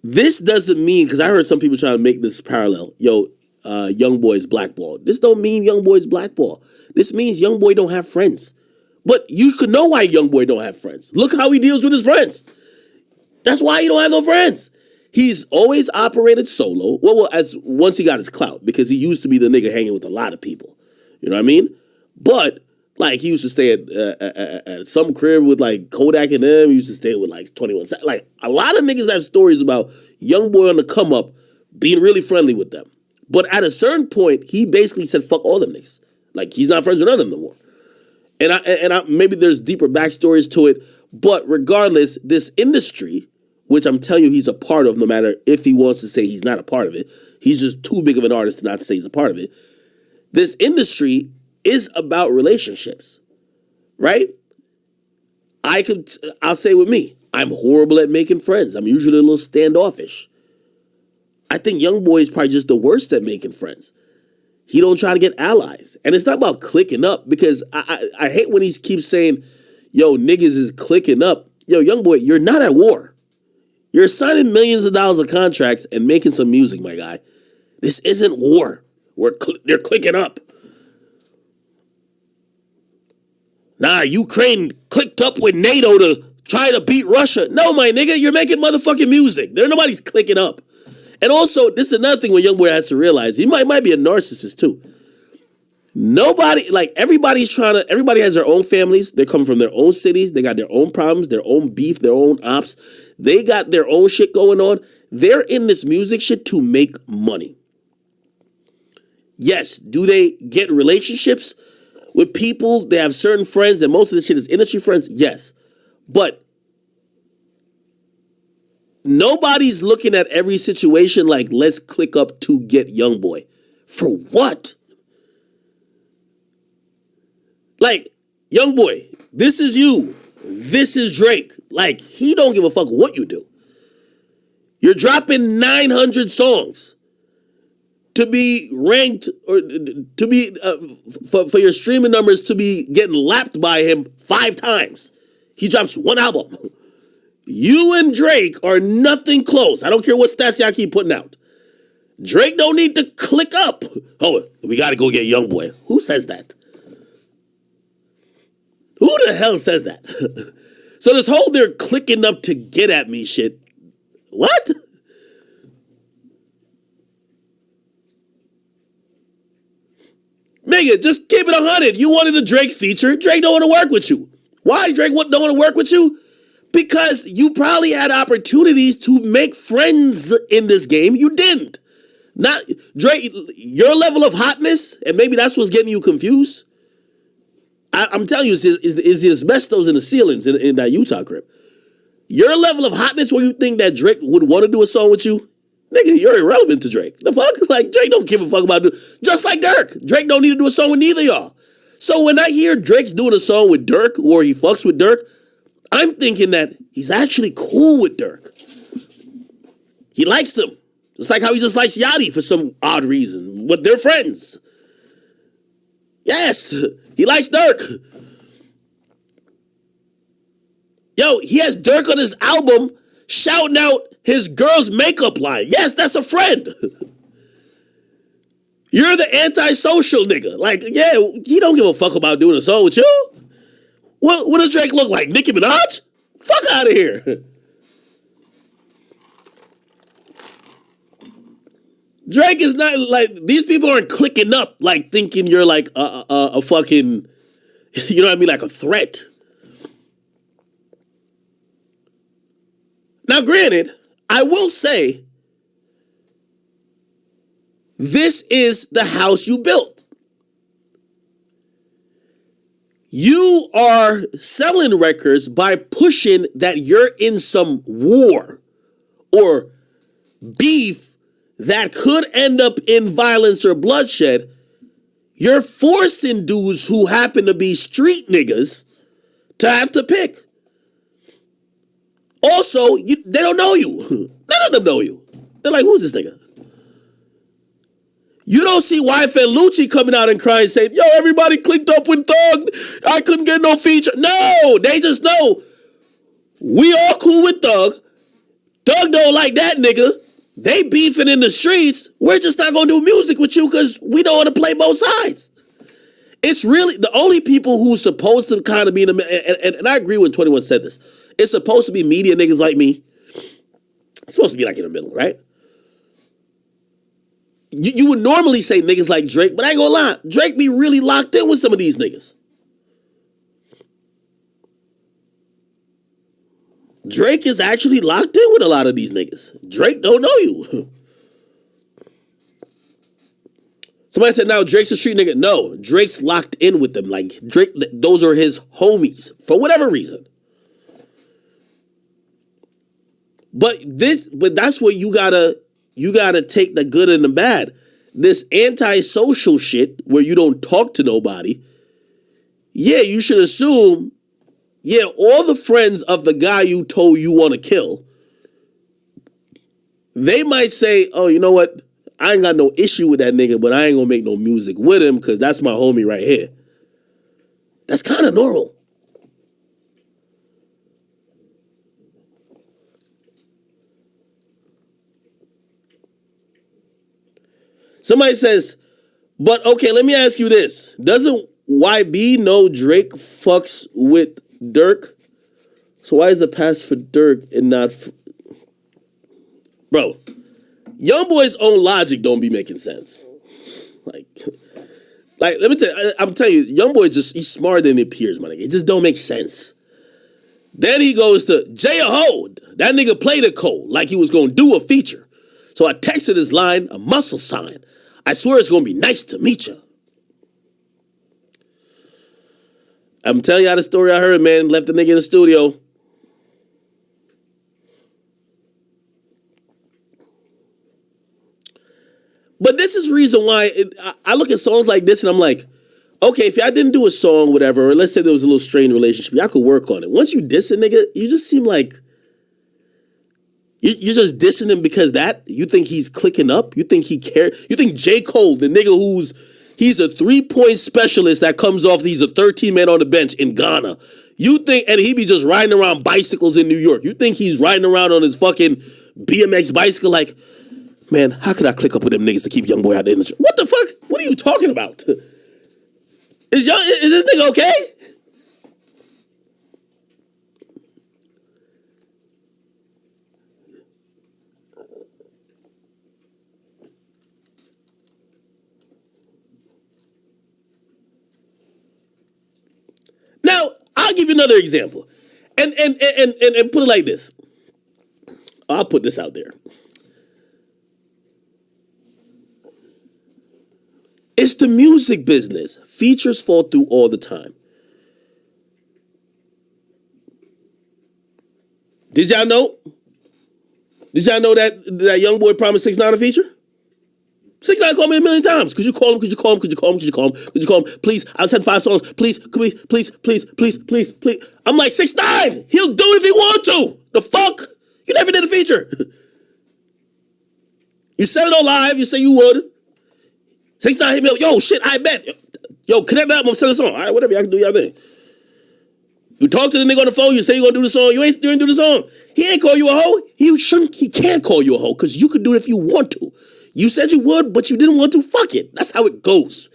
this doesn't mean, because I heard some people trying to make this parallel, Youngboy's blackball. This don't mean Youngboy's blackball. This means Youngboy don't have friends. But you could know why Youngboy don't have friends. Look how he deals with his friends. That's why he don't have no friends. He's always operated solo. Once he got his clout, because he used to be the nigga hanging with a lot of people. You know what I mean? But like he used to stay at some crib with like Kodak and them. He used to stay with like 21. Like a lot of niggas have stories about Youngboy on the come up being really friendly with them. But at a certain point, he basically said, fuck all them niggas. Like he's not friends with none of them no more. And maybe there's deeper backstories to it. But regardless, this industry, which I'm telling you he's a part of, no matter if he wants to say he's not a part of it, he's just too big of an artist to not say he's a part of it. This industry is about relationships, right? I'll say with me, I'm horrible at making friends. I'm usually a little standoffish. I think Youngboy is probably just the worst at making friends. He don't try to get allies. And it's not about clicking up, because I hate when he keeps saying, yo, niggas is clicking up. Yo, Youngboy, you're not at war. You're signing millions of dollars of contracts and making some music, my guy. This isn't war. They're clicking up. Nah, Ukraine clicked up with NATO to try to beat Russia. No, my nigga, you're making motherfucking music. Nobody's clicking up. And also, this is another thing when Youngboy has to realize, he might be a narcissist too. Everybody has their own families. They come from their own cities. They got their own problems, their own beef, their own ops. They got their own shit going on. They're in this music shit to make money. Yes, do they get relationships with people? They have certain friends, and most of the shit is industry friends. Yes. But nobody's looking at every situation like, let's click up to get Youngboy. For what? Like, Youngboy, this is you. This is Drake. Like, he don't give a fuck what you do. You're dropping 900 songs to be ranked, or to be for your streaming numbers to be getting lapped by him 5 times. He drops one album. You and Drake are nothing close. I don't care what stats y'all keep putting out. Drake don't need to click up. Oh, we got to go get Youngboy. Who says that? Who the hell says that? So this whole they're clicking up to get at me shit. What? Nigga, just keep it 100. You wanted a Drake feature. Drake don't want to work with you. Why Drake don't want to work with you? Because you probably had opportunities to make friends in this game. You didn't. Not Drake, your level of hotness, and maybe that's what's getting you confused. I'm telling you, is the asbestos in the ceilings in that Utah crib. Your level of hotness where you think that Drake would want to do a song with you, nigga, you're irrelevant to Drake. The fuck? Like, Drake don't give a fuck about it. Just like Dirk. Drake don't need to do a song with neither of y'all. So when I hear Drake's doing a song with Dirk, or he fucks with Dirk, I'm thinking that he's actually cool with Dirk. He likes him. It's like how he just likes Yachty for some odd reason. But they're friends. Yes, he likes Dirk. Yo, he has Dirk on his album shouting out his girl's makeup line. Yes, that's a friend. You're the antisocial nigga. Like, yeah, he don't give a fuck about doing a song with you. What does Drake look like? Nicki Minaj? Fuck out of here. Drake is not like, these people aren't clicking up like thinking you're like a fucking, you know what I mean, like a threat. Now, granted, I will say, this is the house you built. You are selling records by pushing that you're in some war or beef that could end up in violence or bloodshed. You're forcing dudes who happen to be street niggas to have to pick. Also, they don't know you. None of them know you. They're like, who's this nigga? You don't see YFN Lucci coming out and crying saying, yo, everybody clicked up with Thug. I couldn't get no feature. No, they just know we all cool with Thug. Thug don't like that nigga. They beefing in the streets. We're just not going to do music with you because we don't want to play both sides. It's really the only people who's supposed to kind of be in the, and I agree when 21 said this. It's supposed to be media niggas like me. It's supposed to be like in the middle, right? You would normally say niggas like Drake, but I ain't gonna lie. Drake be really locked in with some of these niggas. Drake is actually locked in with a lot of these niggas. Drake don't know you. Somebody said, now Drake's a street nigga. No, Drake's locked in with them. Like, Drake, those are his homies for whatever reason. But that's where you gotta take the good and the bad. This antisocial shit where you don't talk to nobody. Yeah, you should assume, yeah, all the friends of the guy you told you want to kill, they might say, oh, you know what? I ain't got no issue with that nigga, but I ain't gonna make no music with him because that's my homie right here. That's kind of normal. Somebody says, but okay, let me ask you this. Doesn't YB know Drake fucks with Dirk? So why is the pass for Dirk and not for... Bro, Youngboy's own logic don't be making sense. Like let me tell you, I'm telling you, Youngboy he's smarter than it appears, my nigga. It just don't make sense. Then he goes to Jay Ho. That nigga played a Cole like he was gonna do a feature. So I texted his line, a muscle sign. I swear it's gonna be nice to meet you. I'm telling you how the story I heard, man. Left the nigga in the studio. But this is the reason why I look at songs like this and I'm like, okay, if I didn't do a song, whatever, or let's say there was a little strained relationship, I could work on it. Once you diss a nigga, you just seem like you're just dissing him because you think he's clicking up? You think he cares? You think J. Cole, the nigga he's a 3-point specialist that comes off, he's a 13-man on the bench in Ghana. You think, and he be just riding around bicycles in New York. You think he's riding around on his fucking BMX bicycle like, man, how could I click up with them niggas to keep Youngboy out of the industry? What the fuck? What are you talking about? Is this nigga okay? Now, I'll give you another example. And put it like this. I'll put this out there. It's the music business. Features fall through all the time. Did y'all know? Did y'all know that Youngboy promised 6ix9ine a feature? 6ix9ine called me a million times. Could you call him? Could you call him? Could you call him? Could you call him? Could you call him? Please, I sent 5 songs. Please, please. I'm like, 6ix9ine, he'll do it if he want to. The fuck? You never did a feature. You said it on live. You say you would. 6ix9ine hit me up. Yo, shit, I bet. Yo, connect that. I'm going to send a song. All right, whatever. Y'all can do your thing. You talk to the nigga on the phone. You say you're going to do the song. You ain't doing the song. He ain't call you a hoe. He can't call you a hoe because you could do it if you want to. You said you would, but you didn't want to. Fuck it. That's how it goes.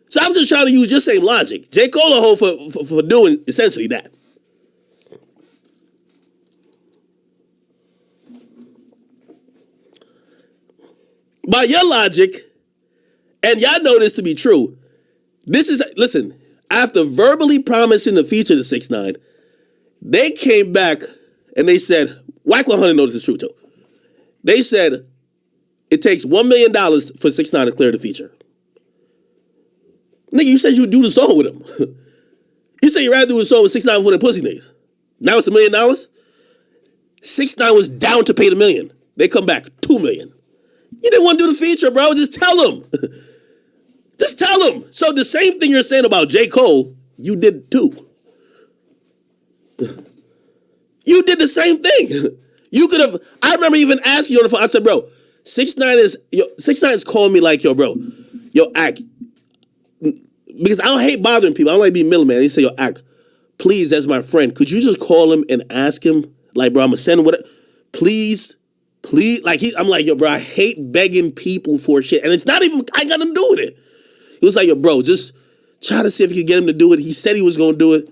So I'm just trying to use your same logic. J. Cole a hoe for doing essentially that. By your logic, and y'all know this to be true, listen, after verbally promising the feature to 6ix9ine, they came back and they said, Wack 100 knows this is true too. They said, it takes $1 million for 6ix9ine to clear the feature. Nigga, you said you would do the song with him. You said you'd rather do a song with 6ix9ine for the pussy niggas. Now it's $1 million? 6ix9ine was down to pay the $1 million. They come back, $2 million. You didn't want to do the feature, bro. Just tell him. Just tell him. So the same thing you're saying about J. Cole, you did too. You did the same thing. You could have, I remember even asking you on the phone, I said, bro, 6ix9ine is calling me like, yo, bro, yo, Ak, because I don't hate bothering people. I don't like being middleman. He say, yo, Ak, please, as my friend, could you just call him and ask him, like, bro, I'm gonna send him what, please, like, I'm like, yo, bro, I hate begging people for shit, and it's not even, I ain't got nothing to do with it. He was like, yo, bro, just try to see if you could get him to do it. He said he was gonna do it.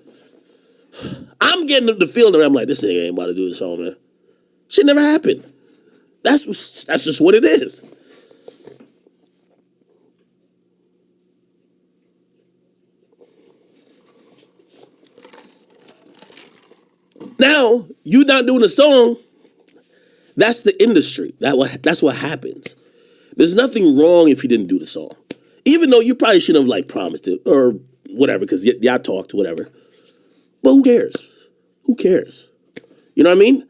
I'm getting the feeling, I'm like, this nigga ain't about to do this song, man. Shit never happened. That's just what it is. Now, you not doing a song, that's the industry. That's what happens. There's nothing wrong if you didn't do the song. Even though you probably shouldn't have, like, promised it or whatever, because y'all talked, whatever. But who cares? Who cares? You know what I mean?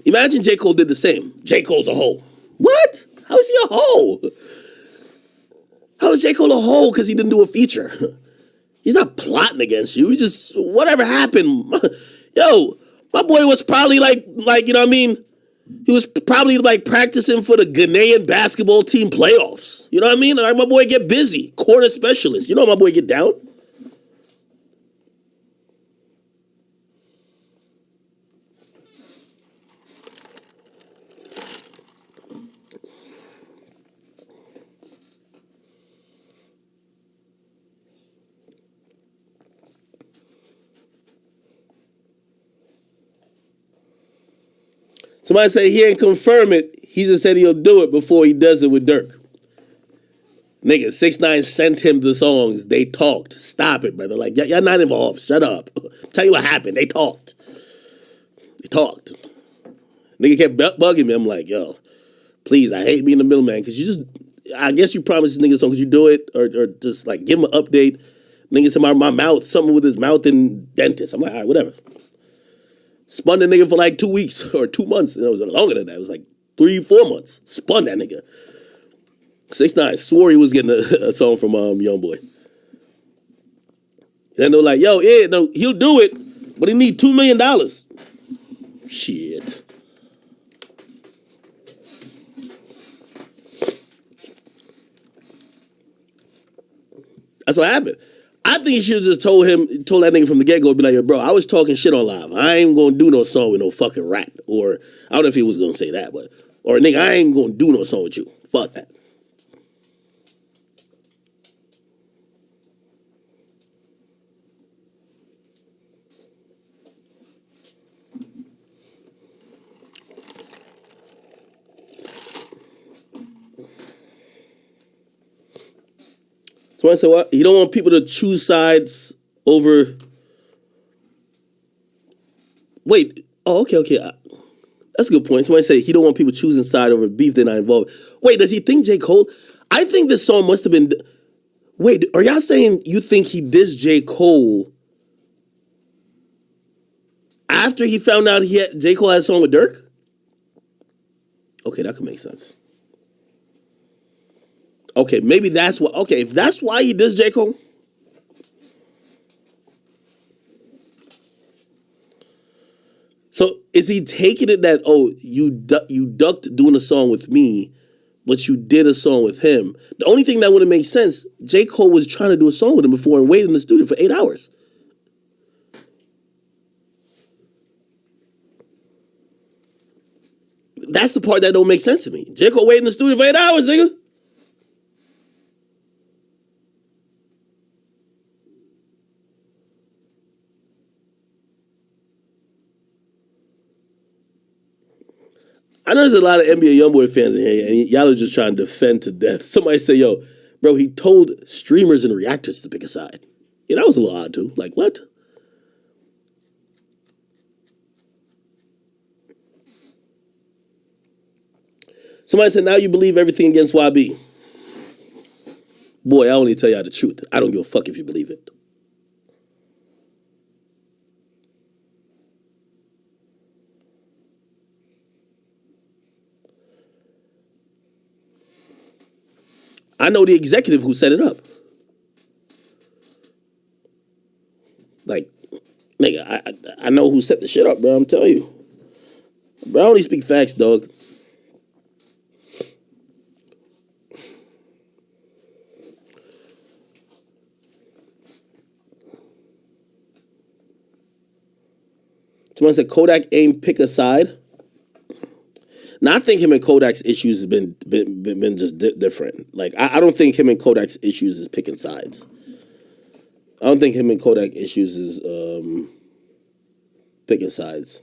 Imagine J. Cole did the same. J. Cole's a hoe. What? How is he a hoe? How is J. Cole a hoe because he didn't do a feature? He's not plotting against you. He just, whatever happened. Yo, my boy was probably like, you know what I mean? He was probably like practicing for the Ghanaian basketball team playoffs. You know what I mean? Like, my boy get busy. Corner specialist. You know how my boy get down? Somebody say he ain't confirm it. He just said he'll do it before he does it with Dirk. Nigga, 6ix9ine sent him the songs. They talked. Stop it, brother. Like, y'all not involved. Shut up. Tell you what happened. They talked. Nigga kept bugging me. I'm like, yo, please, I hate being the middleman. Because you just, I guess you promised this nigga a song. Could you do it? Or just, like, give him an update. Nigga said my mouth, something with his mouth and dentist. I'm like, all right, whatever. Spun the nigga for like 2 weeks or 2 months. And it was longer than that. It was like 3-4 months. Spun that nigga. 6ix9ine swore he was getting a song from Youngboy. Then they're like, yo, yeah, no, he'll do it, but he need $2 million. Shit. That's what happened. I think he should have just told that nigga from the get-go, be like, yo, bro, I was talking shit on live. I ain't gonna do no song with no fucking rat. Or, I don't know if he was gonna say that, but, or nigga, I ain't gonna do no song with you. Fuck that. So I said, what? You don't want people to choose sides over. Wait. Oh, okay. That's a good point. Somebody said he don't want people choosing side over beef they're not involved. Wait, does he think J. Cole? I think this song must have been. Wait, are y'all saying you think he dissed J. Cole after he found out J. Cole had a song with Dirk? Okay, that could make sense. Okay, maybe that's why. Okay, if that's why he dissed J. Cole. So is he taking it that, oh, you ducked doing a song with me, but you did a song with him? The only thing that wouldn't make sense, J. Cole was trying to do a song with him before and waited in the studio for 8 hours. That's the part that don't make sense to me. J. Cole waited in the studio for 8 hours, nigga. I know there's a lot of NBA Youngboy fans in here, and y'all are just trying to defend to death. Somebody say, yo, bro, he told streamers and reactors to pick a side. Yeah, that was a little odd, too. Like, what? Somebody said, now you believe everything against YB. Boy, I only tell y'all the truth. I don't give a fuck if you believe it. I know the executive who set it up. Like, nigga, I know who set the shit up, bro. I'm telling you. Bro, I only speak facts, dog. Someone said Kodak ain't pick a side. Now I think him and Kodak's issues has been just different. Like I don't think him and Kodak's issues is picking sides. I don't think him and Kodak issues is picking sides.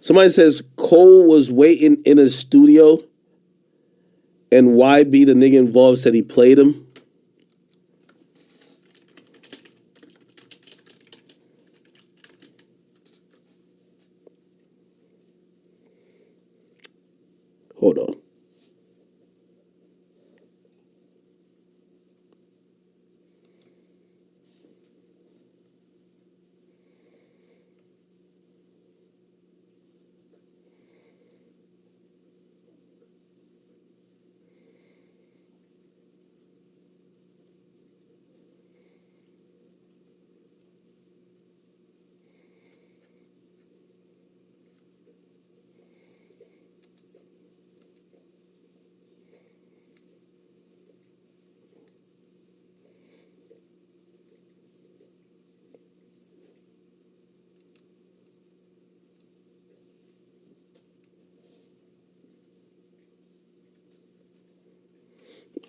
Somebody says Cole was waiting in a studio and YB, the nigga involved, said he played him. Hold on.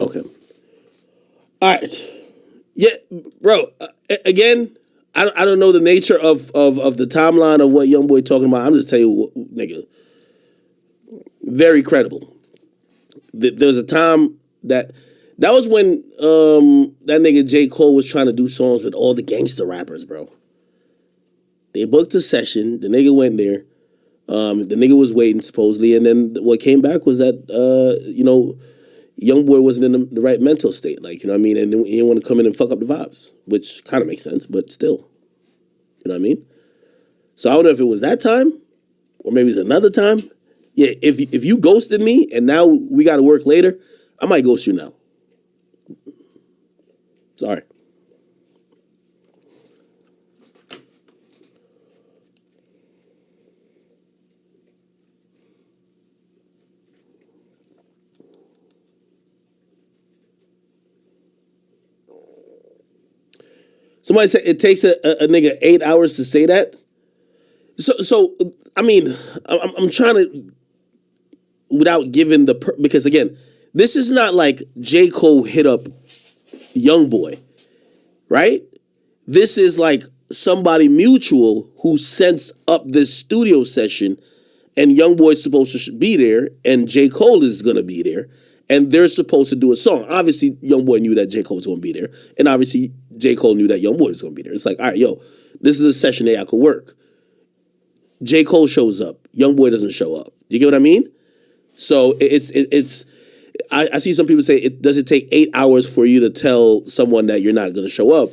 Okay. All right. Yeah, bro. Again, I don't know the nature of the timeline of what Youngboy talking about. I'm just telling you, nigga, very credible. There's a time that was when that nigga J. Cole was trying to do songs with all the gangster rappers, bro. They booked a session. The nigga went there. The nigga was waiting supposedly, and then what came back was that Youngboy wasn't in the right mental state, like, you know what I mean? And he didn't want to come in and fuck up the vibes, which kind of makes sense, but still, you know what I mean? So I don't know if it was that time or maybe it's another time. Yeah, if you ghosted me and now we got to work later, I might ghost you now. Sorry. Somebody said it takes a nigga 8 hours to say that. So I mean, I'm trying to, without giving because again, this is not like J. Cole hit up Youngboy, right? This is like somebody mutual who sets up this studio session, and Youngboy's supposed to be there, and J. Cole is gonna be there, and they're supposed to do a song. Obviously, Youngboy knew that J. Cole was gonna be there, and obviously J. Cole knew that Youngboy was gonna be there. It's like, all right, yo, this is a session that I could work. J. Cole shows up, Youngboy doesn't show up. You get what I mean? So I see some people say, does it take 8 hours for you to tell someone that you're not gonna show up?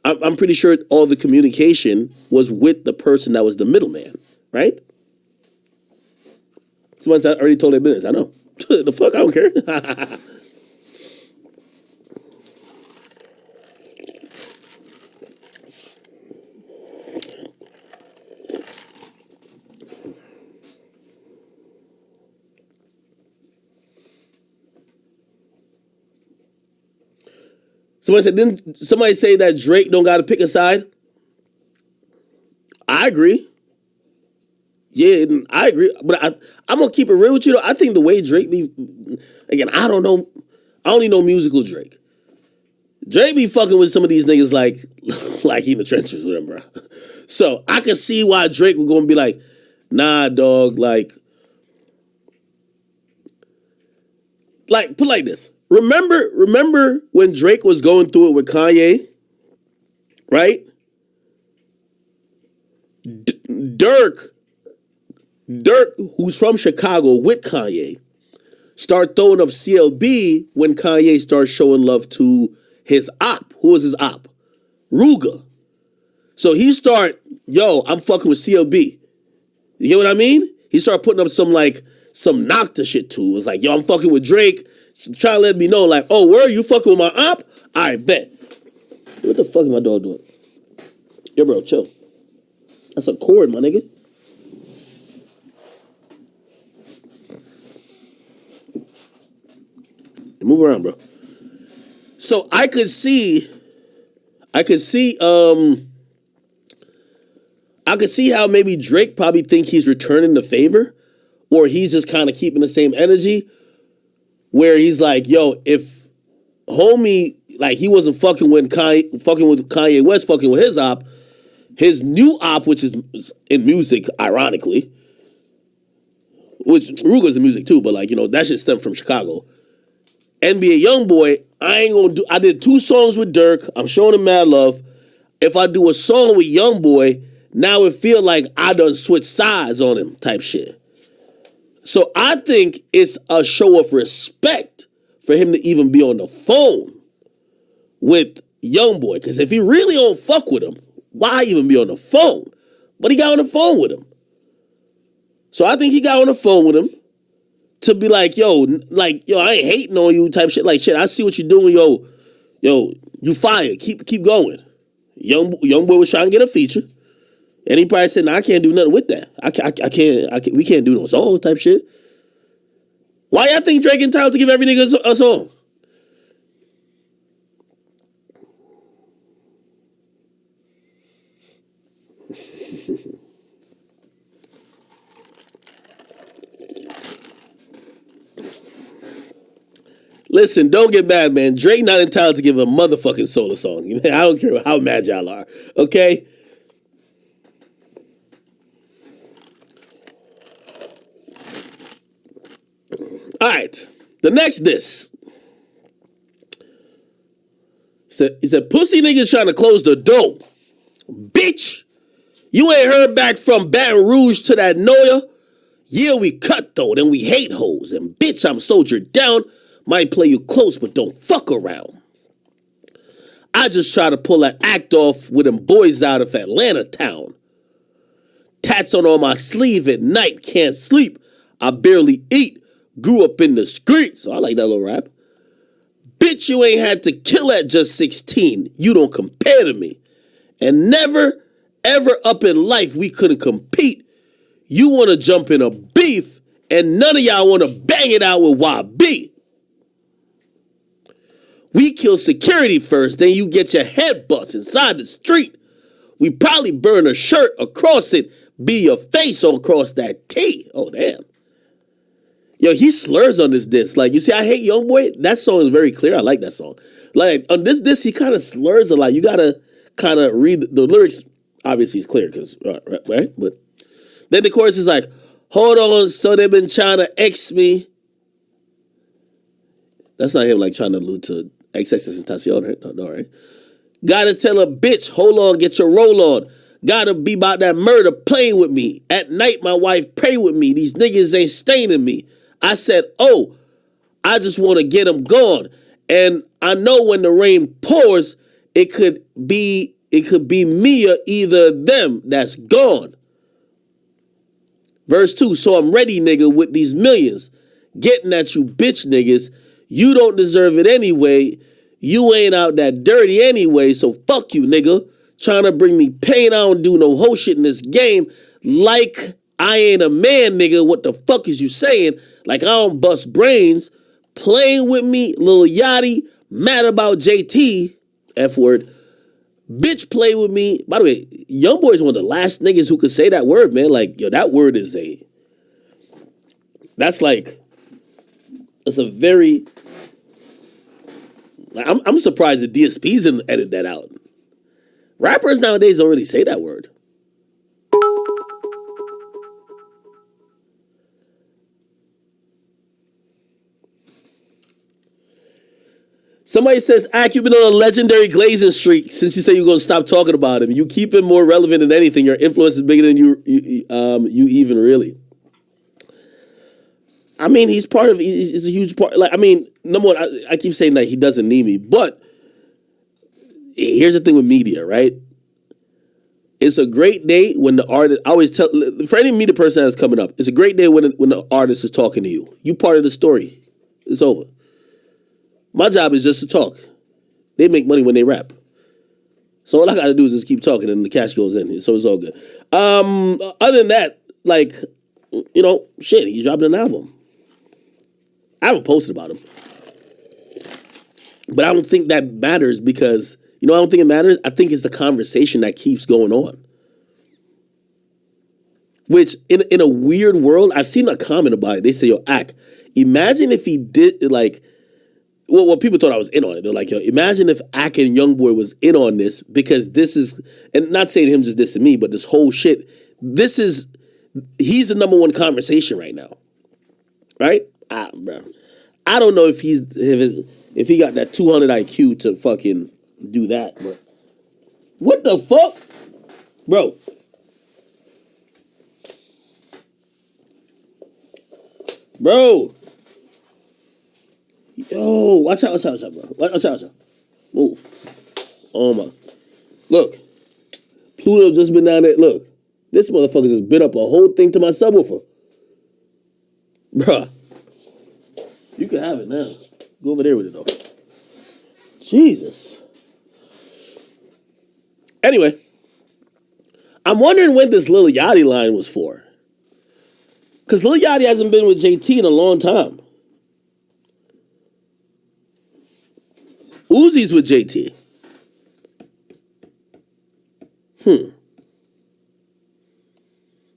I'm pretty sure all the communication was with the person that was the middleman, right? Someone said, I already told their business. I know. The fuck, I don't care. Didn't somebody say that Drake don't got to pick a side? I agree. Yeah, I agree. But I'm going to keep it real with you, though. I think the way Drake be, again, I don't know. I only know musical Drake. Drake be fucking with some of these niggas like he in the trenches with him, bro. So I can see why Drake was going to be like, nah, dog, like, put it like this. Remember when Drake was going through it with Kanye, right? Dirk, who's from Chicago with Kanye, start throwing up CLB when Kanye starts showing love to his op. Who was his op? Ruga. So he start, yo, I'm fucking with CLB. You get what I mean? He started putting up some Nocta shit too. It was like, yo, I'm fucking with Drake. Trying to let me know, like, oh, where are you fucking with my op? I bet. What the fuck is my dog doing? Yo, bro, chill. That's a cord, my nigga. Move around, bro. So I could see how maybe Drake probably think he's returning the favor, or he's just kind of keeping the same energy, where he's like, yo, if homie, like he wasn't fucking with Kanye West, fucking with his op, his new op, which is in music, ironically, which Ruga's in music too, but like, you know, that shit stemmed from Chicago. NBA Youngboy, I did 2 songs with Dirk. I'm showing him mad love. If I do a song with Youngboy, now it feel like I done switched sides on him type shit. So I think it's a show of respect for him to even be on the phone with Youngboy. Because if he really don't fuck with him, why even be on the phone? But he got on the phone with him. So I think he got on the phone with him to be like, yo, I ain't hating on you type shit. Like, shit, I see what you're doing, yo, you fired. Keep going. Youngboy was trying to get a feature. And he probably said, nah, I can't do nothing with that. I can't, we can't do no song type shit. Why y'all think Drake entitled to give every nigga a song? Listen, don't get mad, man. Drake not entitled to give a motherfucking solo song. I don't care how mad y'all are, okay? All right, the next diss. He said, pussy niggas trying to close the door. Bitch, you ain't heard back from Baton Rouge to that Noya? Yeah, we cut though, then we hate hoes. And bitch, I'm soldier down. Might play you close, but don't fuck around. I just try to pull an act off with them boys out of Atlanta town. Tats on my sleeve at night, can't sleep. I barely eat. Grew up in the streets. So I like that little rap. Bitch, you ain't had to kill at just 16. You don't compare to me. And never, ever up in life we couldn't compete. You want to jump in a beef, and none of y'all want to bang it out with YB. We kill security first, then you get your head bust inside the street. We probably burn a shirt across it, be your face across that T. Oh, damn. Yo, he slurs on this diss. Like, you see, I Hate Youngboy. That song is very clear. I like that song. Like, on this diss, he kind of slurs a lot. You got to kind of read the lyrics. Obviously, it's clear, because, right? But then the chorus is like, hold on, so they've been trying to X me. That's not him, like, trying to allude to XXXTentacion, right? No, right? Gotta tell a bitch, hold on, get your roll on. Gotta be about that murder playing with me. At night, my wife pray with me. These niggas ain't staining me. I said, oh, I just want to get them gone. And I know when the rain pours, it could be me or either them that's gone. Verse 2, so I'm ready, nigga, with these millions. Getting at you bitch niggas. You don't deserve it anyway. You ain't out that dirty anyway, so fuck you, nigga. Trying to bring me pain, I don't do no whole shit in this game. Like I ain't a man, nigga. What the fuck is you saying? Like I don't bust brains. Playing with me, Lil Yachty. Mad about JT. F word. Bitch play with me. By the way, Youngboy is one of the last niggas who could say that word, man. Like, yo, that word is that's a very, I'm surprised the DSPs didn't edit that out. Rappers nowadays don't really say that word. Somebody says, Ak, you've been on a legendary glazing streak since you say you're going to stop talking about him. You keep him more relevant than anything. Your influence is bigger than you even really. I mean, he's a huge part. Like, I mean, number one, I keep saying that he doesn't need me, but here's the thing with media, right? It's a great day when the artist, I always tell, for any media person that's coming up, it's a great day when the artist is talking to you. You part of the story. It's over. My job is just to talk. They make money when they rap. So all I gotta do is just keep talking and the cash goes in. So it's all good. Other than that, like, you know, shit, he's dropping an album. I haven't posted about him. But I don't think that matters because, you know, I don't think it matters. I think it's the conversation that keeps going on. Which, in a weird world, I've seen a comment about it. They say, yo, Ak, imagine if he did, like, well, people thought I was in on it. They're like, yo, imagine if Ak and Youngboy was in on this because this is, and not saying him just dissing me, but this whole shit, he's the number one conversation right now. Right? Bro. I don't know if he got that 200 IQ to fucking do that, but what the fuck? Bro. Bro. Yo, watch out, bro. Watch out. Move. Oh my. Look. Pluto just been down there. Look. This motherfucker just bit up a whole thing to my subwoofer. Bruh. You can have it now. Go over there with it, though. Jesus. Anyway. I'm wondering when this Lil Yachty line was for. Because Lil Yachty hasn't been with JT in a long time. Uzi's with JT.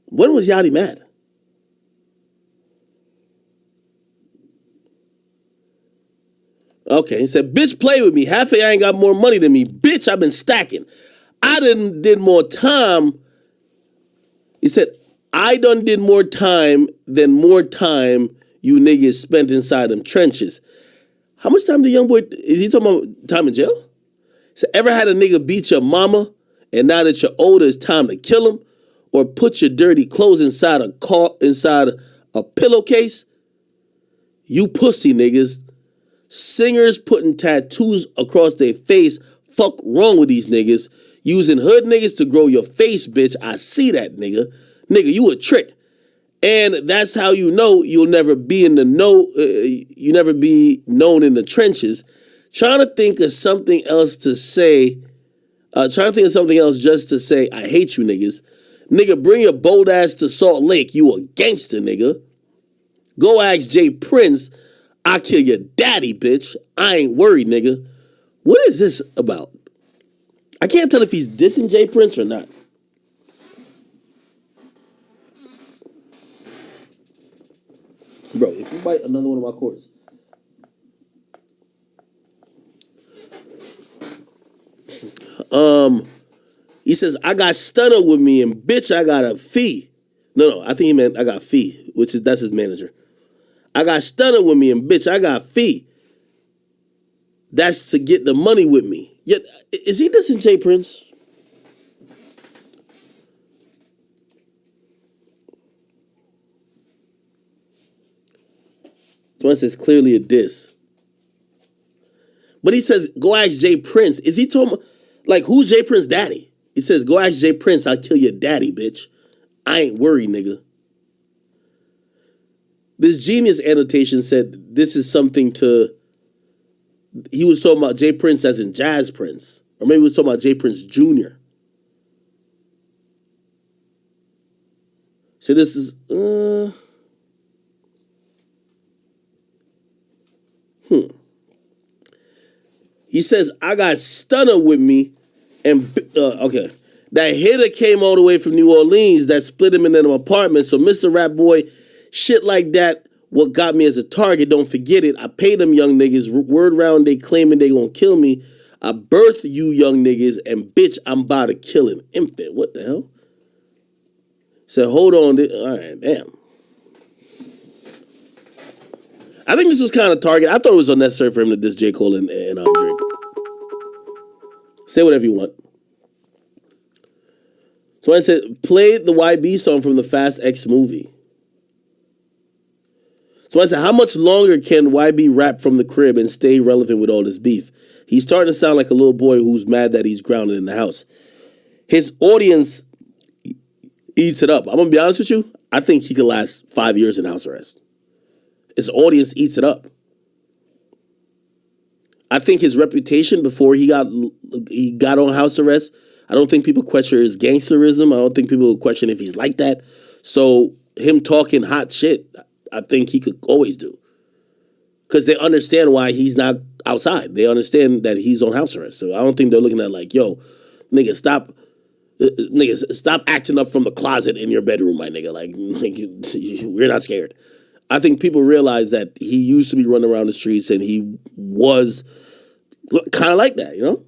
When was Yachty mad? Okay, he said, bitch, play with me. Half of y'all ain't got more money than me. Bitch, I've been stacking. I did more time. He said, I done did more time than more time you niggas spent inside them trenches. How much time did Youngboy, is he talking about time in jail? He said, ever had a nigga beat your mama and now that you're older it's time to kill him? Or put your dirty clothes inside a pillowcase? You pussy niggas. Singers putting tattoos across their face. Fuck wrong with these niggas. Using hood niggas to grow your face, bitch. I see that, nigga. Nigga, you a trick. And that's how you know you'll never be in the you never be known in the trenches. Trying to think of something else to say. Trying to think of something else just to say, I hate you niggas. Nigga, bring your bold ass to Salt Lake. You a gangster, nigga. Go ask Jay Prince. I kill your daddy, bitch. I ain't worried, nigga. What is this about? I can't tell if he's dissing Jay Prince or not. Bro, if you bite another one of my cords. He says, I got Stunner with me and bitch, I got a fee. No, I think he meant I got fee, that's his manager. I got Stunner with me and bitch, I got fee. That's to get the money with me. Yet, is he dissing Jay Prince? So it says clearly a diss. But he says, go ask Jay Prince. Is he talking, like, who's Jay Prince's daddy? He says, go ask Jay Prince, I'll kill your daddy, bitch. I ain't worried, nigga. This genius annotation said this is something to, he was talking about Jay Prince as in Jazz Prince. Or maybe he was talking about Jay Prince Jr. So this is, He says, I got Stunner with me. And, okay. That hitter came all the way from New Orleans that split him in an apartment. So Mr. Rap Boy, shit like that, what got me as a target, don't forget it. I paid them young niggas. Word round, they claiming they gonna kill me. I birthed you young niggas, and bitch, I'm about to kill an infant. What the hell? Said, hold on. All right, damn. I think this was kind of target. I thought it was unnecessary for him to diss J. Cole and Drake. Say whatever you want. So I said, play the YB song from the Fast X movie. So I said, how much longer can YB rap from the crib and stay relevant with all this beef? He's starting to sound like a little boy who's mad that he's grounded in the house. His audience eats it up. I'm going to be honest with you. I think he could last 5 years in house arrest. His audience eats it up. I think his reputation before he got on house arrest, I don't think people question his gangsterism. I don't think people question if he's like that. So him talking hot shit, I think he could always do. Because they understand why he's not outside. They understand that he's on house arrest. So I don't think they're looking at like, yo, nigga, stop acting up from the closet in your bedroom, my nigga. Like we're not scared. I think people realize that he used to be running around the streets and he was kind of like that, you know?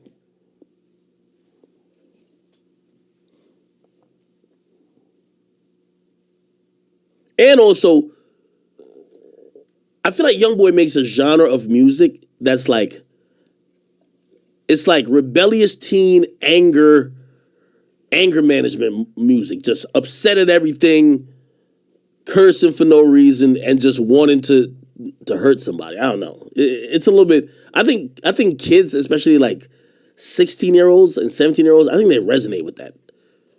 And also, I feel like Youngboy makes a genre of music that's like, it's like rebellious teen anger management music, just upset at everything, cursing for no reason, and just wanting to hurt somebody. I don't know. It's a little bit. I think kids, especially like 16-year-olds and 17-year-olds, I think they resonate with that.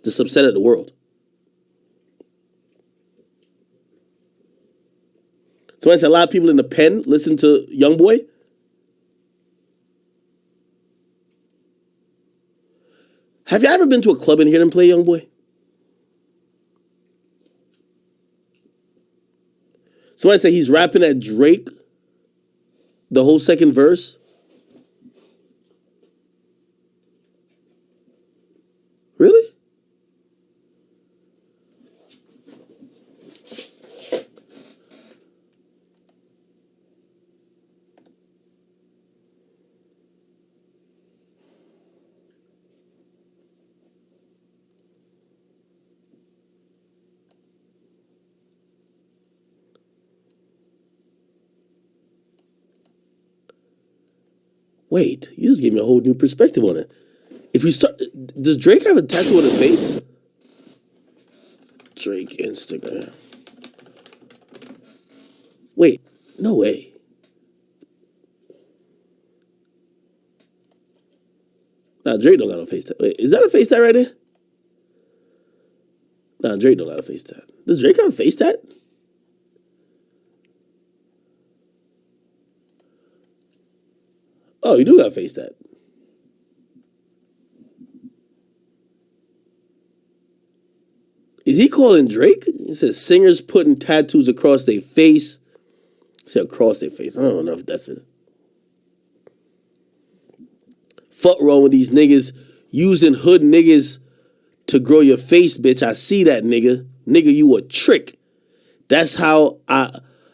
Just upset at the world. So I said a lot of people in the pen listen to Youngboy. Have you ever been to a club and hear them play Youngboy? Somebody say he's rapping at Drake, the whole second verse. Really? Wait, you just gave me a whole new perspective on it. If you start, does Drake have a tattoo on his face? Drake Instagram. Wait, no way. Nah, Drake don't got no face tat. Wait, is that a face tat right there? Nah, Drake don't got a face tat. Does Drake have a face tat? Oh, you do got a face tat. Is he calling Drake? He says singers putting tattoos across their face. Say across their face. I don't know if that's it. Fuck wrong with these niggas using hood niggas to grow your face, bitch. I see that, nigga. Nigga, you a trick. That's how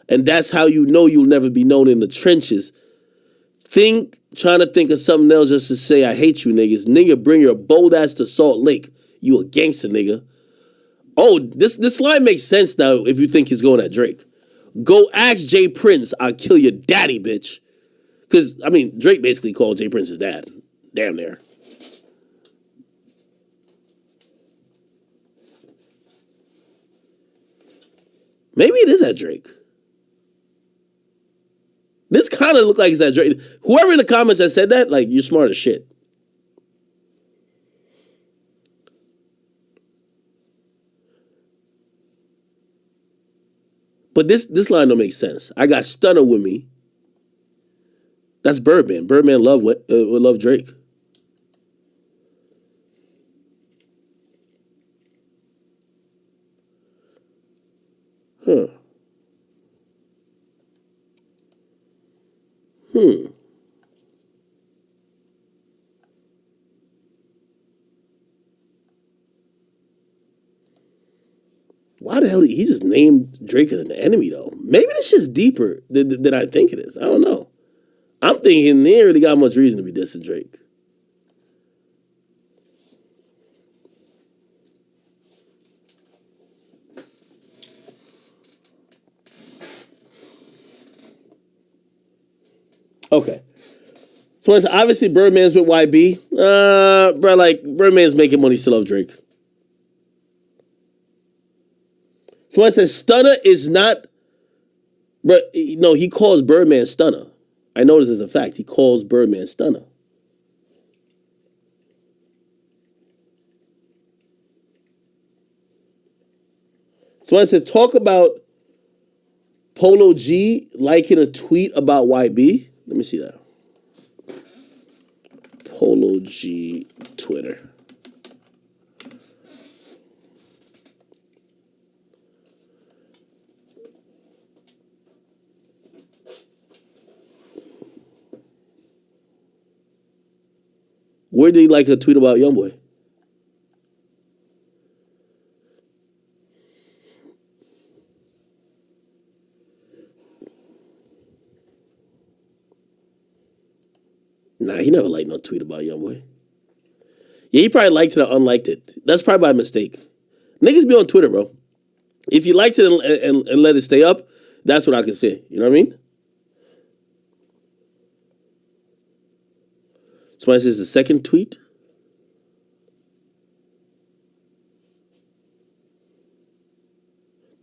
you know you'll never be known in the trenches. Trying to think of something else just to say I hate you niggas. Nigga, bring your bold ass to Salt Lake. You a gangster, nigga. Oh, this line makes sense now if you think he's going at Drake. Go ask Jay Prince, I'll kill your daddy, bitch. Because, I mean, Drake basically called Jay Prince his dad. Damn near. Maybe it is at Drake. This kind of looked like it's at Drake. Whoever in the comments that said that, like, you're smart as shit. But this line don't make sense. I got Stunner with me. That's Birdman. Birdman would love Drake. Huh. Why the hell he just named Drake as an enemy though? Maybe this shit's deeper than I think it is. I don't know. I'm thinking they ain't really got much reason to be dissing Drake. Okay. So it's obviously Birdman's with YB. Bro, like Birdman's making money still off Drake. So I said Stunner is not, bro. No, he calls Birdman Stunner. I know this is a fact. He calls Birdman Stunner. So I said talk about Polo G liking a tweet about YB. Let me see that. Polo G Twitter. Where did he like a tweet about Youngboy? Nah, he never liked no tweet about Youngboy. Yeah, he probably liked it or unliked it. That's probably by mistake. Niggas be on Twitter, bro. If you liked it and let it stay up, that's what I can say. You know what I mean? Somebody says the second tweet.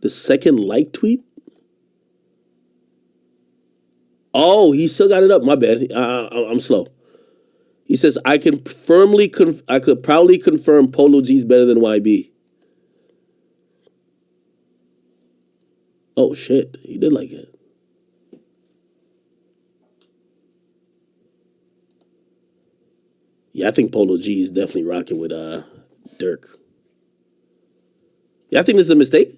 The second like tweet? Oh, he still got it up. My bad. I'm slow. He says, I could proudly confirm Polo G's better than YB. Oh, shit. He did like it. Yeah, I think Polo G is definitely rocking with Dirk. Yeah, I think this is a mistake.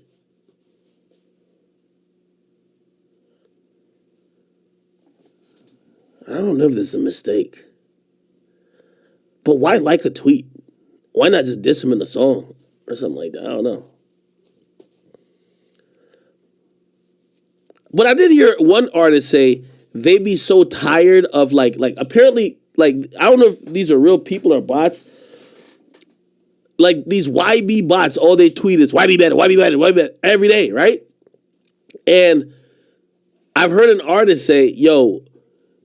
I don't know if this is a mistake. But why like a tweet? Why not just diss him in the song or something like that? I don't know. But I did hear one artist say they be so tired of like apparently, like, I don't know if these are real people or bots. Like these YB bots, all they tweet is YB better, YB better, YB better every day, right? And I've heard an artist say, yo,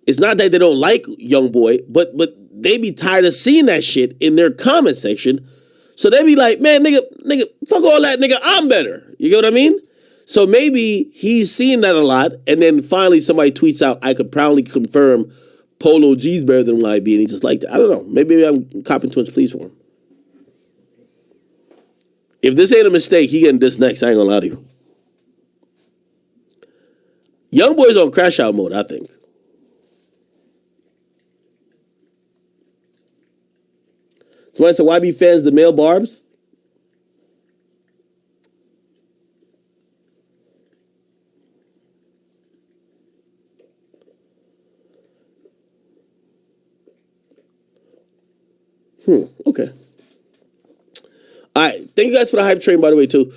it's not that they don't like Youngboy, but they be tired of seeing that shit in their comment section. So they be like, man, nigga, fuck all that, nigga, I'm better. You get what I mean? So maybe he's seeing that a lot, and then finally somebody tweets out, I could proudly confirm Polo G's better than YB, and he just liked it. I don't know. Maybe I'm copping too much pleas for him. If this ain't a mistake, he getting this next. I ain't gonna lie to you. Youngboy's on crash out mode, I think. Somebody said, YB fans the male barbs? Okay. All right. Thank you guys for the hype train, by the way, too.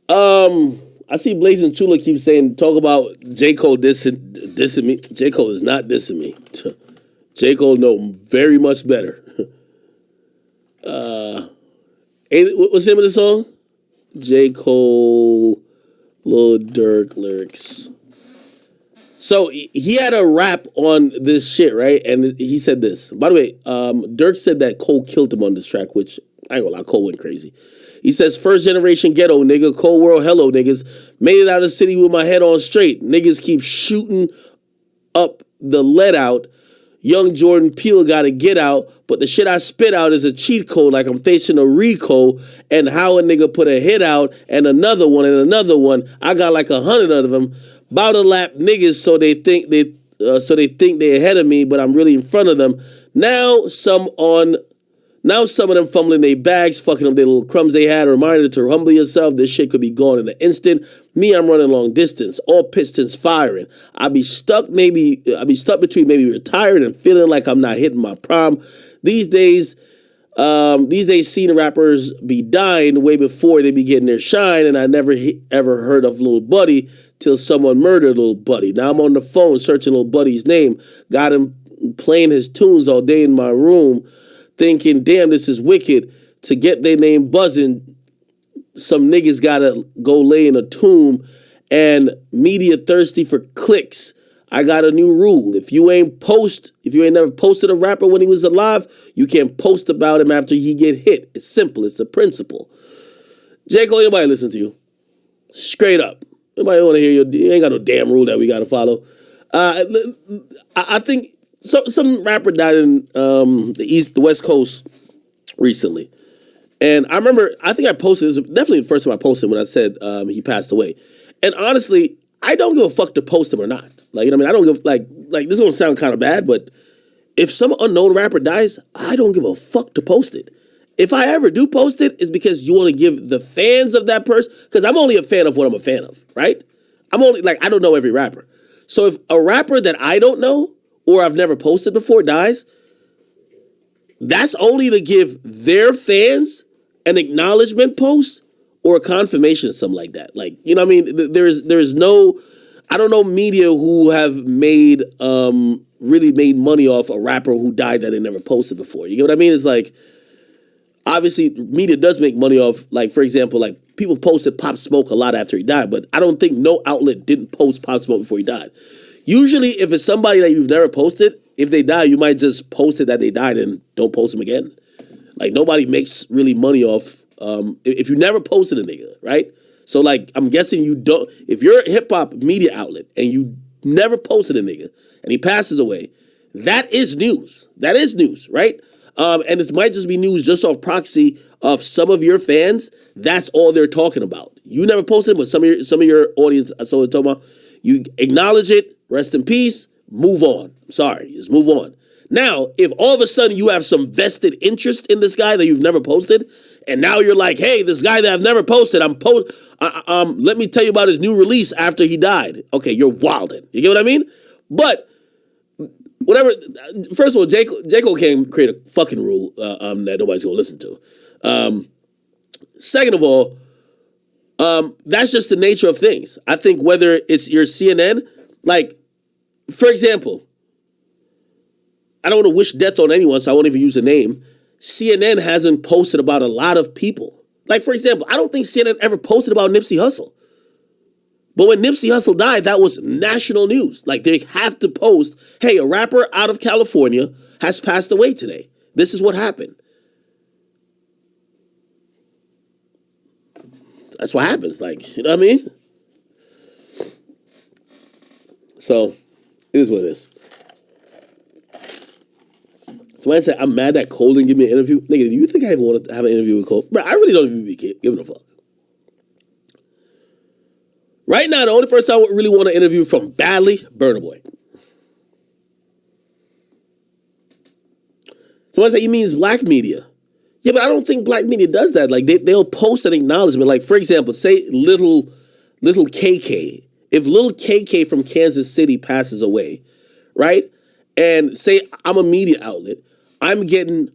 I see Blazing Chula keep saying, talk about J. Cole dissing me. J. Cole is not dissing me. J. Cole know very much better. What's the name of the song? J. Cole, Lil Durk lyrics. So he had a rap on this shit, right? And he said this. By the way, Durk said that Cole killed him on this track, which I ain't gonna lie, Cole went crazy. He says, first generation ghetto, nigga, cold world, hello, niggas. Made it out of the city with my head on straight. Niggas keep shooting up the let out. Young Jordan Peele gotta get out, but the shit I spit out is a cheat code like I'm facing a RICO, and how a nigga put a hit out and another one and another one. I got like 100 of them. Bout to lap niggas so they think they ahead of me, but I'm really in front of them. Now some of them fumbling their bags, fucking up their little crumbs they had. A reminder to humble yourself. This shit could be gone in an instant. Me, I'm running long distance, all pistons firing. I be stuck between maybe retired and feeling like I'm not hitting my prime. These days, seeing rappers be dying way before they be getting their shine, and I never ever heard of Lil Buddy till someone murdered Lil Buddy. Now I'm on the phone searching Lil Buddy's name. Got him playing his tunes all day in my room, thinking, damn, this is wicked. To get their name buzzing, some niggas gotta go lay in a tomb, and media thirsty for clicks. I got a new rule. If you ain't never posted a rapper when he was alive, you can't post about him after he get hit. It's simple. It's a principle. J. Cole, anybody listen to you? Straight up. Nobody want to hear you. You ain't got no damn rule that we got to follow. I think some rapper died in the West Coast recently. And I remember, I think I posted, this was definitely the first time I posted when I said he passed away. And honestly, I don't give a fuck to post him or not. Like, you know what I mean? I don't give, like this is going to sound kind of bad, but if some unknown rapper dies, I don't give a fuck to post it. If I ever do post it, it's because you want to give the fans of that person, because I'm only a fan of what I'm a fan of, right? I'm only, like, I don't know every rapper. So if a rapper that I don't know or I've never posted before dies, that's only to give their fans an acknowledgement post or a confirmation, something like that. Like, you know what I mean? There's no, I don't know media who have made, really made money off a rapper who died that they never posted before. You get what I mean? It's like, obviously, media does make money off, like, for example, like, people posted Pop Smoke a lot after he died, but I don't think no outlet didn't post Pop Smoke before he died. Usually, if it's somebody that you've never posted, if they die, you might just post it that they died and don't post them again. Like, nobody makes really money off, if you never posted a nigga, right? So, like, I'm guessing you don't, if you're a hip-hop media outlet and you never posted a nigga and he passes away, that is news. That is news, right? And it might just be news just off proxy of some of your fans. That's all they're talking about. You never posted, but some of your audience, I saw it talking about. You acknowledge it, rest in peace, move on. Sorry, just move on. Now, if all of a sudden you have some vested interest in this guy that you've never posted, and now you're like, hey, this guy that I've never posted, let me tell you about his new release after he died. Okay, you're wilding. You get what I mean? But whatever. First of all, J. Cole can't create a fucking rule that nobody's gonna listen to. Second of all, that's just the nature of things. I think whether it's your CNN, like, for example, I don't want to wish death on anyone, so I won't even use a name. CNN hasn't posted about a lot of people. Like, for example, I don't think CNN ever posted about Nipsey Hussle. But when Nipsey Hussle died, that was national news. Like, they have to post, hey, a rapper out of California has passed away today. This is what happened. That's what happens. Like, you know what I mean? So, it is what it is. Somebody said, I'm mad that Cole didn't give me an interview. Nigga, do you think I even want to have an interview with Cole? Bro, I really don't even be giving a fuck. Right now, the only person I really want to interview from badly, Burna Boy. Somebody said, you mean black media? Yeah, but I don't think black media does that. Like, they'll post an acknowledgement. Like, for example, say little KK. If little KK from Kansas City passes away, right? And say I'm a media outlet, I'm getting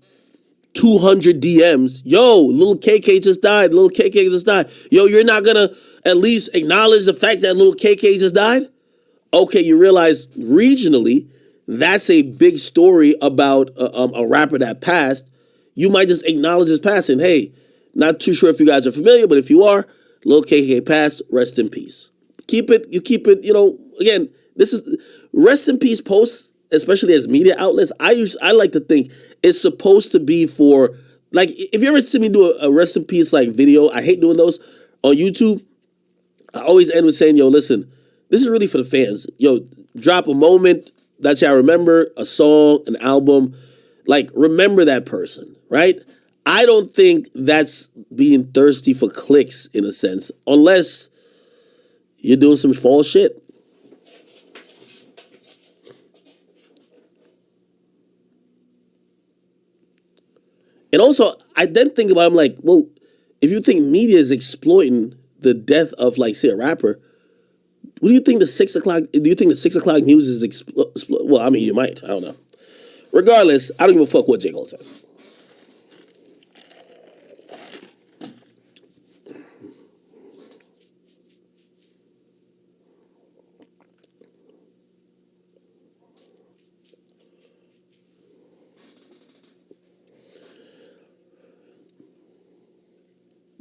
200 DMs. Yo, little KK just died. Little KK just died. Yo, you're not going to at least acknowledge the fact that little KK just died? Okay, you realize regionally, that's a big story about a rapper that passed. You might just acknowledge his passing. Hey, not too sure if you guys are familiar, but if you are, little KK passed, rest in peace. Keep it, you know, again, this is rest in peace posts, especially as media outlets. I like to think it's supposed to be for, like, if you ever see me do a rest in peace like video, I hate doing those on YouTube. I always end with saying, yo, listen, this is really for the fans. Yo, drop a moment that y'all remember, a song, an album. Like, remember that person, right? I don't think that's being thirsty for clicks in a sense, unless you're doing some false shit. And also, I then think about it, I'm like, well, if you think media is exploiting the death of, like, say, a rapper, what do you think the 6 o'clock, do you think the 6 o'clock news is well, I mean, you might, I don't know. Regardless, I don't give a fuck what J. Cole says.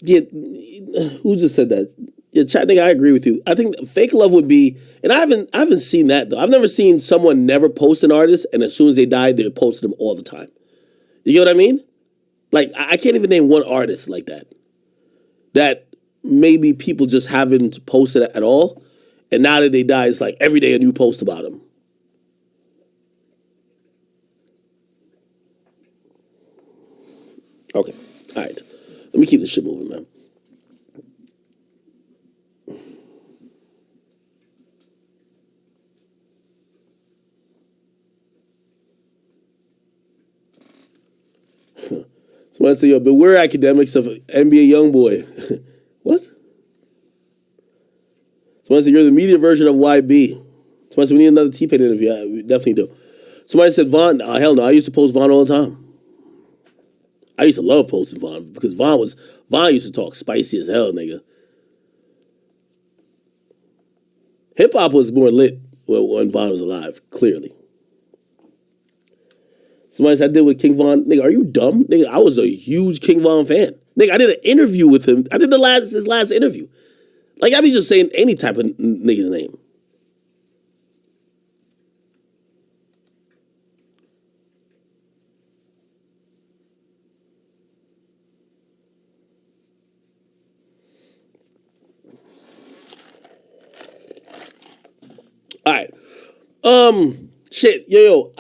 Yeah, who just said that? Yeah, chat nigga, I agree with you. I think fake love would be, and I haven't seen that though. I've never seen someone never post an artist, and as soon as they die, they post them all the time. You get what I mean? Like, I can't even name one artist like that. That maybe people just haven't posted at all, and now that they die, it's like every day a new post about them. Okay, all right. Let me keep this shit moving, man. Somebody say, yo, beware academics of NBA Youngboy. What? Somebody said, you're the media version of YB. Somebody said, we need another T-Pain interview. Yeah, we definitely do. Somebody said, Vaughn, hell no, I used to post Vaughn all the time. I used to love posting Vaughn because Vaughn used to talk spicy as hell, nigga. Hip-hop was more lit when Vaughn was alive, clearly. Somebody said, I did with King Von. Nigga, are you dumb? Nigga, I was a huge King Von fan. Nigga, I did an interview with him. I did his last interview. Like, I be just saying any type of nigga's name. All right. Shit. Yo.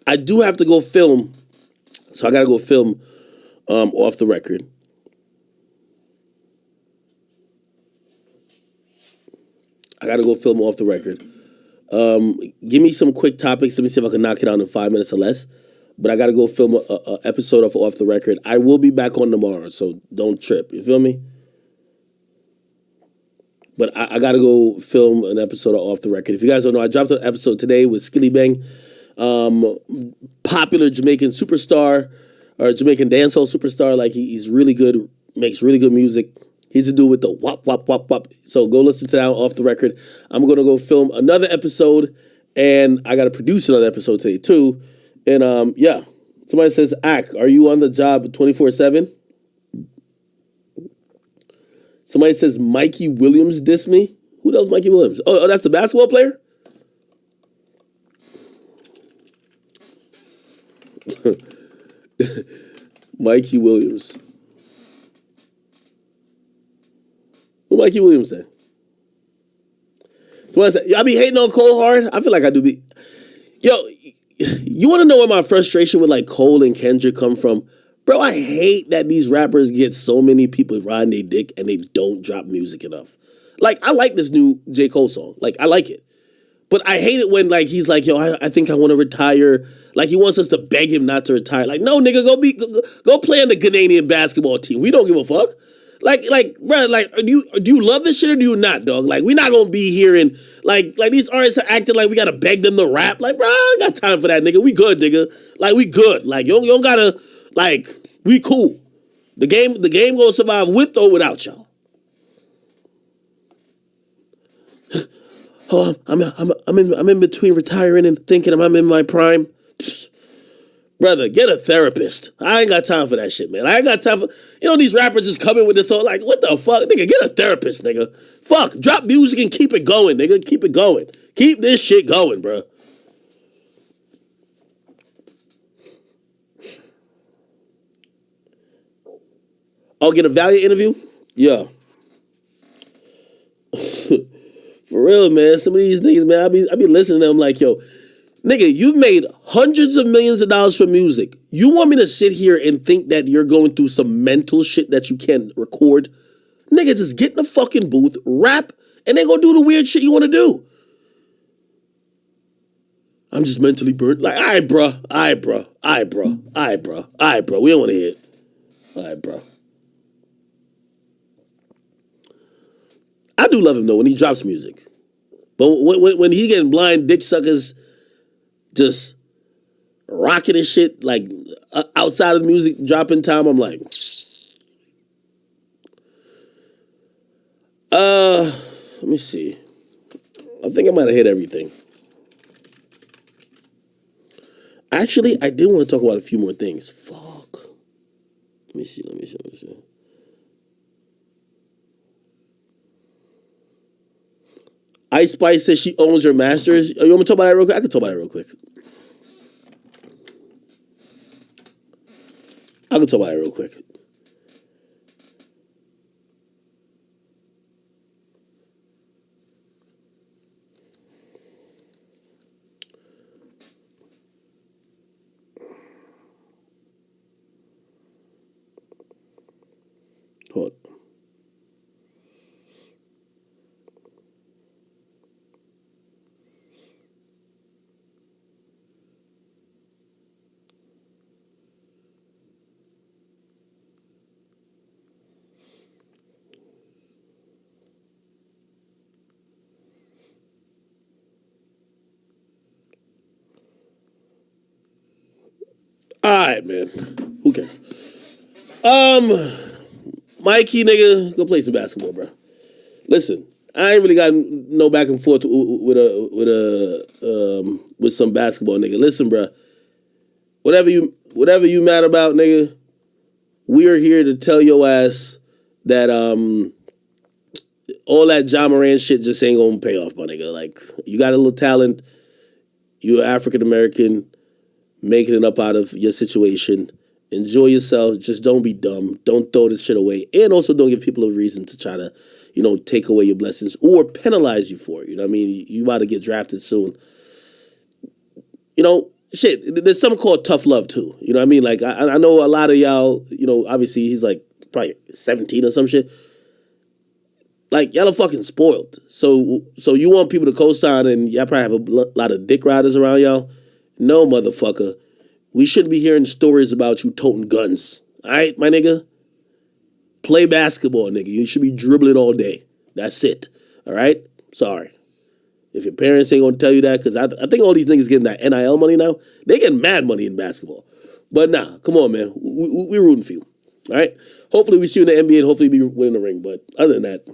I do have to go film. So I got to go film off the record. Give me some quick topics. Let me see if I can knock it out in 5 minutes or less. But I got to go film a episode of Off the Record. I will be back on tomorrow, so don't trip. You feel me? But I got to go film an episode of Off the Record. If you guys don't know, I dropped an episode today with Skilly Bang, popular Jamaican superstar, or Jamaican dancehall superstar. Like, he's really good, makes really good music. He's the dude with the wop, wop, wop, wop. So go listen to that Off the Record. I'm going to go film another episode, and I got to produce another episode today, too. And, yeah. Somebody says, Ak, are you on the job 24/7? Somebody says, Mikey Williams diss me. Who the hell's Mikey Williams? Oh, that's the basketball player? Mikey Williams. Who Mikey Williams say? Somebody say, I be hating on Cole hard. I feel like I do be. Yo, you want to know where my frustration with like Cole and Kendrick come from? Bro, I hate that these rappers get so many people riding their dick and they don't drop music enough. Like, I like this new J. Cole song. Like, I like it. But I hate it when, like, he's like, yo, I think I want to retire. Like, he wants us to beg him not to retire. Like, no, nigga, go play on the Ghanaian basketball team. We don't give a fuck. Like, bro, like, do you love this shit or do you not, dog? Like, we not gonna be here and like these artists are acting like we gotta beg them to rap. Like, bro, I ain't got time for that, nigga. We good, nigga. Like, we good. Like, you don't gotta, like, we cool. The game gonna survive with or without y'all. Oh, I'm in between retiring and thinking I'm in my prime. Brother, get a therapist. I ain't got time for that shit, man. I ain't got time for, these rappers just coming with this all like, what the fuck? Nigga, get a therapist, nigga. Fuck, drop music and keep it going, nigga. Keep it going. Keep this shit going, bro. I'll get a Valiant interview? Yeah. For real, man. Some of these niggas, man, I be listening to them like, yo, nigga, you've made hundreds of millions of dollars from music. You want me to sit here and think that you're going through some mental shit that you can't record? Nigga, just get in the fucking booth, rap, and then go do the weird shit you want to do. I'm just mentally burnt. Like, all right, bro. We don't want to hear it. All right, bro. I do love him, though, when he drops music. But when he getting blind dick suckers just rocking and shit, like, outside of the music dropping time, I'm like, let me see. I think I might have hit everything. Actually, I did want to talk about a few more things. Fuck. Let me see. Ice Spice says she owns her masters. You want me to talk about that real quick? I can talk about that real quick. Hold on. All right, man. Who cares? Mikey, nigga, go play some basketball, bro. Listen, I ain't really got no back and forth with some basketball, nigga. Listen, bro. Whatever you mad about, nigga, we are here to tell your ass that all that John Moran shit just ain't gonna pay off, my nigga. Like, you got a little talent, you're African American, making it up out of your situation. Enjoy yourself. Just don't be dumb. Don't throw this shit away. And also don't give people a reason to try to, take away your blessings or penalize you for it. You know what I mean? You about to get drafted soon. Shit, there's something called tough love too. You know what I mean? Like, I know a lot of y'all, obviously he's like probably 17 or some shit. Like, y'all are fucking spoiled. So you want people to co-sign and y'all probably have a lot of dick riders around y'all? No, motherfucker. We shouldn't be hearing stories about you toting guns. All right, my nigga? Play basketball, nigga. You should be dribbling all day. That's it. All right? Sorry. If your parents ain't gonna tell you that, because I think all these niggas getting that NIL money now, they getting mad money in basketball. But nah, come on, man. We're rooting for you. All right? Hopefully we see you in the NBA and hopefully we win the ring. But other than that,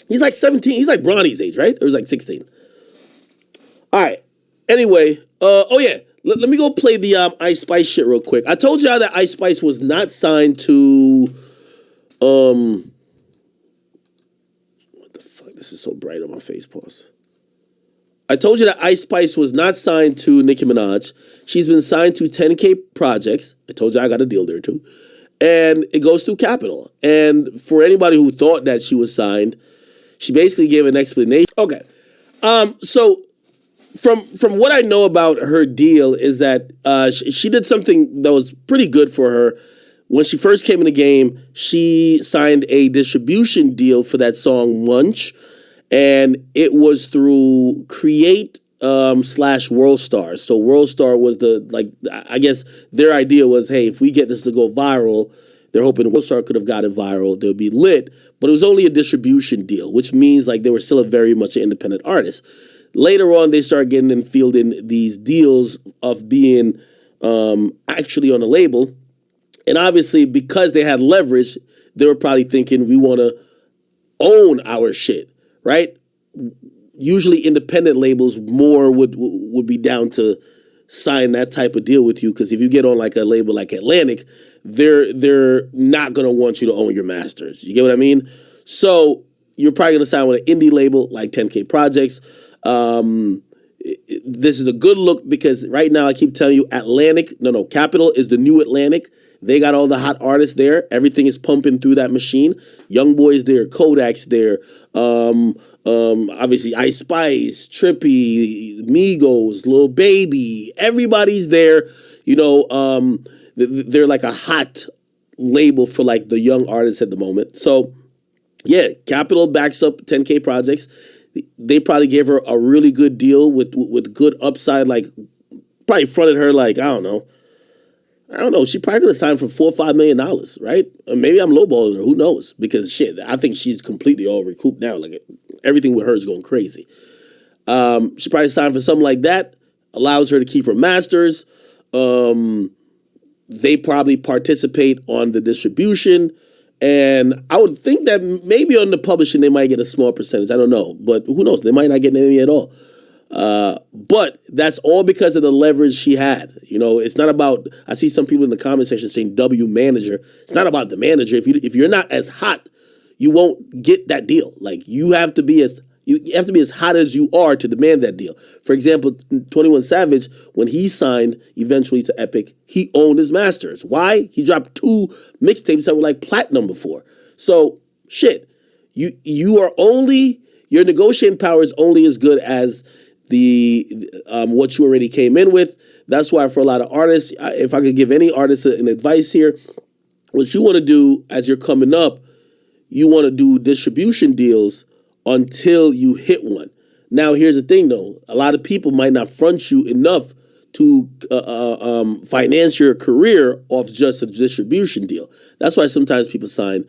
he's like 17. He's like Bronny's age, right? Or he's like 16. All right. Anyway, oh yeah. Let me go play the Ice Spice shit real quick. I told y'all that Ice Spice was not signed to what the fuck? This is so bright on my face. Pause. I told you that Ice Spice was not signed to Nicki Minaj. She's been signed to 10K Projects. I told you I got a deal there too. And it goes through Capitol. And for anybody who thought that she was signed, she basically gave an explanation. Okay. So from what I know about her deal is that she did something that was pretty good for her. When she first came in the game, she signed a distribution deal for that song Munch. And it was through Create / WorldStar. So WorldStar was I guess their idea was, hey, if we get this to go viral, they're hoping WorldStar could have got it viral. They'll be lit. But it was only a distribution deal, which means like they were still a very much an independent artist. Later on, they started getting and fielding these deals of being actually on a label. And obviously, because they had leverage, they were probably thinking, we want to own our shit, right? Usually independent labels more would be down to sign that type of deal with you, because if you get on like a label like Atlantic, they're not going to want you to own your masters. You get what I mean? So you're probably going to sign with an indie label like 10K Projects. This is a good look because right now I keep telling you Capitol is the new Atlantic. They got all the hot artists there. Everything is pumping through that machine. Youngboy's there, Kodak's there. Obviously Ice Spice, Trippy, Migos, Lil Baby. Everybody's there. They're like a hot label for like the young artists at the moment. So yeah, Capitol backs up 10K Projects. They probably gave her a really good deal with good upside. Like probably fronted her like I don't know. She probably could have signed for $4 or $5 million, right? Or maybe I'm lowballing her. Who knows? Because shit, I think she's completely all recouped now. Like everything with her is going crazy. She probably signed for something like that. Allows her to keep her masters. They probably participate on the distribution. And I would think that maybe on the publishing, they might get a small percentage. I don't know. But who knows? They might not get any at all. But that's all because of the leverage she had. It's not about, I see some people in the comment section saying W manager. It's not about the manager. If you're not as hot, you won't get that deal. Like you have to be as hot as you are to demand that deal. For example, 21 Savage, when he signed eventually to Epic, he owned his masters. Why? He dropped 2 mixtapes that were like platinum before. So shit, your negotiating power is only as good as what you already came in with. That's why for a lot of artists, if I could give any artist an advice here, what you want to do as you're coming up, you want to do distribution deals until you hit one. Now, here's the thing though. A lot of people might not front you enough to finance your career off just a distribution deal. That's why sometimes people sign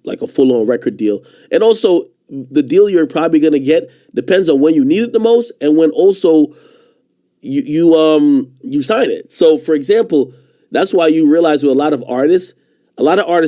like a full-on record deal. And also, the deal you're probably going to get depends on when you need it the most and when also you sign it. So for example, that's why you realize with a lot of artists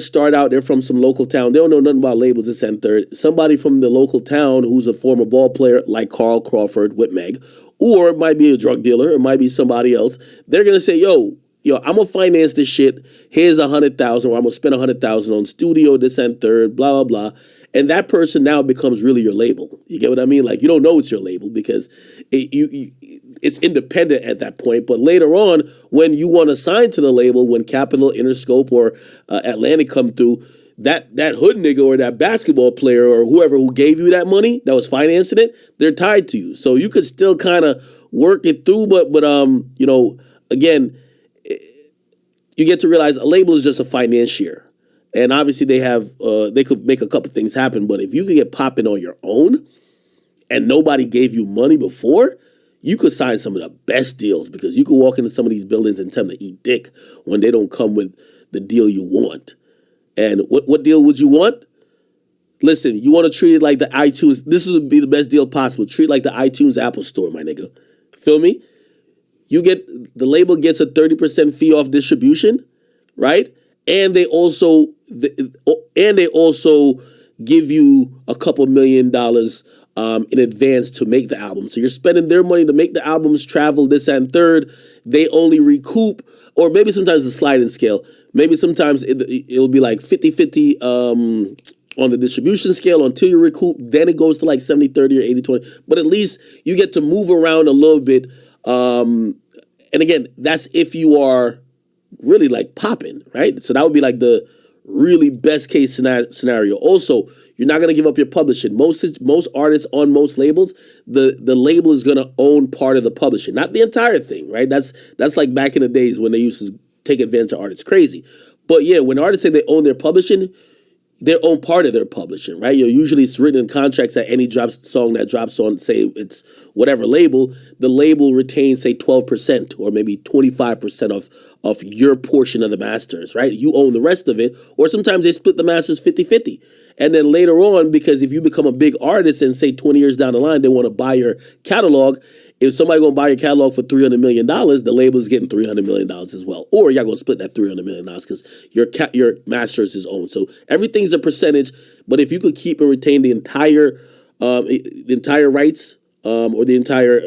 start out, they're from some local town. They don't know nothing about labels, this and third. Somebody from the local town who's a former ball player, like Carl Crawford with Meg, or it might be a drug dealer, it might be somebody else. They're gonna say, yo, I'm gonna finance this shit. Here's $100,000, or I'm gonna spend $100,000 on studio, this and third, blah, blah, blah. And that person now becomes really your label. You get what I mean? Like, you don't know it's your label because it's independent at that point. But later on, when you want to sign to the label, when Capitol, Interscope, or Atlantic come through, that hood nigga or that basketball player or whoever who gave you that money that was financing it, they're tied to you. So you could still kind of work it through, but again, you get to realize a label is just a financier. And obviously they could make a couple things happen, but if you could get popping on your own and nobody gave you money before, you could sign some of the best deals because you could walk into some of these buildings and tell them to eat dick when they don't come with the deal you want. And what deal would you want? Listen, you want to treat it like the iTunes. This would be the best deal possible. Treat it like the iTunes Apple Store, my nigga. Feel me? The label gets a 30% fee off distribution, right? And they also give you a couple $1 million in advance to make the album. So you're spending their money to make the albums travel, this and third. They only recoup, or maybe sometimes it's a sliding scale. Maybe sometimes it'll be like 50-50 on the distribution scale until you recoup. Then it goes to like 70-30 or 80-20. But at least you get to move around a little bit. And again, that's if you are really like popping, right? So that would be like the really best case scenario. Also, you're not going to give up your publishing. Most artists on most labels, the label is going to own part of the publishing, not the entire thing, right? That's like back in the days when they used to take advantage of artists. Crazy. But yeah, when artists say they own their publishing, they own part of their publishing, right? Usually it's written in contracts that any song that drops on, say it's whatever label, the label retains, say, 12% or maybe 25% of your portion of the masters, right? You own the rest of it, or sometimes they split the masters 50-50. And then later on, because if you become a big artist and say 20 years down the line, they want to buy your catalog, if somebody going to buy your catalog for $300 million, the label is getting $300 million as well. Or y'all going to split that $300 million because your masters is owned. So everything's a percentage, but if you could keep and retain the entire rights, or the entire,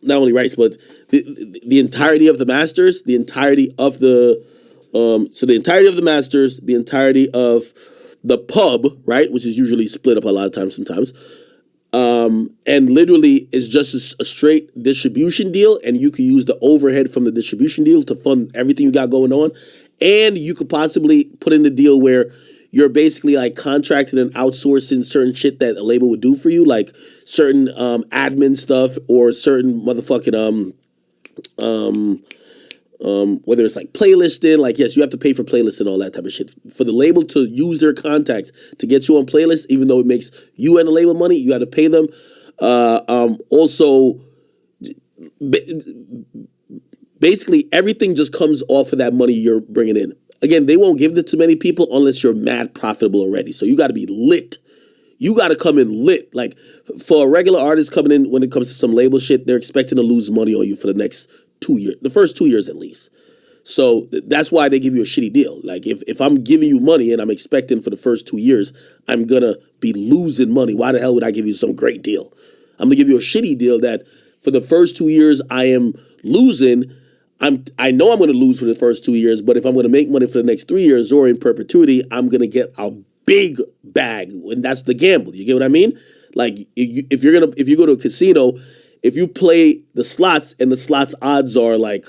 not only rights, but the entirety of the masters, the entirety of the masters, the entirety of the pub, right, which is usually split up a lot of times sometimes, and literally it's just a straight distribution deal, and you could use the overhead from the distribution deal to fund everything you got going on, and you could possibly put in the deal where you're basically like contracting and outsourcing certain shit that a label would do for you, like certain admin stuff or certain motherfucking whether it's like playlisting, like yes, you have to pay for playlists and all that type of shit. For the label to use their contacts to get you on playlists, even though it makes you and the label money, you have to pay them. Also, basically everything just comes off of that money you're bringing in. Again, they won't give it to many people unless you're mad profitable already. So you got to be lit. You got to come in lit. Like for a regular artist coming in, when it comes to some label shit, they're expecting to lose money on you for the next 2 years, the first 2 years at least. So that's why they give you a shitty deal. Like if I'm giving you money and I'm expecting for the first 2 years, I'm going to be losing money. Why the hell would I give you some great deal? I'm going to give you a shitty deal that for the first 2 years I am losing. I know I'm going to lose for the first 2 years, but if I'm going to make money for the next 3 years or in perpetuity, I'm going to get a big bag, and that's the gamble. You get what I mean? Like if you go to a casino, if you play the slots and the slots odds are like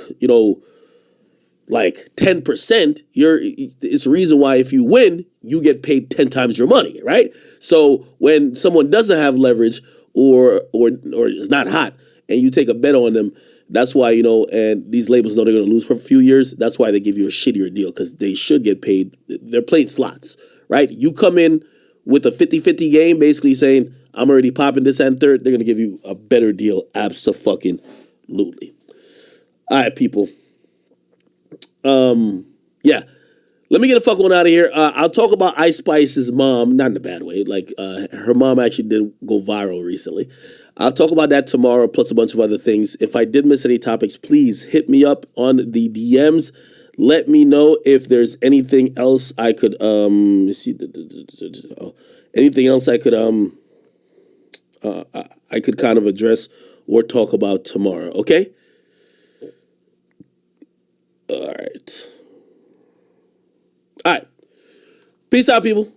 10%, it's a reason why if you win, you get paid 10 times your money, right? So when someone doesn't have leverage or is not hot and you take a bet on them, that's why, and these labels know they're going to lose for a few years. That's why they give you a shittier deal, because they should get paid. They're playing slots, right? You come in with a 50-50 game, basically saying, I'm already popping this and third. They're going to give you a better deal. Abso-fucking-lutely. All right, people. Yeah. Let me get the fuck on out of here. I'll talk about Ice Spice's mom, not in a bad way. Like, her mom actually did go viral recently. I'll talk about that tomorrow, plus a bunch of other things. If I did miss any topics, please hit me up on the DMs. Let me know if there's anything else I could anything else I could kind of address or talk about tomorrow. Okay. All right. Peace out, people.